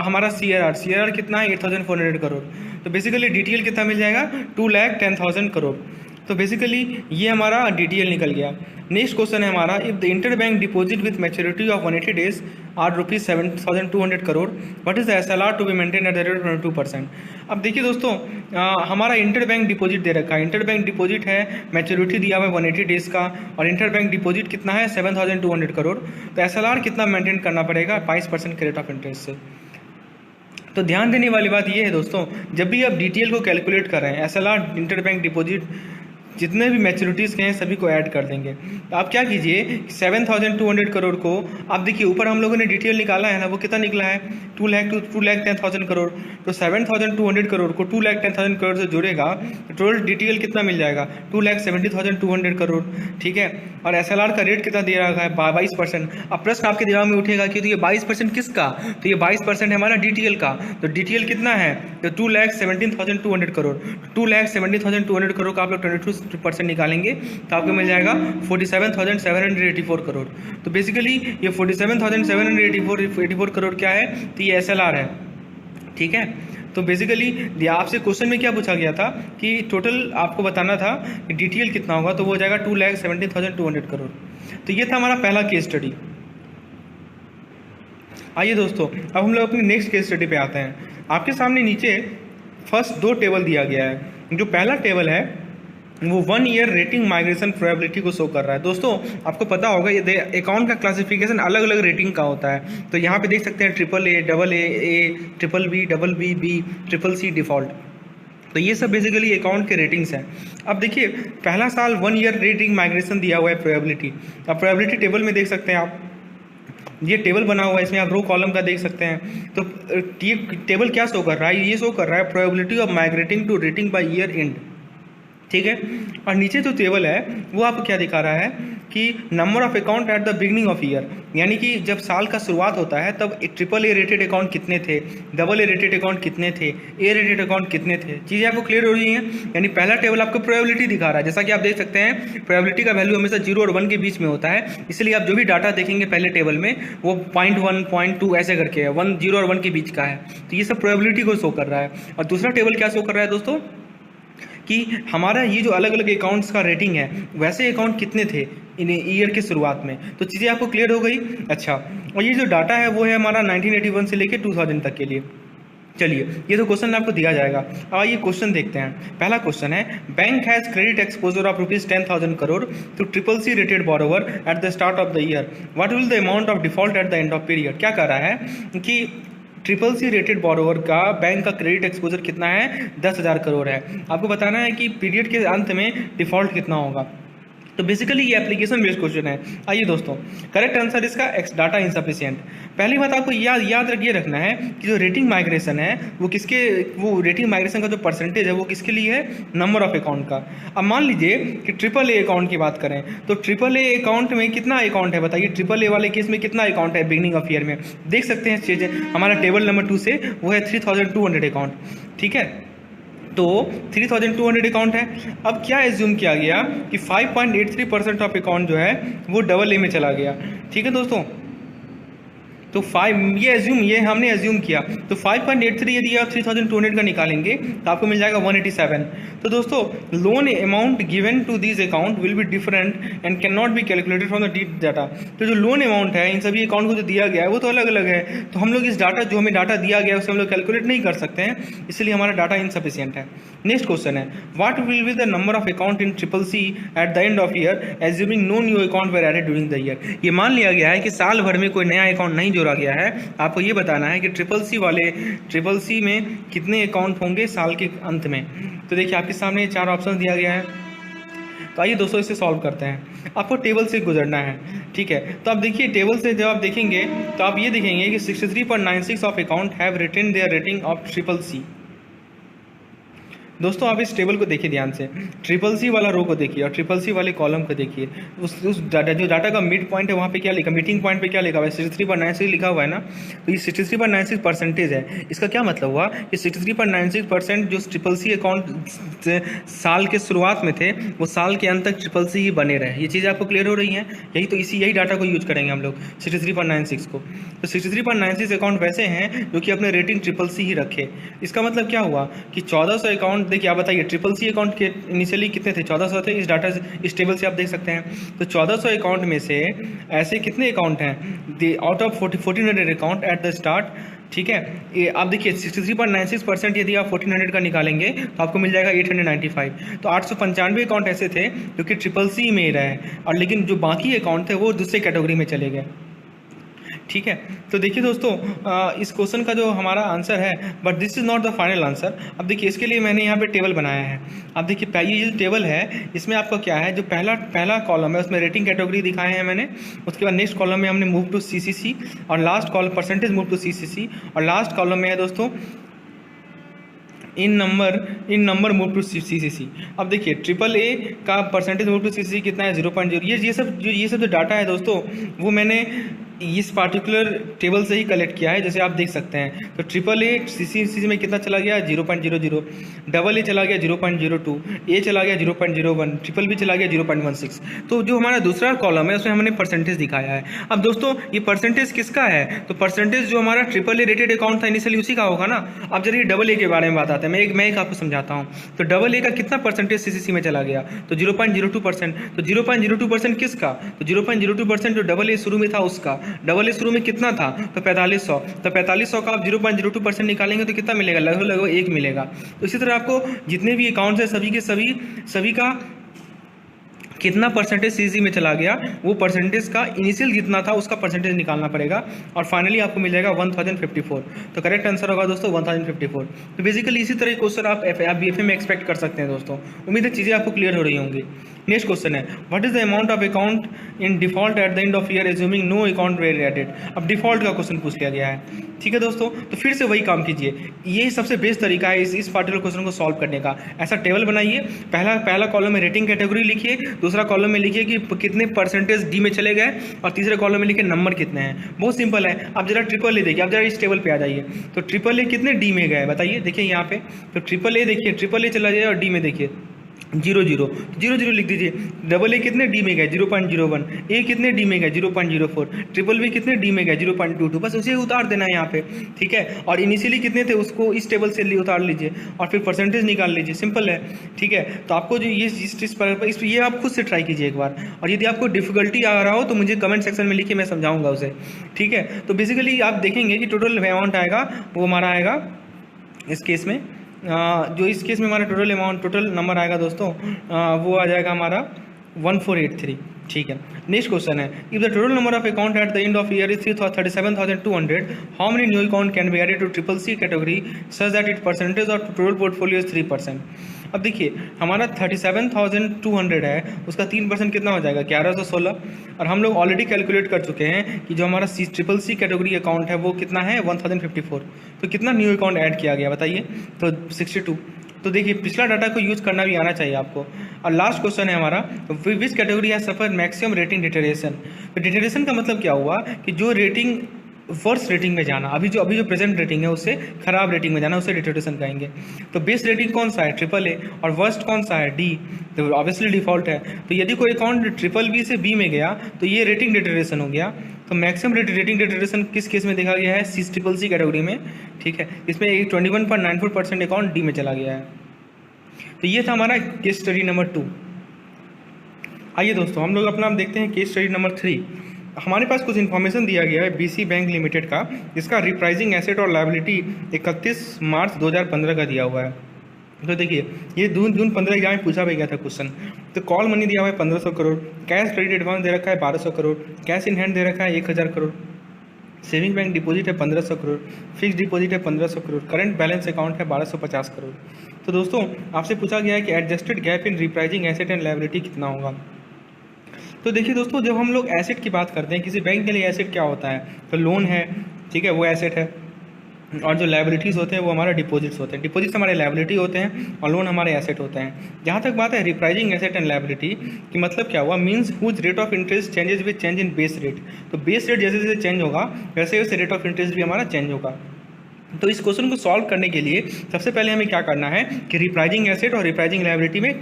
हमारा सीआरआर। सीआरआर कितना है, 8400 करोड़। तो बेसिकली डीटीएल कितना मिल जाएगा, 2,10,000 करोड़। तो बेसिकली ये हमारा डीटीएल निकल गया। नेक्स्ट क्वेश्चन है हमारा, if the inter bank deposit with maturity of 180 days are ₹7,200 crore, what is the SLR to be maintain at the rate of 22%। अब देखिए दोस्तों, हमारा इंटर बैंक डिपॉजिट दे रखा है। इंटर बैंक डिपॉजिट है, मैच्योरिटी दिया हुआ है 180 डेज का, और इंटर बैंक डिपॉजिट कितना है 7,200 करोड़। तो एसएलआर कितना मेंटेन करना पड़ेगा, 22% के रेट ऑफ इंटरेस्ट से। तो ध्यान देने वाली बात यह है दोस्तों, जब भी आप डीटीएल को कैलकुलेट कर रहे हैं, एसएलआर इंटर बैंक डिपॉजिट जितने भी मैच्योरिटीज़ के हैं सभी को ऐड कर देंगे। तो आप क्या कीजिए, 7,200 करोड़ को आप देखिए ऊपर हम लोगों ने डिटेल निकाला है ना, वो कितना निकला है 2,10,000 करोड़। तो 7,200 करोड़ को 2,10,000 करोड़ से जोड़ेगा तो टोटल डिटेल कितना मिल जाएगा, 2,70,200 करोड़। ठीक है, और एसएलआर का रेट कितना दे रखा है, 22%। अब प्रश्न आपके दिमाग में उठेगा कि तो ये 22% किसका, तो ये 22% है हमारा डीटीएल का। तो डीटीएल कितना है, तो 2,17,200 करोड़। 2,70,200 करोड़ का आप लोग 22% निकालेंगे तो आपको मिल जाएगा 47,784 करोड़। तो बेसिकली ये 47,784 करोड़ क्या है, तो ये एसएलआर है। ठीक है, तो बेसिकली आपसे क्वेश्चन में क्या पूछा गया था कि टोटल आपको बताना था कि डीटीएल कितना होगा, तो वो हो जाएगा 2,70,200 करोड़। तो ये था हमारा पहला केस स्टडी। आइए दोस्तों, अब हम लोग अपनी नेक्स्ट केस स्टडी पे आते हैं। आपके सामने नीचे फर्स्ट 2 टेबल दिया गया है। जो पहला टेबल है वो 1 ईयर रेटिंग माइग्रेशन प्रोबेबिलिटी को शो कर रहा है। दोस्तों आपको पता होगा ये अकाउंट का क्लासिफिकेशन अलग अलग रेटिंग का होता है। तो यहाँ पे देख सकते हैं AAA, AA, BBB, BBB, CCC default. तो ये सब बेसिकली अकाउंट के रेटिंग्स हैं। अब देखिए पहला साल 1 ईयर रेटिंग माइग्रेशन दिया हुआ है प्रोबेबिलिटी। अब प्रोबेबिलिटी टेबल में देख सकते हैं आप, ये टेबल बना हुआ है, इसमें आप रो कॉलम का देख सकते हैं। तो ये टेबल क्या शो कर रहा है, ये शो कर रहा है probability of migrating to rating by year and. ठीक है, और नीचे जो टेबल है वो आपको क्या दिखा रहा है कि number of account at the beginning of year, यानी कि जब साल का शुरुआत होता है तब एक AAA रेटेड अकाउंट कितने थे, AA रेटेड अकाउंट कितने थे, A रेटेड अकाउंट कितने थे। चीज़ें आपको क्लियर हो रही हैं। यानी पहला टेबल आपको प्रोबेबिलिटी दिखा रहा है, जैसा कि आप देख सकते हैं प्रोबेबिलिटी का वैल्यू हमेशा 0 और 1 के बीच में होता है, इसलिए आप जो भी डाटा देखेंगे पहले टेबल में वो 0.1, 0.2 ऐसे करके है, 0 और 1 के बीच का है। तो ये सब प्रोबेबिलिटी को शो कर रहा है। और दूसरा टेबल क्या शो कर रहा है दोस्तों कि हमारा ये जो अलग अलग अकाउंट्स का रेटिंग है वैसे अकाउंट कितने थे इन ईयर के शुरुआत में। तो चीज़ें आपको क्लियर हो गई। अच्छा, और ये जो डाटा है वो है हमारा 1981 से लेकर 2000 तक के लिए। चलिए, ये तो क्वेश्चन आपको दिया जाएगा। अब आइए क्वेश्चन देखते हैं। पहला क्वेश्चन है, bank has credit exposure of ₹10,000 crore to triple C rated borrower at the start of the year, what will the amount of default at the end of period. क्या कह रहा है कि ट्रिपल सी रेटेड बोरोवर का bank का credit exposure कितना है, 10,000 करोड़ है। आपको बताना है कि पीरियड के अंत में डिफॉल्ट कितना होगा। तो बेसिकली ये एप्लीकेशन बेस्ड क्वेश्चन है। आइए दोस्तों, करेक्ट आंसर इसका एक्स डाटा इनसफिशिएंट। पहली बात आपको याद रखना है कि जो रेटिंग माइग्रेशन है वो रेटिंग माइग्रेशन का जो परसेंटेज है वो किसके लिए है, नंबर ऑफ अकाउंट का। अब मान लीजिए कि ट्रिपल ए अकाउंट की बात करें तो ट्रिपल ए अकाउंट में कितना अकाउंट है बताइए, ट्रिपल ए वाले केस में कितना अकाउंट है बिगिनिंग ऑफ ईयर में। देख सकते हैं चीज़ें हमारा टेबल नंबर 2 से, वो है 3200 अकाउंट। ठीक है, तो 3200 अकाउंट है। अब क्या एज्यूम किया गया कि 5.83% ऑफ अकाउंट जो है वो डबल ए में चला गया। ठीक है दोस्तों, तो ये हमने एज्यूम किया। तो 5.83 यदि आप 3200 का निकालेंगे तो आपको मिल जाएगा 187। तो दोस्तों, loan amount given to this account will be different and can not be calculated from the data. तो जो लोन अमाउंट है इन सभी अकाउंट को जो दिया गया है वो तो अलग अलग है, तो हम लोग इस डाटा जो हमें डाटा दिया गया है उसे हम लोग कैलकुलेट नहीं कर सकते हैं, इसलिए हमारा डाटा इनसफिशिएंट है। नेक्स्ट क्वेश्चन है, what will be the number of account in triple C at the end of year assuming no new account were added during the year. ये मान लिया गया है कि साल भर में कोई नया अकाउंट नहीं जोड़ा गया है। आपको ये बताना है कि ट्रिपल सी में कितने अकाउंट होंगे साल के अंत में। तो देखिए आपके सामने 4 ऑप्शन दिया गया है। तो आइए दोस्तों इसे सॉल्व करते हैं। आपको टेबल से गुजरना है। ठीक है, तो आप देखिए टेबल से जब आप देखेंगे तो आप ये देखेंगे कि 63.96 of account have retain their rating of triple C. दोस्तों आप इस टेबल को देखिए ध्यान से, ट्रिपल सी वाला रो को देखिए और ट्रिपल सी वाले कॉलम को देखिए। उस डाटा का मिड पॉइंट है वहाँ पे क्या लिखा, मीटिंग पॉइंट पे क्या लिखा हुआ है, 63.96 लिखा हुआ है ना। तो ये 63.96% है। इसका क्या मतलब हुआ कि 63.96% जो ट्रिपल सी अकाउंट साल के शुरुआत में थे वो साल के अंत तक ट्रिपल सी ही बने रहे। ये चीज़ आपको क्लियर हो रही है। यही डाटा को यूज करेंगे हम लोग 63.96 को। तो 63.96 अकाउंट वैसे हैं जो कि अपने रेटिंग ट्रिपल सी ही रखे। इसका मतलब क्या हुआ कि 1400 अकाउंट, देखिए आप बताइए ट्रिपल सी अकाउंट के इनिशियली कितने थे, 1400 थे। इस डाटा से, इस टेबल से आप देख सकते हैं। तो 1400 अकाउंट में से ऐसे कितने अकाउंट हैं, out of 1400 account at the start. ठीक है, ये आप देखिए 63.96% यदि आप 1400 का निकालेंगे तो आपको मिल जाएगा 895। तो 895 अकाउंट ऐसे थे जो कि ट्रिपल सी में ही रहे, और लेकिन जो बाकी अकाउंट थे वो दूसरे कैटेगरी में चले गए। ठीक है, तो देखिए दोस्तों इस क्वेश्चन का जो हमारा आंसर है, but this is not the final answer. अब देखिए इसके लिए मैंने यहाँ पे टेबल बनाया है। अब देखिए ये जो टेबल है इसमें आपका क्या है, जो पहला कॉलम है उसमें रेटिंग कैटेगरी दिखाए हैं मैंने। उसके बाद नेक्स्ट कॉलम में हमने मूव टू सीसीसी, और last column percentage move to CCC, और लास्ट कॉलम में है दोस्तों in number move to CCC. अब देखिए ट्रिपल ए का परसेंटेज मूव टू सीसीसी कितना है, 0.0। ये सब जो डाटा है दोस्तों वो मैंने इस पार्टिकुलर टेबल से ही कलेक्ट किया है, जैसे आप देख सकते हैं। तो ट्रिपल ए सीसीसी में कितना चला गया, 0.00, डबल ए चला गया 0.02, ए चला गया 0.01, ट्रिपल बी चला गया 0.16। तो जो हमारा दूसरा कॉलम है उसमें हमने परसेंटेज दिखाया है। अब दोस्तों ये परसेंटेज किसका है, तो परसेंटेज जो हमारा ट्रिपल ए रेटेड अकाउंट था इनिशियली उसी का होगा ना। अब जरिए डबल ए के बारे में बात आता है, मैं एक आपको समझाता हूँ। तो डबल ए का कितना परसेंटेज सीसीसी में चला गया, तो 0.02%। तो 0.02% किसका, तो 0.02% जो डबल ए शुरू में था उसका। डबल ए शुरू में कितना था, तो 4500। तो 4500 का आप 0.02% निकालेंगे तो कितना मिलेगा, लगभग 1 मिलेगा। तो इसी तरह आपको जितने भी अकाउंट्स हैं सभी का कितना परसेंटेज सीसी में चला गया, वो परसेंटेज का इनिशियल जितना था उसका परसेंटेज निकालना पड़ेगा, और फाइनली आपको मिल जाएगा 1054। तो करेक्ट आंसर होगा दोस्तों 1054। तो बेसिकली इसी तरह क्वेश्चन आप बीएफए में एक्सपेक्ट कर सकते हैं दोस्तों। उम्मीद है चीज़ें आपको क्लियर हो रही होंगी। नेक्स्ट क्वेश्चन है, what is the amount of account in default at the end of year assuming no account were added. अब डिफॉल्ट का क्वेश्चन पूछ लिया गया है। ठीक है दोस्तों, तो फिर से वही काम कीजिए। ये सबसे बेस्ट तरीका है इस पार्टिकुलर क्वेश्चन को सॉल्व करने का। ऐसा टेबल बनाइए, पहला कॉलम में रेटिंग कैटेगरी लिखिए, दूसरा कॉलम में लिखिए कि कितने परसेंटेज डी में चले गए, और तीसरे कॉलम में लिखिए नंबर कितने हैं। बहुत सिंपल है। आप जरा ट्रिपल ए देखिए, आप जरा इस टेबल पे आ जाइए। तो ट्रिपल ए कितने डी में गए बताइए, देखिए यहाँ पे। तो ट्रिपल ए देखिए, ट्रिपल ए चला जाए और डी में देखिए 00 लिख दीजिए। डबल ए कितने डी में गए, 0.01। ए कितने डी में गए, 0.04। ट्रिपल बी कितने डी में गए, 0.22। बस उसे उतार देना है यहाँ पे। ठीक है, और इनिशियली कितने थे उसको इस टेबल से उतार लीजिए, और फिर परसेंटेज निकाल लीजिए। सिंपल है। ठीक है, तो आपको जो ये आप खुद से ट्राई कीजिए एक बार, और यदि आपको डिफिकल्टी आ रहा हो तो मुझे कमेंट सेक्शन में लिखिए, मैं समझाऊंगा उसे। ठीक है, तो बेसिकली आप देखेंगे कि टोटल अमाउंट आएगा वो हमारा आएगा इस केस में जो इस केस में हमारा टोटल नंबर आएगा दोस्तों, वो आ जाएगा हमारा 1483। ठीक है, नेक्स्ट क्वेश्चन है, if the total number of account at the end of year is 37,200, how many new account can be added to triple C category such that it percentage of total portfolio is 3%। अब देखिए हमारा 37,200 है, उसका 3% कितना हो जाएगा 1116, और हम लोग ऑलरेडी कैलकुलेट कर चुके हैं कि जो हमारा ट्रिपल सी कैटेगरी अकाउंट है वो कितना है 1054। तो कितना न्यू अकाउंट ऐड किया गया बताइए, तो 62। तो देखिए पिछला डाटा को यूज करना भी आना चाहिए आपको। और लास्ट क्वेश्चन है हमारा, which category has suffer maximum rating deterioration. तो डिटेरिएशन का मतलब क्या हुआ कि जो रेटिंग वर्स्ट रेटिंग में जाना, अभी जो प्रेजेंट रेटिंग है उससे खराब रेटिंग में जाना, उसे डिटेरिएशन कहेंगे। तो बेस्ट रेटिंग कौन सा है AAA, और वर्स्ट कौन सा है D, तो ऑब्वियसली डिफॉल्ट है। तो यदि कोई अकाउंट BBB से B में गया तो ये रेटिंग डिटेरिएशन हो गया। तो मैक्सिमम रेटिंग डिटेरिएशन किस केस में देखा गया है, CCC कैटेगरी में। ठीक है, इसमें 21.94% अकाउंट D में चला गया है। तो ये था हमारा केस स्टडी नंबर 2। आइए दोस्तों हम लोग अपना देखते हैं केस स्टडी नंबर 3। हमारे पास कुछ इन्फॉर्मेशन दिया गया है BC बैंक लिमिटेड का, जिसका रिप्राइजिंग एसेट और लायबिलिटी 31 मार्च 2015 का दिया हुआ है। तो देखिए ये जून 15 एग्जाम में पूछा भी गया था क्वेश्चन। तो कॉल मनी दिया हुआ है 1500 करोड़, कैश क्रेडिट एडवांस दे रखा है 1200 करोड़, कैश इन हैंड दे रखा है 1000 करोड़, सेविंग बैंक डिपॉजिट है 1500 करोड़, फिक्स डिपॉजिट है 1500 करोड़, करंट बैलेंस अकाउंट है 1250 करोड़। तो दोस्तों आपसे पूछा गया है कि adjusted gap in repricing asset and liability कितना होगा। तो देखिए दोस्तों जब हम लोग एसेट की बात करते हैं, किसी बैंक के लिए एसेट क्या होता है, तो लोन है, ठीक है, वो एसेट है, और जो लायबिलिटीज़ होते हैं वो हमारे डिपॉजिट्स होते हैं। डिपॉजिट्स हमारे लायबिलिटी होते हैं और लोन हमारे एसेट होते हैं। जहाँ तक बात है रिप्राइजिंग एसेट एंड लायबिलिटी की, मतलब क्या हुआ, means whose rate of interest changes with change in base rate. तो बेस रेट जैसे जैसे चेंज होगा वैसे वैसे रेट ऑफ इंटरेस्ट भी हमारा चेंज होगा। तो इस क्वेश्चन को सॉल्व करने के लिए सबसे पहले हमें क्या करना है कि रिप्राइजिंग एसेट और रिप्राइजिंग लायबिलिटी में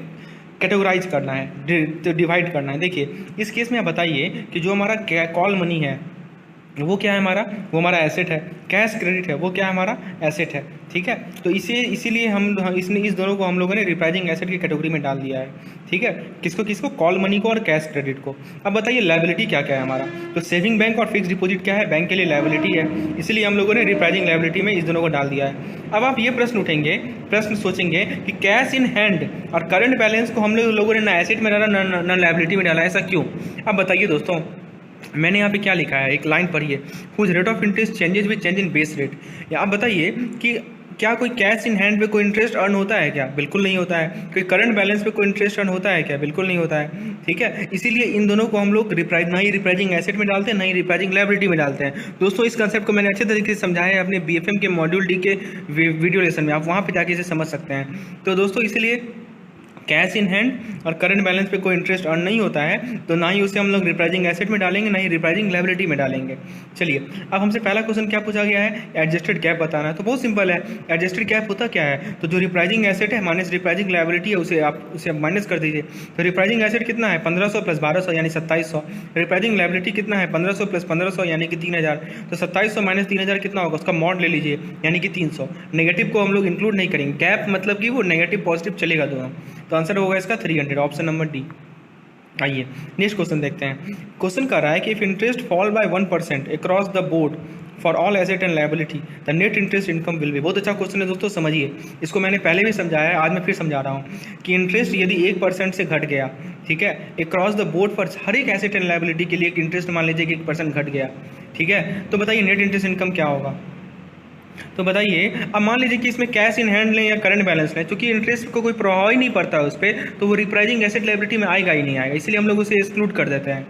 कैटेगराइज करना है, डिवाइड करना है। देखिए इस केस में आप बताइए कि जो हमारा कॉल मनी है वो क्या है हमारा, वो हमारा एसेट है। कैश क्रेडिट है वो क्या है हमारा एसेट है। ठीक है, तो इसीलिए इस दोनों को हम लोगों ने रिप्राइजिंग एसेट की कैटेगरी में डाल दिया है। ठीक है, किसको कॉल मनी को और कैश क्रेडिट को। अब बताइए लायबिलिटी क्या क्या है हमारा, तो सेविंग बैंक और फिक्स डिपॉजिट क्या है, बैंक के लिए लायबिलिटी है, इसीलिए हम लोगों ने रिप्राइजिंग लायबिलिटी में इस दोनों को डाल दिया है। अब आप ये प्रश्न सोचेंगे कि कैश इन हैंड और करंट बैलेंस को हम लोगों ने ना एसेट में डाला ना लायबिलिटी में डाला, ऐसा क्यों। अब बताइए दोस्तों, मैंने यहाँ पे क्या लिखा है, एक लाइन पढ़िए, whose rate of interest changes with change in base rate. या आप बताइए कि क्या कोई कैश इन हैंड पे कोई इंटरेस्ट अर्न होता है क्या, बिल्कुल नहीं होता है। कोई करंट बैलेंस पे कोई इंटरेस्ट अर्न होता है क्या, बिल्कुल नहीं होता है। ठीक है, इसीलिए इन दोनों को हम लोग ना ही रिप्राइजिंग एसेट में डालते हैं, ना ही रिप्राइजिंग लायबिलिटी में डालते हैं। दोस्तों इस कंसेप्ट को मैंने अच्छे तरीके से समझाया है अपने BFM के मॉड्यूल D के वीडियो लेसन में, आप वहाँ पर जाके इसे समझ सकते हैं। तो दोस्तों इसलिए कैश इन हैंड और करंट बैलेंस पे कोई इंटरेस्ट अर्न नहीं होता है, तो ना ही उसे हम लोग रिप्राइजिंग एसेट में डालेंगे, ना ही रिप्राइजिंग लायबिलिटी में डालेंगे। चलिए अब हमसे पहला क्वेश्चन क्या पूछा गया है, एडजस्टेड गैप बताना है। तो बहुत सिंपल है, एडजस्टेड गैप होता क्या है, तो जो रिप्राइजिंग एसेट है माइनस रिप्राइजिंग लायबिलिटी है उसे माइनस कर दीजिए। तो रिप्राइजिंग एसेट कितना है 1500 प्लस 1200 यानी 2700। रिप्राइजिंग लायबिलिटी कितना है 1500 प्लस 1500 यानी कि 3000। तो 2700 माइनस 3000 कितना होगा, उसका मॉड ले लीजिए यानी कि 300। नेगेटिव को हम लोग इंक्लूड नहीं करेंगे, गैप मतलब कि वो नेगेटिव पॉजिटिव चलेगा दोनों। तो आंसर होगा इसका 300, ऑप्शन नंबर D। आइए नेक्स्ट क्वेश्चन देखते हैं। क्वेश्चन कर रहा है कि if interest fall bye 1% across the board for all asset and liability the net interest income will be. बहुत अच्छा क्वेश्चन है दोस्तों, समझिए इसको। मैंने पहले भी समझाया है, आज मैं फिर समझा रहा हूँ कि इंटरेस्ट यदि 1% से घट गया, ठीक है, अक्रॉस द बोर्ड पर हर एक एसेट एंड लायबिलिटी के लिए एक इंटरेस्ट मान लीजिए कि 1% घट गया, ठीक है, तो बताइए नेट इंटरेस्ट इनकम क्या होगा। तो बताइए अब मान लीजिए कि इसमें कैश इन हैंड लें या करंट बैलेंस लें, क्योंकि इंटरेस्ट को कोई प्रभाव ही नहीं पड़ता है उस पर, तो वो रिप्राइजिंग एसेट लायबिलिटी में आएगा ही नहीं आएगा, इसलिए हम लोग उसे एक्सक्लूड कर देते हैं।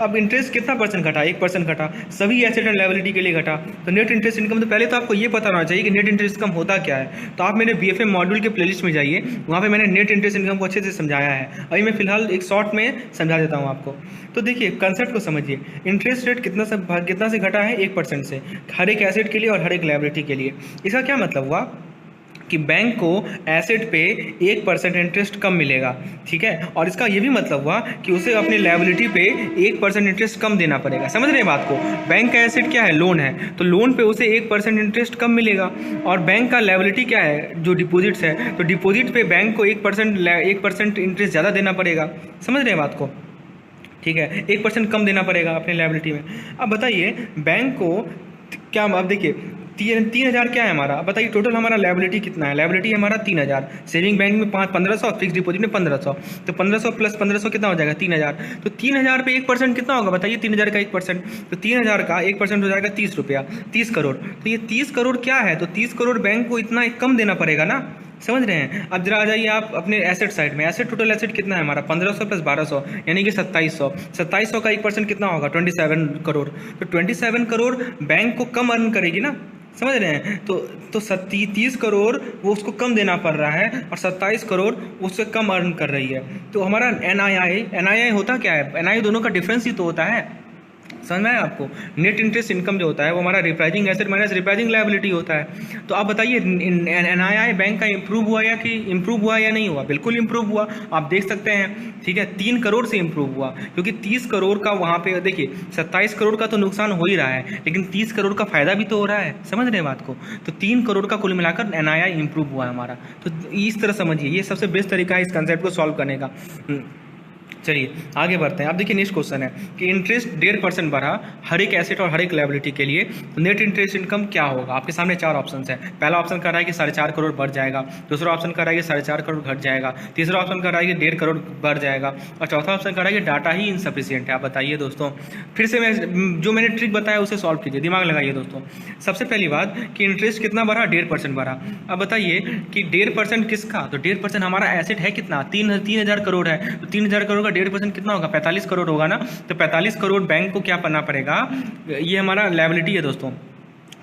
अब इंटरेस्ट कितना परसेंट घटा, 1% घटा, सभी एसेट एंड लायबिलिटी के लिए घटा, तो नेट इंटरेस्ट इनकम। तो पहले तो आपको ये पता होना चाहिए कि नेट इंटरेस्ट इनकम होता क्या है। तो आप मेरे BFM मॉड्यूल के प्लेलिस्ट में जाइए, वहाँ पे मैंने नेट इंटरेस्ट इनकम को अच्छे से समझाया है। अभी मैं फिलहाल एक शॉर्ट में समझा देता हूँ आपको। तो देखिए कंसेप्ट को समझिए, इंटरेस्ट रेट कितना से घटा है 1% से, हर एक एसेट के लिए और हर एक लायबिलिटी के लिए। इसका क्या मतलब हुआ कि बैंक को एसेट पे 1% इंटरेस्ट कम मिलेगा, ठीक है, और इसका ये भी मतलब हुआ कि उसे अपने लायबिलिटी पे 1% इंटरेस्ट कम देना पड़ेगा। समझ रहे हैं बात को। बैंक का एसेट क्या है, लोन है, तो लोन पे उसे 1% इंटरेस्ट कम मिलेगा, और बैंक का लायबिलिटी क्या है, जो डिपॉजिट्स है, तो डिपॉजिट पे बैंक को 1% इंटरेस्ट ज़्यादा देना पड़ेगा। समझ रहे हैं बात को, ठीक है, 1% कम देना पड़ेगा अपने लायबिलिटी में। अब बताइए बैंक को क्या, अब देखिए तीन हज़ार क्या है हमारा, अब बताइए टोटल हमारा लायबिलिटी कितना है। लायबिलिटी हमारा 3000, सेविंग बैंक में 1500, फिक्स डिपॉजिट में 1500, तो 1500 प्लस 1500 कितना हो जाएगा 3000। तो 3000 पे 1% कितना होगा बताइए, 3000 का 1%, तो 3000 का 1% हो जाएगा 30 रुपया, 30 करोड़। तो ये 30 करोड़ क्या है, तो 30 करोड़ बैंक को इतना कम देना पड़ेगा ना, समझ रहे हैं। अब जरा आ जाइए आप अपने एसेट साइड में। एसेट टोटल एसेट कितना है हमारा 1500 प्लस 1200 यानी कि 2700। 2700 का 1% कितना होगा 27 करोड़। तो 27 करोड़ बैंक को कम अर्न करेगी ना, समझ रहे हैं। तो 30 करोड़ वो उसको कम देना पड़ रहा है और 27 करोड़ उससे कम अर्न कर रही है। तो हमारा एनआईआई होता क्या है, एनआईआई दोनों का डिफरेंस ही तो होता है, समझ में आया आपको। नेट इंटरेस्ट इनकम जो होता है वो हमारा reprising asset minus reprising liability होता है। तो आप बताइए एनआईआई बैंक का इंप्रूव हुआ या नहीं हुआ, बिल्कुल इंप्रूव हुआ, आप देख सकते हैं, ठीक है। 3 करोड़ से इंप्रूव हुआ, क्योंकि 30 करोड़ का वहाँ पे देखिए 27 करोड़ का तो नुकसान हो ही रहा है, लेकिन 30 करोड़ का फायदा भी तो हो रहा है, समझ रहे हैं बात को। तो 3 करोड़ का कुल मिलाकर एनआईआई इंप्रूव हुआ है हमारा। तो इस तरह समझिए, ये सबसे बेस्ट तरीका है इस कंसेप्ट को सॉल्व करने का। चलिए आगे बढ़ते हैं। अब देखिए नेक्स्ट क्वेश्चन है कि इंटरेस्ट 1.5% बढ़ा हर एक एसेट और हर एक लायबिलिटी के लिए, तो नेट इंटरेस्ट इनकम क्या होगा। आपके सामने 4 ऑप्शन है। पहला ऑप्शन कर रहा है कि 4.5 करोड़ बढ़ जाएगा, दूसरा ऑप्शन कर रहा है कि 4.5 करोड़ घट जाएगा, तीसरा ऑप्शन कर रहा है कि 1.5 करोड़ बढ़ जाएगा, और चौथा ऑप्शन कर रहा है कि डाटा ही इनसफिशियंट है। आप बताइए दोस्तों, फिर से मैंने ट्रिक बताया उसे सॉल्व कीजिए, दिमाग लगाइए दोस्तों। सबसे पहली बात कि इंटरेस्ट कितना बढ़ा 1.5% बढ़ा। अब बताइए कि 1.5% किसका, तो 1.5% हमारा एसेट है कितना 3000 करोड़ है, तो 3000 करोड़ का 1.5% कितना होगा 45 करोड़ होगा ना। तो 45 करोड़ बैंक को क्या करना पड़ेगा, ये हमारा लायबिलिटी है दोस्तों,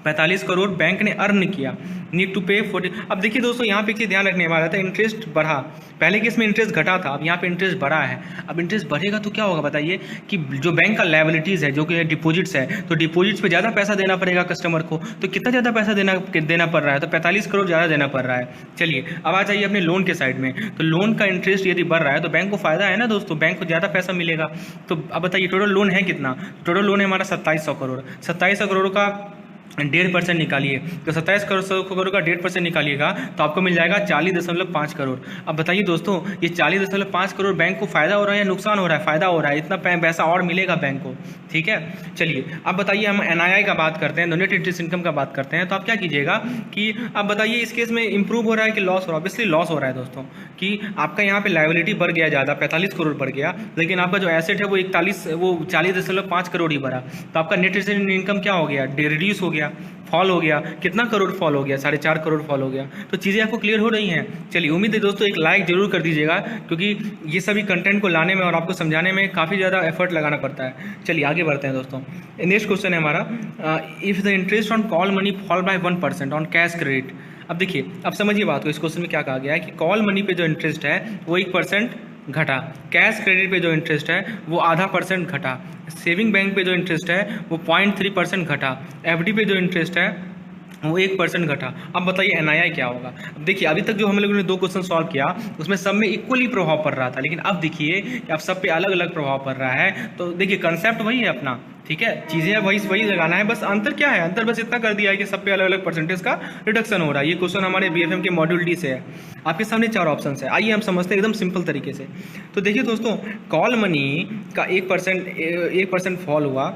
45 करोड़ बैंक ने अर्न किया, नीड टू पे 40। अब देखिए दोस्तों यहाँ पे एक चीज़ ध्यान रखने वाला था, इंटरेस्ट बढ़ा, पहले केस में इंटरेस्ट घटा था, अब यहाँ पे इंटरेस्ट बढ़ा है। अब इंटरेस्ट बढ़ेगा तो क्या होगा बताइए कि जो बैंक का लायबिलिटीज़ है जो कि डिपॉजिट्स है, तो डिपॉजिट्स पे ज़्यादा पैसा देना पड़ेगा कस्टमर को। तो कितना ज़्यादा पैसा देना पड़ रहा है, तो 45 करोड़ ज़्यादा देना पड़ रहा है। चलिए अब आ जाइए अपने लोन के साइड में। तो लोन का इंटरेस्ट यदि बढ़ रहा है तो बैंक को फायदा है ना दोस्तों, बैंक को ज़्यादा पैसा मिलेगा। तो अब बताइए टोटल लोन है कितना, टोटल लोन है हमारा 2700 करोड़। 2700 करोड़ का 1.5% निकालिए, तो 27 करोड़ का 1.5% निकालिएगा तो आपको मिल जाएगा 40.5 करोड़। अब बताइए दोस्तों ये 40.5 करोड़ बैंक को फायदा हो रहा है या नुकसान हो रहा है, फायदा हो रहा है, इतना पैसा और मिलेगा बैंक को, ठीक है। चलिए अब बताइए हम एनआईआई का बात करते हैं, नेट इंटरेस्ट इनकम का बात करते हैं। तो आप क्या कीजिएगा कि अब बताइए इस केस में इंप्रूव हो रहा है कि लॉस हो रहा है, ऑब्वियसली लॉस हो रहा है दोस्तों, कि आपका यहाँ पे लायबिलिटी बढ़ गया ज़्यादा, 45 करोड़ बढ़ गया, लेकिन आपका जो एसेट है वो 40.5 करोड़ ही बढ़ा। तो आपका नेट इंटरेस्ट इनकम क्या हो गया, रिड्यूस हो गया, फॉल हो गया। कितना करोड़ फॉल हो गया, 4.5 करोड़ फॉल हो गया। तो चीज़ें आपको क्लियर हो रही हैं। चलिए उम्मीद है दोस्तों एक लाइक जरूर कर दीजिएगा, क्योंकि ये सभी कंटेंट को लाने में और आपको समझाने में काफ़ी ज़्यादा एफर्ट लगाना पड़ता है। चलिए आगे बढ़ते हैं दोस्तों। नेक्स्ट क्वेश्चन है हमारा, if the interest on call money fall bye 1% on cash credit. अब देखिए अब समझिए बात को, इस क्वेश्चन में क्या कहा गया है कि कॉल मनी पे जो इंटरेस्ट है वो 1% घटा, कैश क्रेडिट पे जो इंटरेस्ट है वो %0.5% घटा, सेविंग बैंक पे जो इंटरेस्ट है वो 0.3% घटा, एफडी पे जो इंटरेस्ट है वो 1% घटा। अब बताइए एनआईआई क्या होगा। अब देखिए अभी तक जो हम लोगों ने 2 क्वेश्चन सॉल्व किया उसमें सब में इक्वली प्रभाव पड़ रहा था, लेकिन अब देखिए कि अब सब पे अलग अलग प्रभाव पड़ रहा है। तो देखिए कंसेप्ट वही है अपना, ठीक है, चीज़ें वही लगाना है, बस अंतर क्या है, अंतर बस इतना कर दिया है कि सब पे अलग अलग परसेंटेज का रिडक्शन हो रहा है। ये क्वेश्चन हमारे बीएफएम के मॉड्यूल डी से है। आपके सामने 4 ऑप्शन है, आइए हम समझते हैं एकदम सिंपल तरीके से। तो देखिए दोस्तों कॉल मनी का 1% फॉल हुआ,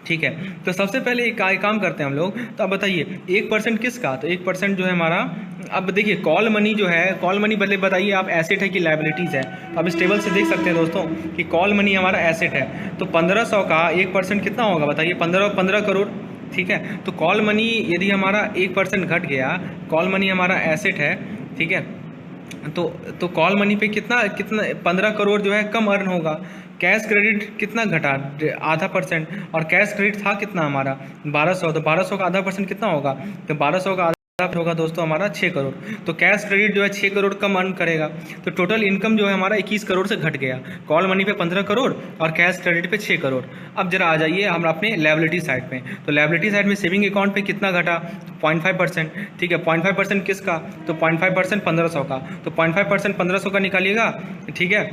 ठीक है। तो सबसे पहले एक काम करते हैं हम लोग। तो अब बताइए 1% किसका, तो 1% जो है हमारा, अब देखिए कॉल मनी जो है, कॉल मनी बदले बताइए आप एसेट है कि लायबिलिटीज़ है। तो आप इस टेबल से देख सकते हैं दोस्तों कि कॉल मनी हमारा एसेट है। तो 1500 का 1% कितना होगा बताइए, 15 करोड़, ठीक है। तो कॉल मनी यदि हमारा 1% घट गया, कॉल मनी हमारा एसेट है, ठीक है, तो कॉल मनी पे कितना 15 करोड़ जो है कम अर्न होगा। कैश क्रेडिट कितना घटा, %0.5%, और कैश क्रेडिट था कितना हमारा 1200, तो 1200 का %0.5% कितना होगा, तो 1200 का होगा दोस्तों हमारा 6 करोड़। तो कैश क्रेडिट जो है 6 करोड़ कम अर्न करेगा। तो टोटल इनकम जो है हमारा 21 करोड़ से घट गया, कॉल मनी पे 15 करोड़ और कैश क्रेडिट पे 6 करोड़। अब जरा आ जाइए हम अपने लायबिलिटी साइड पे। तो लायबिलिटी साइड में सेविंग अकाउंट पे कितना घटा, 0.5%, ठीक है। 0.5% किसका, तो 0.5% 1500 का, तो 0.5% 1500 का निकालिएगा, ठीक है,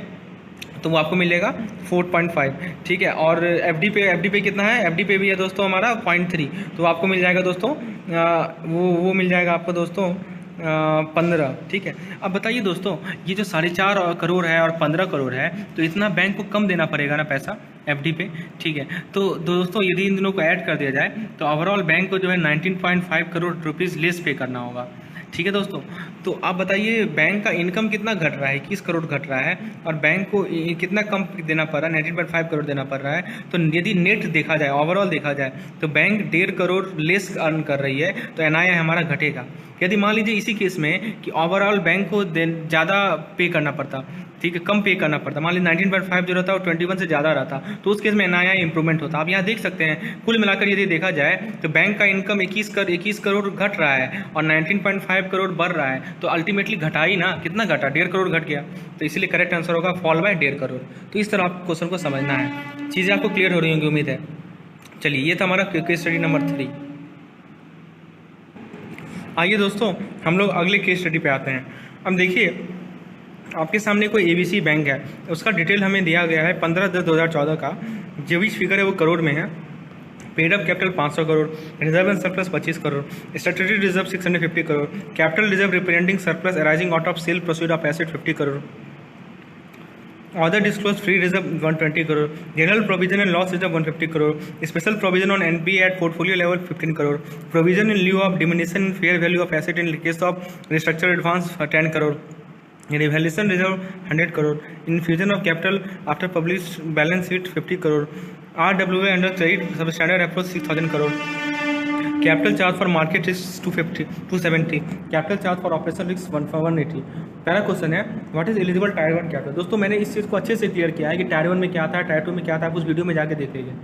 तो वो आपको मिलेगा 4.5, ठीक है। और एफडी पे कितना है, एफडी पे भी है दोस्तों हमारा 0.3, तो आपको मिल जाएगा दोस्तों वो मिल जाएगा आपको दोस्तों 15, ठीक है। अब बताइए दोस्तों, ये जो 4.5 करोड़ है और 15 करोड़ है, तो इतना बैंक को कम देना पड़ेगा ना पैसा एफडी पे, ठीक है। तो दोस्तों यदि इन दोनों को ऐड कर दिया जाए तो ओवरऑल बैंक को जो है 19.5 करोड़ रुपीज़ लेस पे करना होगा, ठीक है दोस्तों। तो आप बताइए बैंक का इनकम कितना घट रहा है, 21 करोड़ घट रहा है, और बैंक को कितना कम देना पड़ रहा है, 19.5 करोड़ देना पड़ रहा है। तो यदि नेट देखा जाए, ओवरऑल देखा जाए, तो बैंक 1.5 करोड़ लेस अर्न कर रही है, तो एनआईआई हमारा घटेगा। यदि मान लीजिए इसी केस में कि ओवरऑल बैंक को ज़्यादा पे करना पड़ता, ठीक है, कम पे करना पड़ता, मान लीजिए 19.5 जो रहता है वो 21 से ज़्यादा रहता, तो उस केस में एनआईआई इंप्रूवमेंट होता। आप यहाँ देख सकते हैं कुल मिलाकर यदि देखा जाए तो बैंक का इनकम 21 करोड़ घट रहा है और 19.5 करोड़ बढ़ रहा है, तो अल्टीमेटली घटा ही ना, कितना घटा, 1.5 करोड़ घट गया। तो इसलिए करेक्ट आंसर होगा फॉल बाय 1.5 करोड़। तो इस तरह आप क्वेश्चन को समझना है, चीज़ें आपको क्लियर हो रही होंगी उम्मीद है। चलिए, ये था हमारा केस स्टडी नंबर 3। आइए दोस्तों, हम लोग अगले केस स्टडी पे आते हैं। अब देखिए, आपके सामने कोई एबीसी बैंक है, उसका डिटेल हमें दिया गया है 15/10/2014 का, जो भी फिगर है वो करोड़ में है। Paid up capital 500 crore, reserve and surplus 25 crore, statutory reserve 650 crore, capital reserve representing surplus arising out of cell proceed of asset 50 crore, other disclosed free reserve 120 crore, general provision and loss reserve 150 crore, special provision on NPA at portfolio level 15 crore, provision in lieu of diminution in fair value of asset in case of restructured advance 10 crore, revaluation reserve 100 crore, infusion of capital after published balance sheet 50 crore, RWA under credit substandard approach 6000 crore, capital charge for market risk 270, capital charge for operation risk 180। पहला question है what is eligible tyre 1 capital. दोस्तों मैंने इस चीज़ को अच्छे से clear किया है कि टायर 1 में क्या था, टायर 2 में क्या था, आप उस वीडियो में जाके देख लीजिए,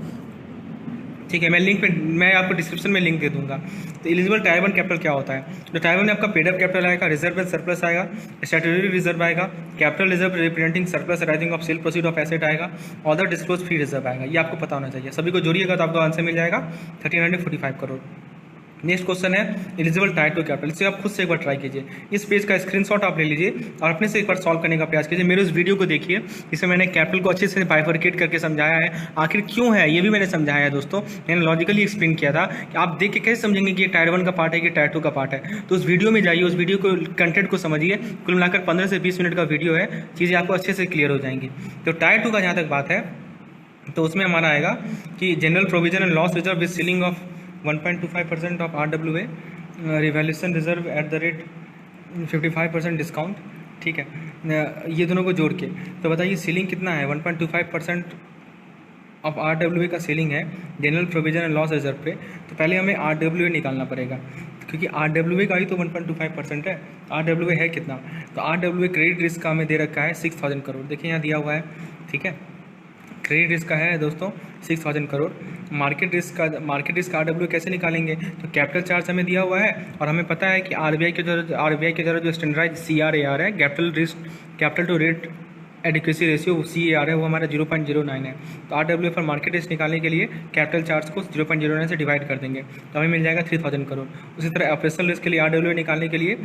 ठीक है। मैं आपको डिस्क्रिप्शन में लिंक दे दूंगा। तो एलिजिबल टायर 1 कैपिटल क्या होता है, तो टायर 1 में आपका पेड अप कैपिटल आएगा, रिजर्व एंड सरप्लस आएगा, स्टैट्यूटरी रिजर्व आएगा, capital reserve representing surplus arising of cell proceed of asset आएगा, अदर डिस्क्लोज फ्री रिजर्व आएगा। ये आपको पता होना चाहिए, सभी को जोड़िएगा तो आपको आंसर मिल जाएगा 1345 करोड़। नेक्स्ट क्वेश्चन है एलिजिबल टायर 2 कैपिटल। इसे आप खुद से एक बार ट्राई कीजिए, इस पेज का स्क्रीनशॉट आप ले लीजिए और अपने से एक बार सॉल्व करने का प्रयास कीजिए। मेरे उस वीडियो को देखिए, इसमें मैंने कैपिटल को अच्छे से बाइफरकेट करके समझाया है, आखिर क्यों है ये भी मैंने समझाया है दोस्तों। मैंने लॉजिकली एक्सप्लेन किया था कि आप देख के कैसे समझेंगे कि ये टायर 1 का पार्ट है कि टायर 2 का पार्ट है। तो उस वीडियो में जाइए, उस वीडियो को कंटेंट को समझिए। कुल मिलाकर 15 से 20 मिनट का वीडियो है, चीज़ें आपको अच्छे से क्लियर हो जाएंगी। तो टायर 2 का जहाँ तक बात है तो उसमें हमारा आएगा कि general provision and loss reserve with ceiling of 1.25% of RWA, revaluation reserve eight the rate 55% discount, ठीक है। ये दोनों को जोड़ के तो बताइए सीलिंग कितना है, 1.25% ऑफ RWA का सीलिंग है general provision and loss reserve पे। तो पहले हमें RWA निकालना पड़ेगा, क्योंकि RWA का ही तो 1.25% है। RWA है कितना, तो RWA क्रेडिट रिस्क का हमें दे रखा है 6000 करोड़, देखिए यहाँ दिया हुआ है, ठीक है। क्रेडिट रिस्क का है दोस्तों 6000 करोड़। मार्केट रिस्क का RWA कैसे निकालेंगे, तो कैपिटल चार्ज हमें दिया हुआ है और हमें पता है कि RBI के जरूरत जो स्टैंडर्डाइज CRAR है, capital to rate adequacy ratio CAR है, वो हमारा 0.09 है। तो RWA फॉर मार्केट रिस्क निकालने के लिए कैपिटल चार्ज को 0.09 से डिवाइड कर देंगे तो हमें मिल जाएगा 3000 करोड़। उसी तरह ऑपरेशनल रिस्क के लिए RWA निकालने के लिए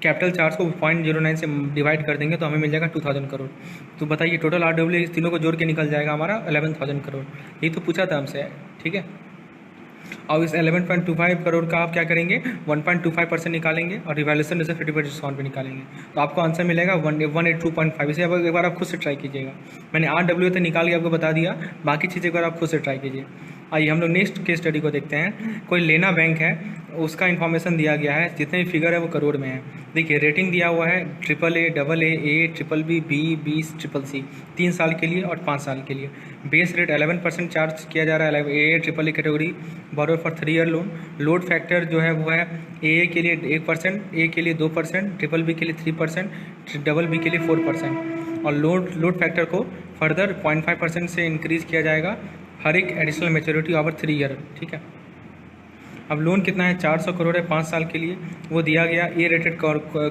कैपिटल चार्ज को 0.09 से डिवाइड कर देंगे तो हमें मिल जाएगा 2000 करोड़। तो बताइए टोटल RWA इस तीनों को जोड़ के निकल जाएगा हमारा 11000 करोड़। यही तो पूछा था हमसे, ठीक है। अब इस 11.25 करोड़ का आप क्या करेंगे, 1.25% निकालेंगे और रिवैल्यूएशन रिजर्व 50% डिस्काउंट पे निकालेंगे तो आपको आंसर मिलेगा 182.5। इसे अब एक बार आप खुद से ट्राई कीजिएगा, मैंने RWA तो निकाल के आपको बता दिया, बाकी चीज़ें एक बार आप खुद से ट्राई कीजिए। आइए हम लोग नेक्स्ट केस स्टडी को देखते हैं। कोई लेना बैंक है, उसका इन्फॉर्मेशन दिया गया है, जितने भी फिगर है वो करोड़ में है। देखिए रेटिंग दिया हुआ है AAA, AA, BBB, B, CCC 3 साल के लिए और 5 साल के लिए। बेस रेट 11% चार्ज किया जा रहा है AA AAA category, borrow for 3 year loan. Load factor जो है वो है AA के लिए 1%, A के लिए 2%, BBB के लिए 3%, BB के लिए 4%। और लोड फैक्टर को फर्दर 0.5% से इंक्रीज़ किया जाएगा हर एक एडिशनल मैच्योरिटी ओवर 3 ईयर, ठीक है। अब लोन कितना है, 400 करोड़ है 5 साल के लिए, वो दिया गया ए रेटेड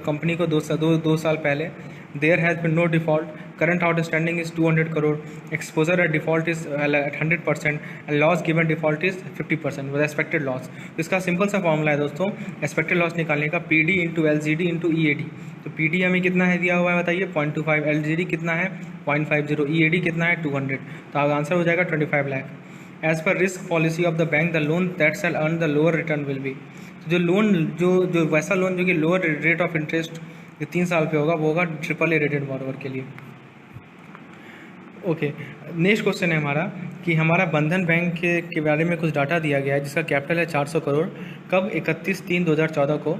कंपनी को 2 साल पहले। There has been no default, current outstanding is 200 crore, exposure at default is 100% and loss given default is 50% with expected loss. तो इसका सिंपल सा फॉर्मूला है दोस्तों, एक्सपेक्टेड लॉस निकालने का PD into LGD into EAD। तो PD हमें कितना है दिया हुआ है बताइए 0.25, LGD कितना है 0.50, EAD कितना है 200, तो आंसर हो जाएगा 25 lakh. As per risk policy of the bank, the loan that shall earn the lower return will be। तो जो लोन जो वैसा लोन जो कि लोअर रेट ऑफ इंटरेस्ट जो 3 साल पे होगा वो होगा AAA रेटेड बॉरोवर के लिए। ओके, नेक्स्ट क्वेश्चन है हमारा कि हमारा बंधन बैंक के बारे में कुछ डाटा दिया गया है जिसका कैपिटल है 400 करोड़। कब? 31/3/2014 को।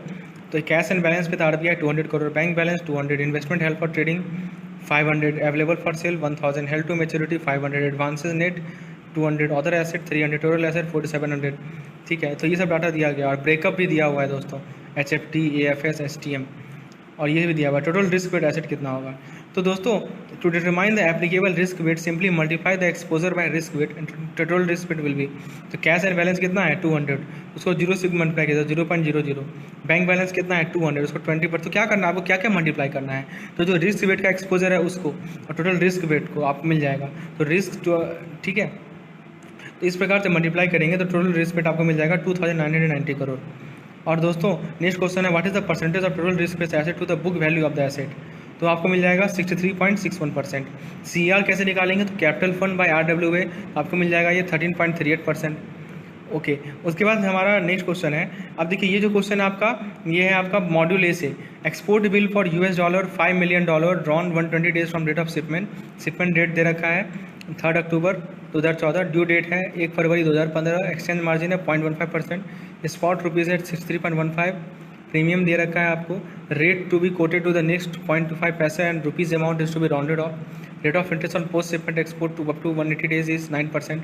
तो कैश एंड बैलेंस पे था RBI 200 crore, bank balance 200, investment held for trading 500, available for sale 1000, held to maturity 500, advances net 200, other asset 300, total asset 4700। ठीक है, तो ये सब डाटा दिया गया और ब्रेकअप भी दिया हुआ है दोस्तों, HFT, AFS, STM, और ये भी दिया हुआ है टोटल रिस्क वेट एसेट कितना होगा। तो दोस्तों to determine the applicable risk weight simply multiply the exposure by risk weight and total risk weight will be. तो कैश एंड बैलेंस कितना है 200, उसको 0 से मल्टीप्लाई किया 0.00। बैंक बैलेंस कितना है 200, उसको 20 पर। तो क्या करना है आपको, क्या क्या मल्टीप्लाई करना है, तो जो रिस्क वेट का एक्सपोजर है उसको और टोटल रिस्क वेट को आपको मिल जाएगा। तो रिस्क ठीक है, तो इस प्रकार से मल्टीप्लाई करेंगे तो टोटल रिस्क वेट आपको मिल जाएगा 2990 करोड़। और दोस्तों नेक्स्ट क्वेश्चन है what is the percentage of total risk based asset to the book value of the asset. तो आपको मिल जाएगा 63.61%। CR कैसे निकालेंगे, तो कैपिटल फंड बाय RWA आपको मिल जाएगा ये 13.38%। ओके, उसके बाद हमारा नेक्स्ट क्वेश्चन है, अब देखिए ये जो क्वेश्चन है आपका, ये है आपका मॉड्यूल ए से। Export bill for $5 million drawn 120 days from date of shipment. Shipment date दे रखा है 3 अक्टूबर 2014, ड्यू डेट है 1 फरवरी 2015, एक्सचेंज मार्जिन है 0.15%, स्पॉट रुपीज़ है 63.15, प्रीमियम दे रखा है आपको, rate to be quoted to the next 0.25 paisa and rupees amount is to be rounded off, rate of interest on post shipment export to up to 180 days is 9%।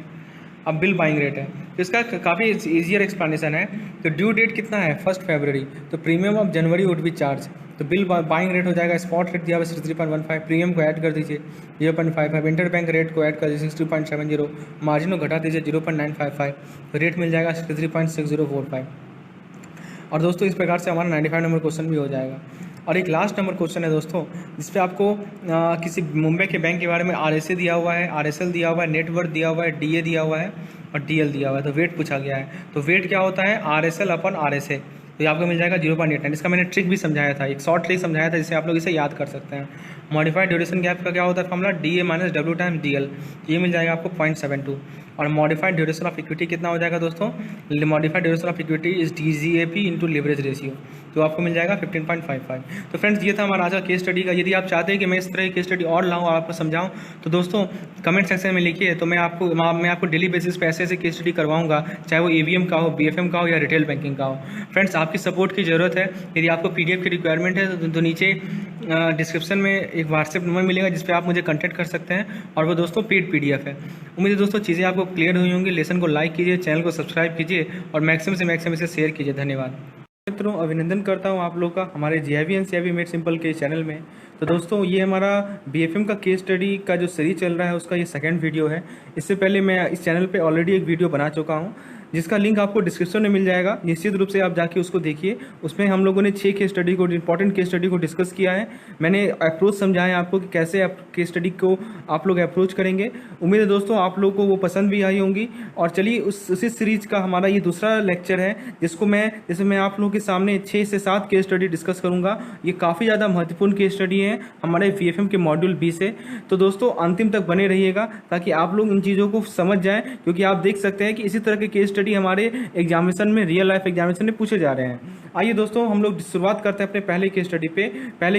अब bill buying rate है, तो इसका काफ़ी easier explanation है। तो due date कितना है 1 फरवरी, तो premium of January would be charge, तो बिल बाइंग रेट हो जाएगा, स्पॉट रेट दिया हुआ 63.15, प्रीमियम को ऐड कर दीजिए 0.55, इंटर बैंक रेट को ऐड कर दीजिए 60.70, मार्जिन को घटा दीजिए 0.955, तो रेट मिल जाएगा 63.6045। और दोस्तों इस प्रकार से हमारा 95 नंबर क्वेश्चन भी हो जाएगा। और एक लास्ट नंबर क्वेश्चन है दोस्तों जिसपे आपको किसी मुंबई के बैंक के बारे में RSA दिया हुआ है, RSL दिया हुआ है, नेटवर्थ दिया हुआ है, DA दिया हुआ है और DL दिया हुआ है, तो वेट पूछा गया है। तो वेट क्या होता है RSL अपन RSA, तो ये आपको मिल जाएगा 0.89। इसका मैंने ट्रिक भी समझाया था, एक शॉर्ट ट्रिक समझाया था जिससे आप लोग इसे याद कर सकते हैं। मॉडिफाइड ड्यूरेशन गैप का क्या होता है formula, DA minus W time DL, ये मिल जाएगा आपको 0.72। और मॉडिफाइड ड्यूरेशन ऑफ इक्विटी कितना हो जाएगा दोस्तों, modified duration of equity is DGAP into leverage ratio, तो आपको मिल जाएगा 15.55। तो फ्रेंड्स ये था हमारा आज का केस स्टडी का। यदि आप चाहते हैं कि मैं इस तरह की केस स्टडी और लाऊं और आपको समझाऊं तो दोस्तों कमेंट सेक्शन में लिखिए, तो मैं आपको डेली बेसिस पे ऐसे केस स्टडी करवाऊंगा, चाहे वो AVM का हो, BFM का हो या रिटेल बैंकिंग का हो। फ्रेंड्स आपकी सपोर्ट की ज़रूरत है। यदि आपको PDF की रिक्वायरमेंट है तो नीचे डिस्क्रिप्शन में एक व्हाट्सएप नंबर मिलेगा जिस पे आप मुझे कांटेक्ट कर सकते हैं, और वो दोस्तों पेड PDF है। उम्मीद है दोस्तों चीज़ें आपको क्लियर हुई होंगी। लेसन को लाइक कीजिए, चैनल को सब्सक्राइब कीजिए और मैक्सिमम से मैक्सिमम इसे शेयर कीजिए। धन्यवाद मित्रों, अभिनंदन करता हूं आप लोग का हमारे GIB and CIB made simple के चैनल में। तो दोस्तों ये हमारा BFM का केस स्टडी का जो सीरीज चल रहा है उसका ये सेकंड वीडियो है। इससे पहले मैं इस चैनल पे ऑलरेडी एक वीडियो बना चुका हूं जिसका लिंक आपको डिस्क्रिप्शन में मिल जाएगा, निश्चित रूप से आप जाके उसको देखिए। उसमें हम लोगों ने 6 केस स्टडी को, इंपॉर्टेंट केस स्टडी को डिस्कस किया है। मैंने अप्रोच समझाया है आपको कि कैसे आप केस स्टडी को आप लोग अप्रोच करेंगे। उम्मीद है दोस्तों आप लोगों को वो पसंद भी आई होंगी। और चलिए उसी सीरीज का हमारा ये दूसरा लेक्चर है जिसमें मैं आप लोगों के सामने 6 से 7 केस स्टडी डिस्कस करूँगा। ये काफ़ी ज़्यादा महत्वपूर्ण केस स्टडी है हमारे BFM के मॉड्यूल B से। तो दोस्तों अंतिम तक बने रहिएगा ताकि आप लोग इन चीज़ों को समझ जाएं, क्योंकि आप देख सकते हैं कि इसी तरह के केस स्टडी हमारे एग्जामिनेशन में, रियल लाइफ एग्जामिनेशन में पूछे जा रहे हैं। आइए दोस्तों हम लोग शुरुआत करते हैं अपने पहले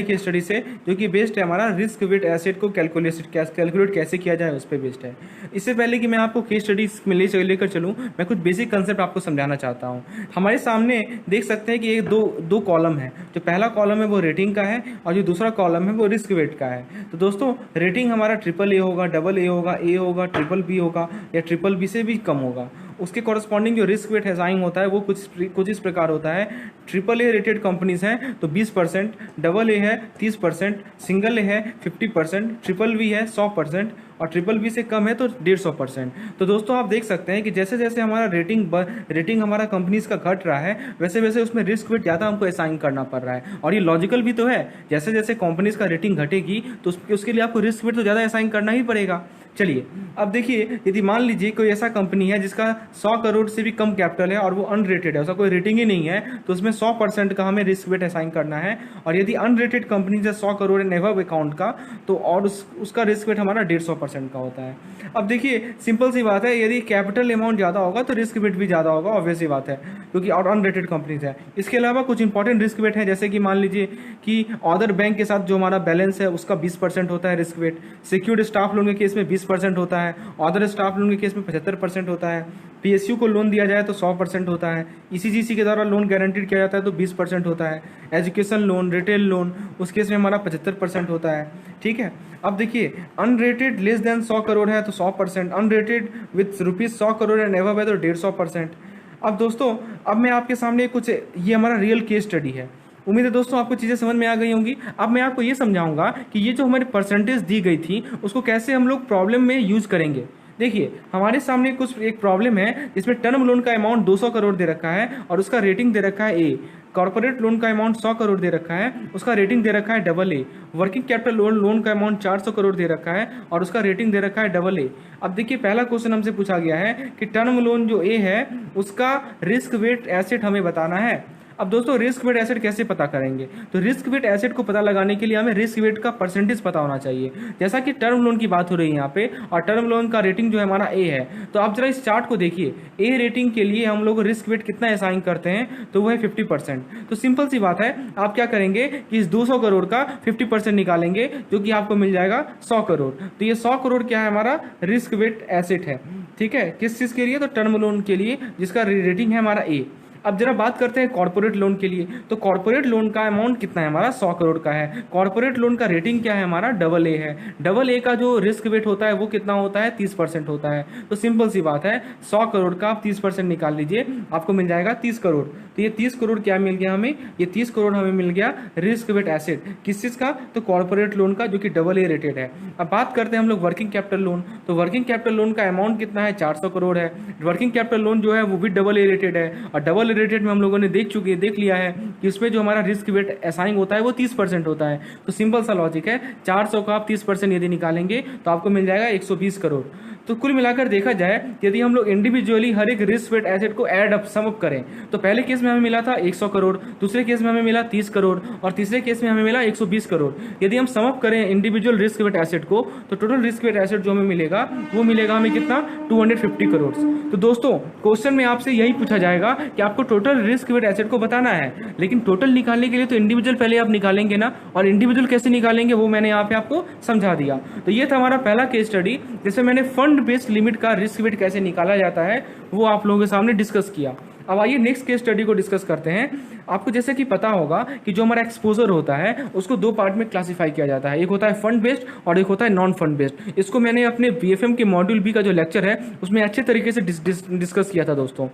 केस स्टडी से, जो कि बेस्ड है हमारा रिस्क वेट एसेट को कैलकुलेट कैसे किया जाए उस पर बेस्ड है। इससे पहले कि मैं आपको केस स्टडी में लेकर चलूँ, मैं कुछ बेसिक कंसेप्ट आपको समझाना चाहता हूँ। हमारे सामने देख सकते हैं कि ये दो कॉलम है। जो पहला कॉलम है वो रेटिंग का है और जो दूसरा कॉलम है वो रिस्क वेट का है। तो दोस्तों रेटिंग हमारा AAA होगा, AA होगा, A होगा, BBB होगा या BBB से भी कम होगा। उसके कॉरस्पॉन्डिंग जो रिस्क वेट असाइन होता है वो कुछ इस प्रकार होता है। AAA रेटेड कंपनीज हैं तो 20%, AA है 30%, सिंगल A है 50%, BBB है 100% और BBB से कम है तो 150%। तो दोस्तों आप देख सकते हैं कि जैसे जैसे हमारा रेटिंग हमारा कंपनीज का घट रहा है वैसे वैसे उसमें रिस्क वेट ज़्यादा हमको असाइन करना पड़ रहा है। और ये लॉजिकल भी तो है, जैसे जैसे कंपनीज का रेटिंग घटेगी तो उसके लिए आपको रिस्क वेट तो ज़्यादा असाइन करना ही पड़ेगा। चलिए अब देखिए, यदि मान लीजिए कोई ऐसा कंपनी है जिसका 100 करोड़ से भी कम कैपिटल है और वो अनरेटेड है, उसका कोई रेटिंग ही नहीं है, तो उसमें 100% का हमें रिस्क वेट असाइन करना है। और यदि अनरेटेड कंपनी से 100 करोड़ एंड एबव अकाउंट का, तो और उसका रिस्क वेट हमारा 150% का होता है। अब देखिए सिंपल सी बात है, यदि कैपिटल अमाउंट ज़्यादा होगा तो रिस्क वेट भी ज़्यादा होगा, ऑब्वियस सी बात है, क्योंकि और अनरेटेड कंपनीज है। इसके अलावा कुछ इंपॉर्टेंट रिस्क वेट है, जैसे कि मान लीजिए कि अदर बैंक के साथ जो हमारा बैलेंस है उसका 20% होता है risk wait, secured staff loan के केस में 20% होता है, अदर स्टाफ लोन के केस में 75% होता है, पीएसयू को लोन दिया जाए तो 100% होता है, ईसीजीसी के द्वारा लोन गारंटीड किया जाता है तो 20% होता है, एजुकेशन लोन, रिटेल लोन, उस केस में हमारा 75% होता है। ठीक है, अब देखिए अनरेटेड लेस देन 100 करोड़ है तो 100%, unrated with ₹100 crore and above है तो 150%। अब दोस्तों, अब मैं आपके सामने कुछ, ये हमारा रियल केस स्टडी है। उम्मीद है दोस्तों आपको चीज़ें समझ में आ गई होंगी। अब मैं आपको ये समझाऊंगा कि ये जो हमारी परसेंटेज दी गई थी उसको कैसे हम लोग प्रॉब्लम में यूज़ करेंगे। देखिए हमारे सामने कुछ एक प्रॉब्लम है जिसमें टर्म लोन का अमाउंट 200 करोड़ दे रखा है और उसका रेटिंग दे रखा है ए, कॉर्पोरेट लोन का अमाउंट 100 करोड़ दे रखा है, उसका रेटिंग दे रखा है AA, वर्किंग कैपिटल लोन का अमाउंट 400 करोड़ दे रखा है और उसका रेटिंग दे रखा है AA। अब देखिए पहला क्वेश्चन हमसे पूछा गया है कि टर्म लोन जो ए है उसका रिस्क वेट एसेट हमें बताना है। अब दोस्तों रिस्क वेट एसेट कैसे पता करेंगे, तो रिस्क वेट एसेट को पता लगाने के लिए हमें रिस्क वेट का परसेंटेज पता होना चाहिए। जैसा कि टर्म लोन की बात हो रही है यहाँ पे, और टर्म लोन का रेटिंग जो है हमारा ए है, तो आप जरा इस चार्ट को देखिए, ए रेटिंग के लिए हम लोग रिस्क वेट कितना असाइन करते हैं, तो वो है 50%। तो सिंपल सी बात है, आप क्या करेंगे कि इस 200 करोड़ का 50% निकालेंगे, जो कि आपको मिल जाएगा 100 करोड़। तो ये 100 करोड़ क्या है, हमारा रिस्क वेट एसेट है। ठीक है, किस चीज़ के लिए, तो टर्म लोन के लिए, जिसका रेटिंग है हमारा ए। अब जरा बात करते हैं कॉर्पोरेट लोन के लिए, तो कॉर्पोरेट लोन का अमाउंट कितना है, हमारा 100 करोड़ का है। कॉर्पोरेट लोन का रेटिंग क्या है, हमारा AA है। AA का जो रिस्क वेट होता है वो कितना होता है, 30% होता है। तो सिंपल सी बात है, 100 करोड़ का आप 30% निकाल लीजिए, आपको मिल जाएगा 30 करोड़। तो ये 30 करोड़ क्या मिल गया हमें, ये 30 करोड़ हमें मिल गया रिस्क वेट एसेट। किस चीज़ का, तो कॉर्पोरेट लोन का, जो कि AA रेटेड है। अब बात करते हैं हम लोग वर्किंग कैपिटल लोन, तो वर्किंग कैपिटल लोन का अमाउंट कितना है, 400 करोड़ है। वर्किंग कैपिटल लोन जो है वो भी AA रेटेड है, और AA रेटेड में हम लोगों ने देख लिया है कि उसमें जो हमारा रिस्क वेट असाइन होता है वो 30% होता है। तो सिंपल सा लॉजिक है, 400 का आप 30% यदि निकालेंगे तो आपको मिल जाएगा 120 करोड़। तो कुल मिलाकर देखा जाए, यदि हम लोग इंडिविजुअली हर एक रिस्क वेट एसेट को ऐड अप सम अप करें, तो पहले केस में हमें मिला था 100 करोड़, दूसरे केस में हमें मिला 30 करोड़, और तीसरे केस में हमें मिला 120 करोड़। यदि हम सम अप करें इंडिविजुअल रिस्क वेट एसेट को, तो टोटल रिस्क वेट एसेट जो हमें मिलेगा वो मिलेगा हमें कितना, 250 करोड़। तो दोस्तों क्वेश्चन में आपसे यही पूछा जाएगा कि आपको टोटल रिस्क वेट एसेट को बताना है, लेकिन टोटल निकालने के लिए तो इंडिविजुअल पहले आप निकालेंगे ना, और इंडिविजुअल कैसे निकालेंगे वो मैंने यहाँ पे आपको समझा दिया। तो ये था हमारा पहला केस स्टडी, जिसमें मैंने फंड बेस्ड लिमिट का रिस्क वेट कैसे निकाला जाता है वो आप लोगों के सामने डिस्कस किया। अब आइए नेक्स्ट केस स्टडी को डिस्कस करते हैं। आपको जैसे कि पता होगा कि जो हमारा एक्सपोजर होता है उसको दो पार्ट में क्लासिफाई किया जाता है, एक होता है फंड बेस्ड और एक होता है नॉन फंड बेस्ड। इसको मैंने अपने BFM के मॉड्यूल B का जो लेक्चर है उसमें अच्छे तरीके से डिस्कस किया था दोस्तों।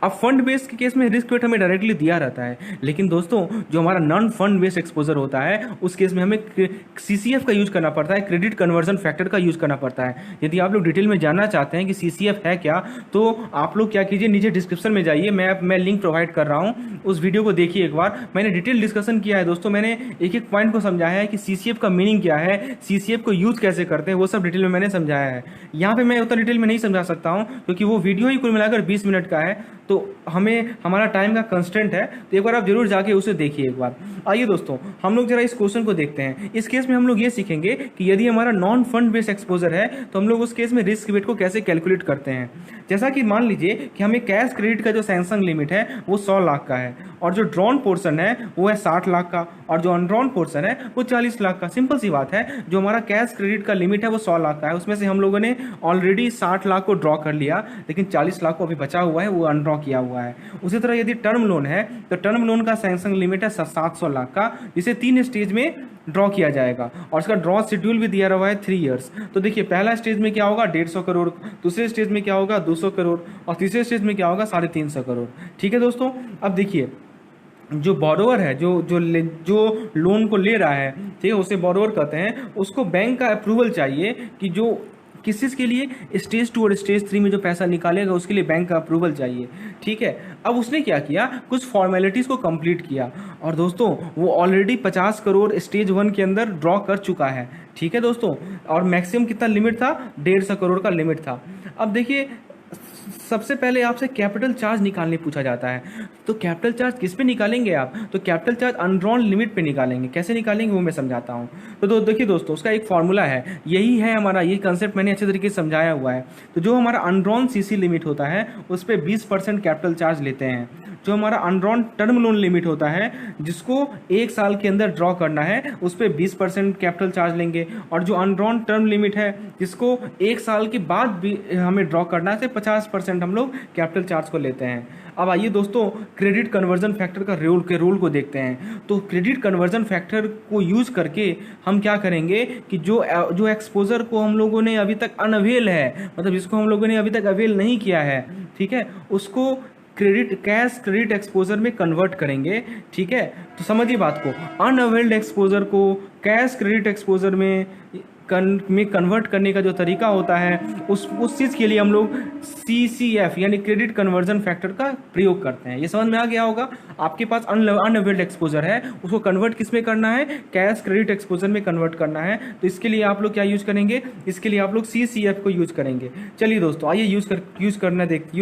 अब फंड बेस्ड के केस में रिस्क वेट हमें डायरेक्टली दिया रहता है, लेकिन दोस्तों जो हमारा नॉन फंड बेस्ड एक्सपोजर होता है उस केस में हमें CCF का यूज करना पड़ता है, क्रेडिट कन्वर्जन फैक्टर का यूज करना पड़ता है। यदि आप लोग डिटेल में जानना चाहते हैं कि CCF है क्या, तो आप लोग क्या कीजिए, नीचे डिस्क्रिप्शन में जाइए, मैं लिंक प्रोवाइड कर रहा हूँ, उस वीडियो को देखिए एक बार। मैंने डिटेल डिस्कशन किया है दोस्तों, मैंने एक एक पॉइंट को समझाया है कि CCF का मीनिंग क्या है, CCF को यूज कैसे करते हैं, वो सब डिटेल में मैंने समझाया है। यहाँ पे मैं उतना डिटेल में नहीं समझा सकता हूँ क्योंकि वो वीडियो ही कुल मिलाकर 20 मिनट का है, तो हमारा टाइम का कंस्टेंट है, तो एक बार आप जरूर जाके उसे देखिए एक बार। आइए दोस्तों हम लोग जरा इस क्वेश्चन को देखते हैं। इस केस में हम लोग ये सीखेंगे कि यदि हमारा नॉन फंड बेस्ड एक्सपोजर है तो हम लोग उस केस में रिस्क वेट को कैसे कैलकुलेट करते हैं। जैसा कि मान लीजिए कि हमें कैश क्रेडिट का जो सैंक्शन लिमिट है वो 100 लाख का है, और जो ड्रॉन पोर्शन है वो है 60 लाख का, और जो अनड्रॉन पोर्शन है वो 40 लाख का। सिंपल सी बात है, जो हमारा कैश क्रेडिट का लिमिट है वो 100 लाख का है, उसमें से हम लोगों ने ऑलरेडी 60 लाख को ड्रॉ कर लिया, लेकिन 40 लाख को अभी बचा हुआ है, वो अनड्रॉ किया हुआ है। उसी तरह यदि टर्म लोन है तो टर्म लोन का सैंक्शन लिमिट है 700 लाख का, जिसे 3 स्टेज में ड्रॉ किया जाएगा, और उसका ड्रॉ शेड्यूल भी दिया हुआ है 3 इयर्स। तो देखिए पहला स्टेज में क्या होगा, 150 करोड़, दूसरे स्टेज में क्या होगा 200 करोड़, और तीसरे स्टेज में क्या होगा 350 करोड़। ठीक है दोस्तों, अब देखिए जो बोरोवर है, जो लोन को ले रहा है, ठीक है, उसे बोरोवर कहते हैं, उसको बैंक का अप्रूवल चाहिए कि जो किस चीज़ के लिए, स्टेज 2 और स्टेज 3 में जो पैसा निकालेगा उसके लिए बैंक का अप्रूवल चाहिए। ठीक है, अब उसने क्या किया, कुछ फॉर्मेलिटीज़ को कंप्लीट किया, और दोस्तों वो ऑलरेडी 50 करोड़ स्टेज 1 के अंदर ड्रॉ कर चुका है। ठीक है दोस्तों, और मैक्सिमम कितना लिमिट था, 150 करोड़ का लिमिट था। अब देखिए सबसे पहले आपसे कैपिटल चार्ज निकालने पूछा जाता है, तो कैपिटल चार्ज किस पे निकालेंगे आप, तो कैपिटल चार्ज अनड्रॉन लिमिट पे निकालेंगे। कैसे निकालेंगे वो मैं समझाता हूँ। तो देखिए दोस्तों, उसका एक फॉर्मूला है, यही है हमारा, ये कंसेप्ट मैंने अच्छे तरीके से समझाया हुआ है। तो जो हमारा अनड्रॉन सीसी लिमिट होता है उस पर 20% कैपिटल चार्ज लेते हैं। जो हमारा अनड्रॉन टर्म लोन लिमिट होता है जिसको 1 साल के अंदर ड्रॉ करना है उस पर 20% कैपिटल चार्ज लेंगे, और जो अनड्रॉन टर्म लिमिट है जिसको 1 साल के बाद भी हमें ड्रॉ करना है 50% हम लोग कैपिटल चार्ज को लेते हैं। अब आइए दोस्तों क्रेडिट कन्वर्जन फैक्टर का रोल को देखते हैं। तो क्रेडिट कन्वर्जन फैक्टर को यूज करके हम क्या करेंगे कि जो एक्सपोजर को हम लोगों ने अभी तक अनअवेल है, मतलब जिसको हम लोगों ने अभी तक अवेल नहीं किया है, ठीक है, उसको कैश क्रेडिट एक्सपोजर में कन्वर्ट करेंगे। ठीक है, तो समझिए बात को, अनअवेल्ड एक्सपोजर को कैश क्रेडिट एक्सपोजर में कन्वर्ट करने का जो तरीका होता है उस चीज़ के लिए हम लोग CCF यानी क्रेडिट कन्वर्जन फैक्टर का प्रयोग करते हैं। ये समझ में आ गया होगा। आपके पास अनअवेल्ड एक्सपोजर है, उसको कन्वर्ट किस में करना है, कैश क्रेडिट एक्सपोजर में कन्वर्ट करना है। तो इसके लिए आप लोग क्या यूज करेंगे, इसके लिए आप लोग CCF को यूज करेंगे। चलिए दोस्तों आइए यूज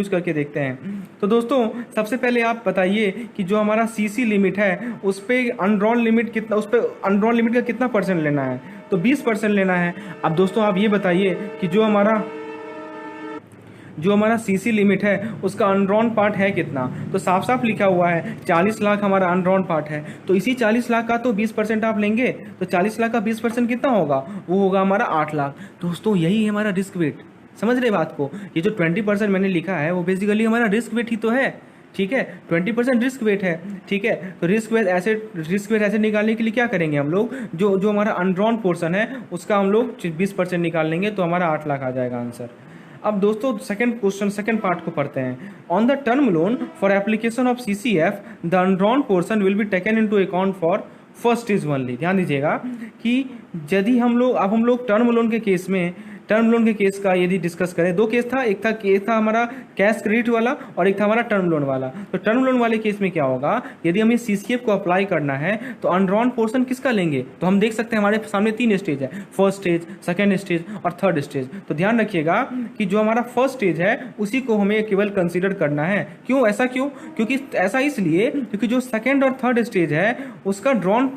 करके देखते हैं। तो दोस्तों सबसे पहले आप बताइए कि जो हमारा CC लिमिट है उस पर अनड्रॉन लिमिट का कितना परसेंट लेना है, तो 20% लेना है। अब दोस्तों आप ये बताइए कि जो हमारा CC लिमिट है उसका अनड्रॉन पार्ट है कितना, तो साफ साफ लिखा हुआ है 40 लाख हमारा अनड्रॉन पार्ट है। तो इसी 40 लाख का तो 20% आप लेंगे, तो 40 लाख का 20% कितना होगा, वो होगा हमारा 8 लाख। दोस्तों यही है हमारा रिस्क वेट, समझ रहे बात को। ये जो 20% मैंने लिखा है वो बेसिकली हमारा रिस्क वेट ही तो है। ठीक है, 20% रिस्क वेट है। ठीक है, तो रिस्क वेट एसेट निकालने के लिए क्या करेंगे हम लोग, जो हमारा अनड्रॉन पोर्शन है उसका हम लोग 20% निकाल लेंगे, तो हमारा 8 लाख आ जाएगा आंसर। अब दोस्तों सेकंड पार्ट को पढ़ते हैं। On the term loan for application of CCF the undrawn portion will be taken into account for first stage only. ध्यान दीजिएगा कि यदि हम लोग टर्म लोन के केस का यदि डिस्कस करें, 2 केस था, एक था हमारा कैश क्रेडिट वाला और एक था हमारा टर्म लोन वाला। तो टर्म लोन वाले केस में क्या होगा, यदि हमें CCF को अप्लाई करना है तो अनड्रॉन पोर्शन किसका लेंगे, तो हम देख सकते हैं हमारे सामने 3 स्टेज है, फर्स्ट स्टेज, सेकेंड स्टेज और थर्ड स्टेज। तो ध्यान रखिएगा कि जो हमारा फर्स्ट स्टेज है उसी को हमें केवल कंसिडर करना है। क्योंकि ऐसा इसलिए क्योंकि जो सेकेंड और थर्ड स्टेज है उसका ड्रॉन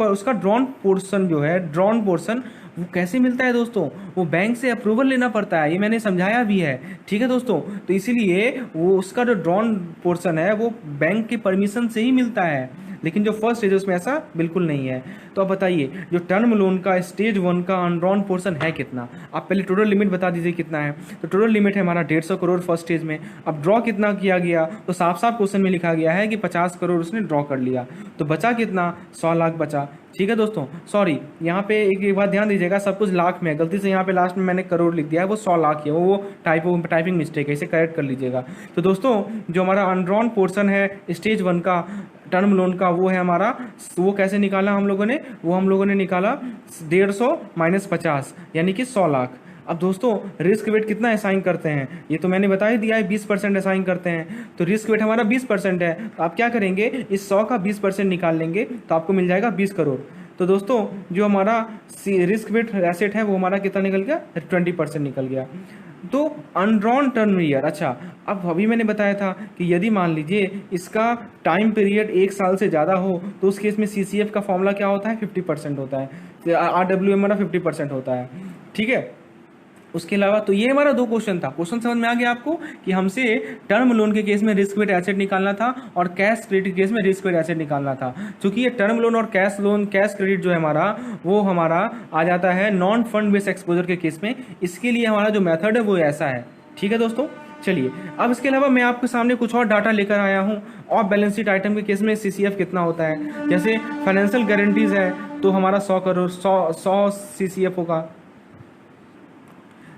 पोर्शन वो कैसे मिलता है दोस्तों, वो बैंक से अप्रूवल लेना पड़ता है, ये मैंने समझाया भी है। ठीक है दोस्तों, तो इसीलिए वो उसका जो ड्रॉन पोर्शन है वो बैंक के परमिशन से ही मिलता है, लेकिन जो फर्स्ट स्टेज है उसमें ऐसा बिल्कुल नहीं है। तो अब बताइए जो टर्म लोन का स्टेज 1 का अनड्रॉन पोर्शन है कितना, आप पहले टोटल लिमिट बता दीजिए कितना है। तो टोटल लिमिट है हमारा 150 करोड़ फर्स्ट स्टेज में। अब ड्रॉ कितना किया गया, तो साफ साफ क्वेश्चन में लिखा गया है कि 50 करोड़ उसने ड्रॉ कर लिया, तो बचा कितना, 100 लाख बचा। ठीक है दोस्तों, सॉरी यहाँ पे एक बात ध्यान दीजिएगा, सब कुछ लाख में है, गलती से यहाँ पे लास्ट में मैंने करोड़ लिख दिया है, वो 100 लाख है, वो टाइपिंग मिस्टेक है, इसे करेक्ट कर लीजिएगा। तो दोस्तों जो हमारा अनड्रॉन पोर्शन है स्टेज 1 का टर्म लोन का वो है हमारा, वो कैसे निकाला हम लोगों ने निकाला 150 माइनस 50 यानी कि 100 लाख। अब दोस्तों रिस्क वेट कितना असाइन करते हैं, ये तो मैंने बता ही दिया है, 20% असाइन करते हैं। तो रिस्क वेट हमारा 20% है, तो आप क्या करेंगे, इस 100 का 20% निकाल लेंगे तो आपको मिल जाएगा 20 करोड़। तो दोस्तों जो हमारा रिस्क वेट एसेट है वो हमारा कितना निकल गया, 20% निकल गया। तो अनड्रॉन टर्म ईयर, अच्छा अब अभी मैंने बताया था कि यदि मान लीजिए इसका टाइम पीरियड 1 साल से ज़्यादा हो तो उस केस में CCF का फॉर्मूला क्या होता है, 50% होता है, RWM हमारा 50% होता है। ठीक है, उसके अलावा तो ये हमारा 2 क्वेश्चन था। क्वेश्चन समझ में आ गया आपको कि हमसे टर्म लोन के केस में रिस्क वेट एसेट निकालना था और कैश क्रेडिट केस में रिस्क वेट एसेट निकालना था। क्योंकि ये टर्म लोन और कैश क्रेडिट जो है हमारा वो हमारा आ जाता है नॉन फंड बेस्ड एक्सपोजर के केस में, इसके लिए हमारा जो मेथड है वो ऐसा है। ठीक है दोस्तों, चलिए अब इसके अलावा मैं आपके सामने कुछ और डाटा लेकर आया हूँ। और बैलेंस शीट आइटम के केस में CCF कितना होता है, जैसे फाइनेंशियल गारंटीज है तो हमारा 100 करोड़ 100 CCF होगा।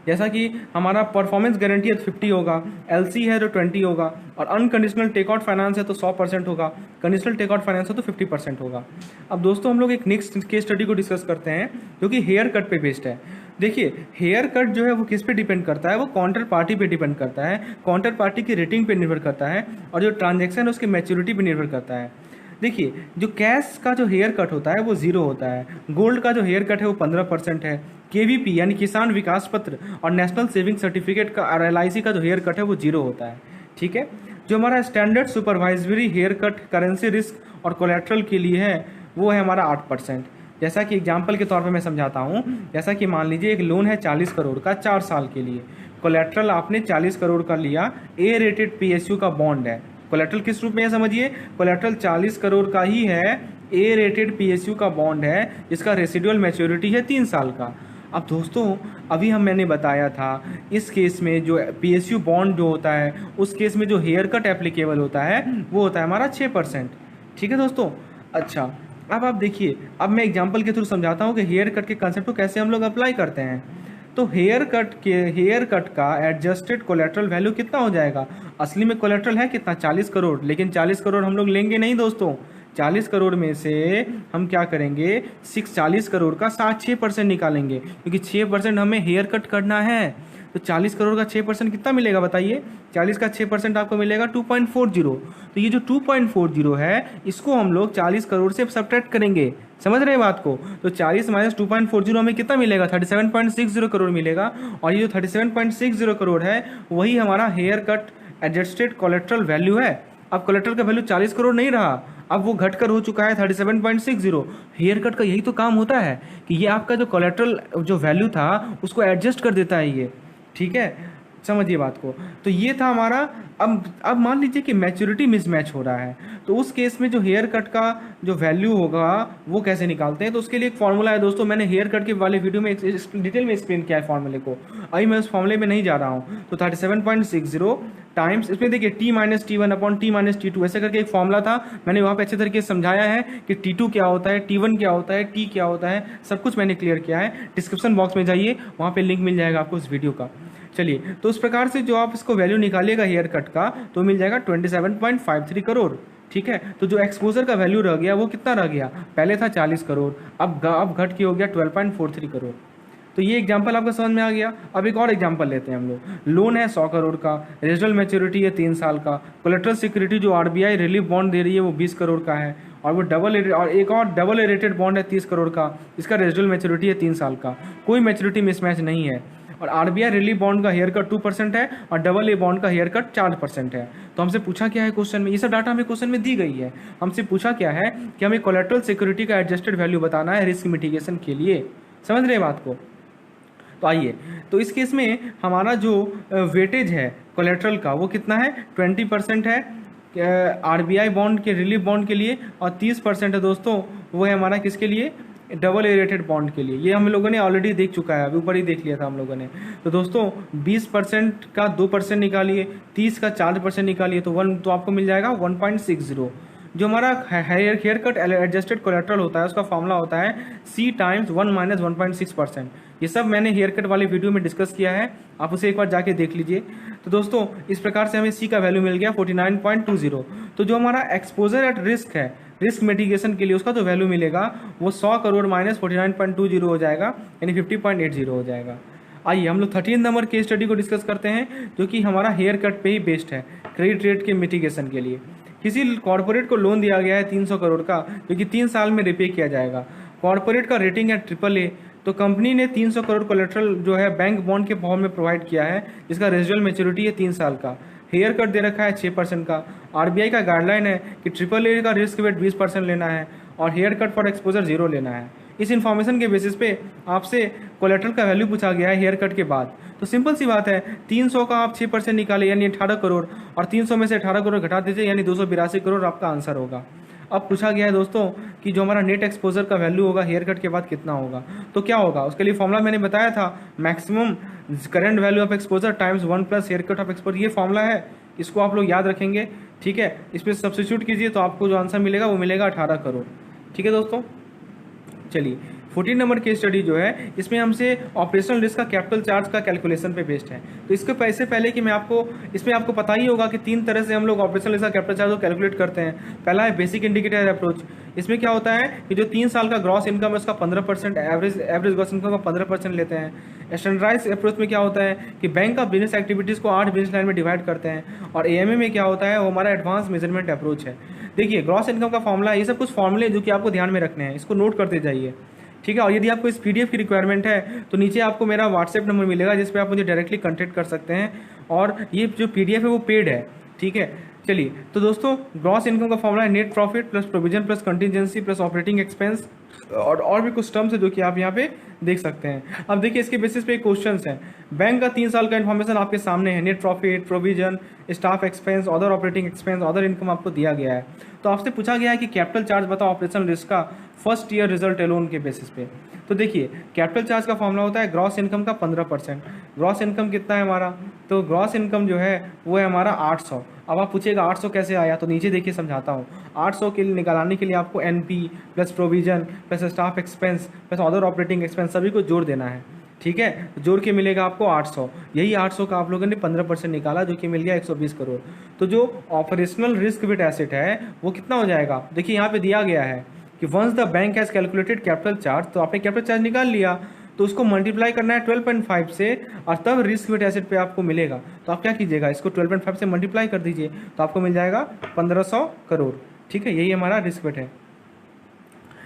जैसा कि हमारा परफॉर्मेंस गारंटी है तो 50 होगा, LC है तो 20 होगा, और अनकंडीशनल टेकआउट फाइनेंस है तो 100% होगा, कंडीशनल टेकआउट फाइनेंस है तो 50% होगा। अब दोस्तों हम लोग एक नेक्स्ट केस स्टडी को डिस्कस करते हैं जो कि हेयर कट पे बेस्ड है। देखिए हेयर कट जो है वो किस पे डिपेंड करता है, वो काउंटर पार्टी पे डिपेंड करता है, काउंटर पार्टी की रेटिंग पे निर्भर करता है, और जो ट्रांजेक्शन है उसकी मैच्योरिटी पे निर्भर करता है। देखिए जो कैश का जो हेयर कट होता है वो 0 होता है, गोल्ड का जो हेयर कट है वो 15% है, केवीपी यानी किसान विकास पत्र और नेशनल सेविंग सर्टिफिकेट का और एलआईसी का जो हेयर कट है वो 0 होता है। ठीक है, जो हमारा standard supervisory haircut currency risk और कोलेट्रल के लिए है वो है हमारा 8%। जैसा कि एग्जाम्पल के तौर पे मैं समझाता हूँ, जैसा कि मान लीजिए एक लोन है 40 करोड़ का 4 साल के लिए, कोलेट्रल आपने 40 करोड़ का लिया, ए रेटेड पीएसयू का बॉन्ड है। कोलेट्रल किस रूप में है समझिए, कोलेट्रल 40 करोड़ का ही है, ए रेटेड पीएसयू का बॉन्ड है जिसका रेसिडुअल मैच्योरिटी है 3 साल का। अब दोस्तों अभी मैंने बताया था इस केस में जो पीएसयू बॉन्ड जो होता है उस केस में जो हेयर कट एप्लीकेबल होता है वो होता है हमारा 6%। ठीक है दोस्तों, अच्छा अब आप देखिए, अब मैं एग्जांपल के थ्रू समझाता हूँ कि हेयर कट के कंसेप्ट को कैसे हम लोग अप्लाई करते हैं। तो हेयर कट का एडजस्टेड कोलेट्रल वैल्यू कितना हो जाएगा, असली में कोलेट्रल है कितना 40 करोड़, लेकिन 40 करोड़ हम लोग लेंगे नहीं दोस्तों, 40 करोड़ में से हम क्या करेंगे 40 करोड़ का 6% निकालेंगे, क्योंकि 6% हमें हेयर कट करना है। तो 40 करोड़ का 6% कितना मिलेगा बताइए, 40 का 6% आपको मिलेगा 2.40। तो ये जो 2.40 है इसको हम लोग 40 करोड़ से सब्ट्रैक्ट करेंगे, समझ रहे हैं बात को। तो 40 माइनस 2.40 हमें कितना मिलेगा 37.60 करोड़ मिलेगा, और ये जो 37.60 करोड़ है वही हमारा haircut adjusted collateral value है। अब कोलेट्रल का वैल्यू 40 करोड़ नहीं रहा, अब वो घटकर हो चुका है 37.60। हेयर कट का यही तो काम होता है कि ये आपका जो कोलेट्रल जो वैल्यू था उसको एडजस्ट कर देता है ये। ठीक है, समझिए बात को। तो ये था हमारा। अब मान लीजिए कि मैच्योरिटी मिसमैच हो रहा है, तो उस केस में जो हेयर कट का जो वैल्यू होगा वो कैसे निकालते हैं। तो उसके लिए एक फॉर्मूला है दोस्तों, मैंने हेयर कट के वाले वीडियो में डिटेल में एक्सप्लेन किया है फॉर्मूले को, अभी मैं उस फॉर्मूले में नहीं जा रहा हूँ। तो 37.60 टाइम्स, इसमें देखिए T-T1 अपॉन T-T2 ऐसे करके एक फॉर्मूला था, मैंने वहाँ पे अच्छे तरीके से समझाया है कि T2 क्या होता है, T1 क्या होता है, T क्या होता है, सब कुछ मैंने क्लियर किया है। डिस्क्रिप्शन बॉक्स में जाइए, वहाँ पे लिंक मिल जाएगा आपको उस वीडियो का। चलिए, तो उस प्रकार से जो आप इसको वैल्यू निकालिएगा हेयर कट का तो मिल जाएगा 27.53 करोड़। ठीक है, तो जो एक्सपोजर का वैल्यू रह गया वो कितना रह गया, पहले था 40 करोड़, अब घट के हो गया 12.43 करोड़। तो ये एग्जांपल आपका समझ में आ गया। अब एक और एग्जांपल लेते हैं हम लोग। लोन है 100 करोड़ का, रेजिडुअल मैच्योरिटी है 3 साल का, कोलेट्रल सिक्योरिटी जो आरबीआई रिलीफ बॉन्ड दे रही है वो 20 करोड़ का है, और वो एक और डबल ए रेटेड बॉन्ड है 30 करोड़ का, इसका रेजिडुअल मैच्योरिटी है 3 साल का, कोई मैच्योरिटी मिसमैच नहीं है। और आरबीआई रिलीफ बॉन्ड का हेयर कट 2% है और डबल ए बॉन्ड का हेयर कट 4% है। तो हमसे पूछा क्या है क्वेश्चन में, ये सब डाटा हमें क्वेश्चन में दी गई है। हमसे पूछा क्या है कि हमें कोलेट्रल सिक्योरिटी का एडजस्टेड वैल्यू बताना है रिस्क मिटिगेशन के लिए, समझ रहे हैं बात को। तो आइए, तो इस केस में हमारा जो वेटेज है कोलेट्रल का वो कितना है 20% है आरबीआई बॉन्ड के रिलीफ बॉन्ड के लिए, और 30% है दोस्तों वो है हमारा किसके लिए, डबल ए रेटेड बॉन्ड के लिए। ये हम लोगों ने ऑलरेडी देख चुका है, अभी ऊपर ही देख लिया था हम लोगों ने। तो दोस्तों 20% का 2% निकालिए, 30 का 4% निकालिए, तो आपको मिल जाएगा 1.60। जो हमारा हेयर कट एडजस्टेड कोलेट्रल होता है उसका फॉर्मूला होता है C टाइम्स 1 माइनस 1.6%। ये सब मैंने हेयर कट वाले वीडियो में डिस्कस किया है, आप उसे एक बार जाके देख लीजिए। तो दोस्तों इस प्रकार से हमें C का वैल्यू मिल गया 49.20। तो जो हमारा एक्सपोजर एट रिस्क है रिस्क मिटिगेशन के लिए उसका जो वैल्यू मिलेगा वो 100 करोड़ माइनस 49.20 हो जाएगा, यानी 50.80 हो जाएगा। आइए हम लोग 13 नंबर केस स्टडी को डिस्कस करते हैं जो कि हमारा हेयर कट पे ही बेस्ड है, क्रेडिट रेट के मिटिगेशन के लिए। किसी कॉर्पोरेट को लोन दिया गया है 300 करोड़ का जो कि 3 साल में रिपे किया जाएगा। कॉर्पोरेट का रेटिंग है AAA, तो कंपनी ने 300 करोड़ कोलेट्रल जो है बैंक बॉन्ड के फॉर्म में प्रोवाइड किया है जिसका रेजिडुअल मैच्योरिटी है 3 साल का। हेयर कट दे रखा है 6% का। आरबीआई का गाइडलाइन है कि AAA का रिस्क वेट 20% लेना है और हेयर कट फॉर एक्सपोजर 0 लेना है। इस इन्फॉर्मेशन के बेसिस पे आपसे कोलेट्रल का वैल्यू पूछा गया है हेयर कट के बाद। तो सिंपल सी बात है, 300 का आप 6% निकाले यानी 18 करोड़, और 300 में से 18 करोड़ घटा दीजिए यानी 282 करोड़ आपका आंसर होगा। अब पूछा गया है दोस्तों कि जो हमारा नेट एक्सपोजर का वैल्यू होगा हेयर कट के बाद कितना होगा, तो क्या होगा उसके लिए फॉर्मूला मैंने बताया था, maximum current value of exposure times 1 plus haircut of exposure. ये फॉर्मूला है, इसको आप लोग याद रखेंगे। ठीक है, इस पर सब्स्टिट्यूट कीजिए तो आपको जो आंसर मिलेगा वो मिलेगा 18 करोड़। ठीक है दोस्तों, चलिए 14 नंबर केस स्टडी जो है इसमें हमसे ऑपरेशनल रिस्क का कैपिटल चार्ज का कैलकुलेशन पे बेस्ड है। तो इसके पैसे पहले कि मैं आपको इसमें आपको पता ही होगा कि 3 तरह से हम लोग ऑपरेशनल रिस्क का कैपिटल चार्ज को कैलकुलेट करते हैं। पहला है बेसिक इंडिकेटर अप्रोच। इसमें क्या होता है कि जो 3 साल का ग्रॉस इनकम है उसका 15%, एवरेज ग्रॉस इनकम का 15% लेते हैं। स्टैंडर्डाइज अप्रोच में क्या होता है कि बैंक का बिजनेस एक्टिविटीज़ को 8 बिजनेस लाइन में डिवाइड करते हैं। और AMA में क्या होता है वो हमारा एडवांस मेजरमेंट अप्रोच है। देखिए ग्रॉस इनकम का फॉर्मूला है, ये सब कुछ फॉर्मूले जो कि आपको ध्यान में रखने हैं, इसको नोट करते जाइए, ठीक है। और यदि आपको इस पीडीएफ की रिक्वायरमेंट है तो नीचे आपको मेरा व्हाट्सएप नंबर मिलेगा जिस पे आप मुझे डायरेक्टली कॉन्टैक्ट कर सकते हैं, और ये जो पीडीएफ है वो पेड है, ठीक है। चलिए, तो दोस्तों ग्रॉस इनकम का फॉर्मूला है net profit plus provision plus contingency plus operating expense, और भी कुछ टर्म्स है जो कि आप यहाँ पे देख सकते हैं। अब देखिए इसके बेसिस पे क्वेश्चंस हैं। बैंक का 3 साल का इन्फॉर्मेशन आपके सामने है, net profit, provision, staff expense, other operating expense, other income आपको दिया गया है। तो आपसे पूछा गया है कि कैपिटल चार्ज बताओ ऑपरेशन रिस्क का फर्स्ट ईयर रिजल्ट एलोन के बेसिस पे। तो देखिए कैपिटल चार्ज का फॉर्मूला होता है ग्रॉस इनकम का 15%। ग्रॉस इनकम कितना है हमारा, तो ग्रॉस इनकम जो है वो है हमारा 800। अब आप पूछेगा 800 कैसे आया, तो नीचे देखिए समझाता हूँ। 800 के लिए निकालने के लिए आपको NP plus provision plus staff expense plus other operating expense सभी को जोड़ देना है, ठीक है। जोड़ के मिलेगा आपको 800। यही 800 का आप लोगों ने 15% निकाला जो कि मिल गया 120 करोड़। तो जो ऑपरेशनल रिस्क वेट एसेट है वो कितना हो जाएगा, देखिए यहाँ पे दिया गया है कि once the bank has calculated capital charge, तो आपने कैपिटल चार्ज निकाल लिया तो उसको मल्टीप्लाई करना है 12.5 से, और तब रिस्क वेट एसेट पे आपको मिलेगा। तो आप क्या कीजिएगा, इसको 12.5 से मल्टीप्लाई कर दीजिए तो आपको मिल जाएगा 1500 करोड़, ठीक है। यही हमारा रिस्क वेट है।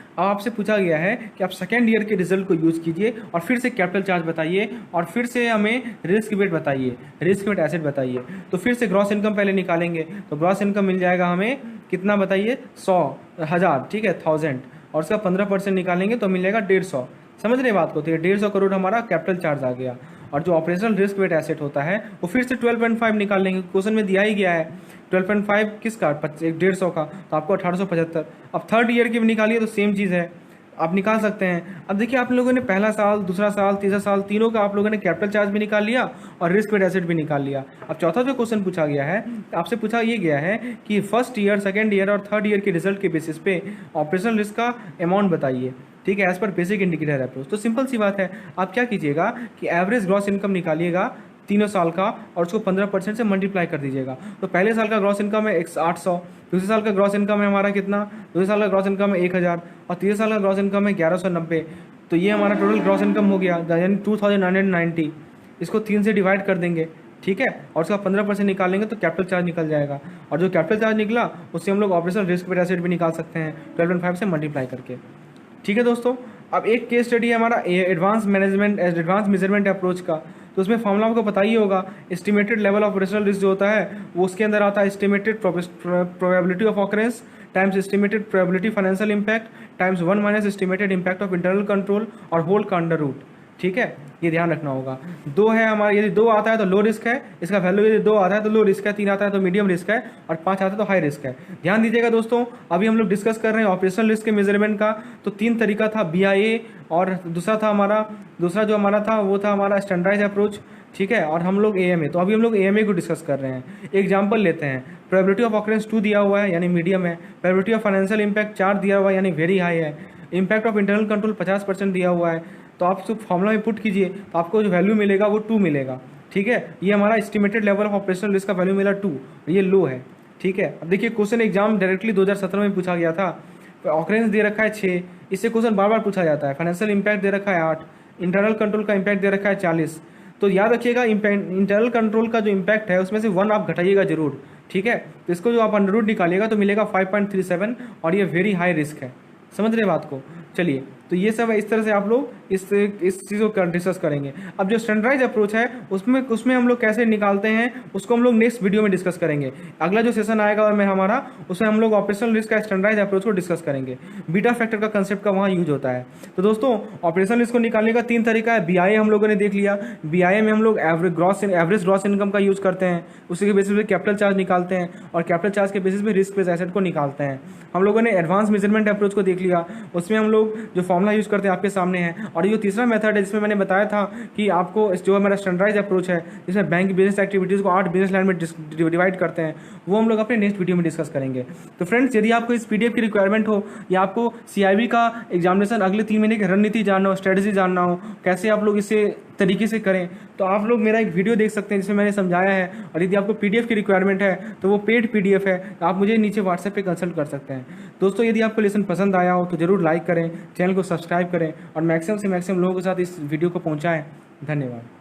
अब आपसे पूछा गया है कि आप सेकेंड ईयर के रिजल्ट को यूज़ कीजिए और फिर से कैपिटल चार्ज बताइए और फिर से हमें रिस्क वेट बताइए, रिस्क वेट एसेट बताइए। तो फिर से ग्रॉस इनकम पहले निकालेंगे, तो ग्रॉस इनकम मिल जाएगा हमें कितना बताइए, 100,000, ठीक है, 1000, और उसका 15% निकालेंगे तो मिल जाएगा 150। समझ रहे बात को, तो ये 150 करोड़ हमारा कैपिटल चार्ज आ गया। और जो ऑपरेशनल रिस्क वेट एसेट होता है वो फिर से 12.5 निकाल लेंगे, क्वेश्चन में दिया ही गया है 12.5 किसका, 150 का, तो आपको 1875। अब थर्ड ईयर की भी निकालिए तो सेम चीज़ है, आप निकाल सकते हैं। अब देखिए आप लोगों ने पहला साल, दूसरा साल, तीसरा साल, तीनों का आप लोगों ने कैपिटल चार्ज भी निकाल लिया और रिस्क वेट एसेट भी निकाल लिया। अब चौथा जो क्वेश्चन पूछा गया है, आपसे पूछा ये गया है कि फर्स्ट ईयर, सेकेंड ईयर और थर्ड ईयर के रिजल्ट के बेसिस पे ऑपरेशनल रिस्क का अमाउंट बताइए, ठीक है, as per basic indicator approach. तो सिंपल सी बात है, आप क्या कीजिएगा कि एवरेज ग्रॉस इनकम निकालिएगा तीनों साल का और उसको 15% से मल्टीप्लाई कर दीजिएगा। तो पहले साल का ग्रॉस इनकम है 800, दूसरे साल का ग्रॉस इनकम है हमारा कितना, दूसरे साल का ग्रॉस इनकम है 1000, और तीसरे साल का ग्रॉस इनकम है 1190। तो ये हमारा टोटल ग्रॉस इनकम हो गया, यानी 2990। इसको 3 से डिवाइड कर देंगे, ठीक है, और उसका 15% निकालेंगे तो कैपिटल चार्ज निकल जाएगा। और जो कैपिटल चार्ज निकला उससे हम लोग ऑपरेशनल रिस्क वेट एसेट भी निकाल सकते हैं 12.5 से मल्टीप्लाई करके, ठीक है दोस्तों। अब एक केस स्टडी है हमारा एडवांस मेजरमेंट अप्रोच का, तो उसमें फॉर्मूला आपको पता ही होगा, estimated level of operational risk जो होता है वो उसके अंदर आता है estimated probability of occurrence times estimated probability financial impact times 1 minus estimated impact of internal control और होल का अंडर रूट, ठीक है, ये ध्यान रखना होगा। 2 है हमारा, यदि 2 आता है तो लो रिस्क है, इसका वैल्यू यदि 2 आता है तो लो रिस्क है, 3 आता है तो मीडियम रिस्क है, और 5 आता है तो हाई रिस्क है। ध्यान दीजिएगा दोस्तों, अभी हम लोग डिस्कस कर रहे हैं ऑपरेशनल रिस्क के मेजरमेंट का। तो 3 तरीका था, BIA, और दूसरा जो हमारा था वो था हमारा स्टैंडर्डाइज अप्रोच, ठीक है, और हम लोग AMA। तो अभी हम लोग AMA को डिस्कस कर रहे हैं। एग्जाम्पल लेते हैं, प्रोबेबिलिटी ऑफ ऑकरेंस 2 दिया हुआ है यानी मीडियम है, प्रोबेबिलिटी ऑफ फाइनेंशियल इम्पैक्ट 4 दिया हुआ है यानी वेरी हाई है, इम्पैक्ट ऑफ इंटरनल कंट्रोल 50% दिया हुआ है। तो आप उसको फॉर्मूला में पुट कीजिए तो आपको जो वैल्यू मिलेगा वो 2 मिलेगा, ठीक है। ये हमारा estimated level of operational risk का वैल्यू मिला 2, ये लो है, ठीक है। अब देखिए क्वेश्चन एग्जाम डायरेक्टली 2017 में पूछा गया था, ऑकरेंस दे रखा है 6, इससे क्वेश्चन बार बार पूछा जाता है। फाइनेंशियल इम्पैक्ट दे रखा है 8, इंटरनल कंट्रोल का इम्पैक्ट दे रखा है 40। तो याद रखिएगा इंटरनल कंट्रोल का जो इम्पैक्ट है उसमें से 1 आप घटाइएगा जरूर, ठीक है। तो इसको जो आप अंडर रूट निकालिएगा तो मिलेगा 5.37, और ये वेरी हाई रिस्क है। समझ रहे बात को। चलिए, तो ये सब है, इस तरह से आप लोग इस चीज़ को डिस्कस करेंगे। अब जो स्टैंडर्डाइज अप्रोच है उसमें हम लोग कैसे निकालते हैं उसको हम लोग नेक्स्ट वीडियो में डिस्कस करेंगे। अगला जो सेशन आएगा और मैं हमारा, उसमें हम लोग ऑपरेशनल रिस्क का स्टैंडर्डाइज अप्रोच को डिस्कस करेंगे। बीटा फैक्टर का कंसेप्ट का वहाँ यूज होता है। तो दोस्तों ऑपरेशनल रिस्क को निकालने का 3 तरीका है। BIA हम लोगों ने देख लिया, BIA में हम लोग एवरेज ग्रॉस इनकम का यूज करते हैं, उसी के बेसिस पे कैपिटल चार्ज निकालते हैं, और कैपिटल चार्ज के बेसिस पे रिस्क बेस्ड एसेट को निकालते हैं। हम लोगों ने एडवांस मेजरमेंट अप्रोच को देख लिया, उसमें हम लोग जो फॉर्मूला यूज करते हैं आपके सामने है। और ये तीसरा मेथड है जिसमें मैंने बताया था कि आपको जो हमारा स्टैंडर्डाइज अप्रोच है जिसमें बैंक बिजनेस एक्टिविटीज़ को 8 बिजनेस लाइन में डिवाइड करते हैं, वो हम लोग अपने नेक्स्ट वीडियो में डिस्कस करेंगे। तो फ्रेंड्स, यदि आपको इस PDF की रिक्वायरमेंट हो या आपको CIB का एग्जामिनेशन अगले 3 महीने की रणनीति जानना हो, स्ट्रेटेजी जानना हो, कैसे आप लोग इसे तरीके से करें, तो आप लोग मेरा एक वीडियो देख सकते हैं जिसमें मैंने समझाया है। और यदि आपको PDF की रिक्वायरमेंट है तो वो पेड PDF है, आप मुझे नीचे WhatsApp पे कंसल्ट कर सकते हैं। दोस्तों, यदि आपको लेसन पसंद आया हो तो ज़रूर लाइक करें, चैनल को सब्सक्राइब करें और मैक्सिमम से मैक्सिमम लोगों के साथ इस वीडियो को पहुँचाएँ। धन्यवाद।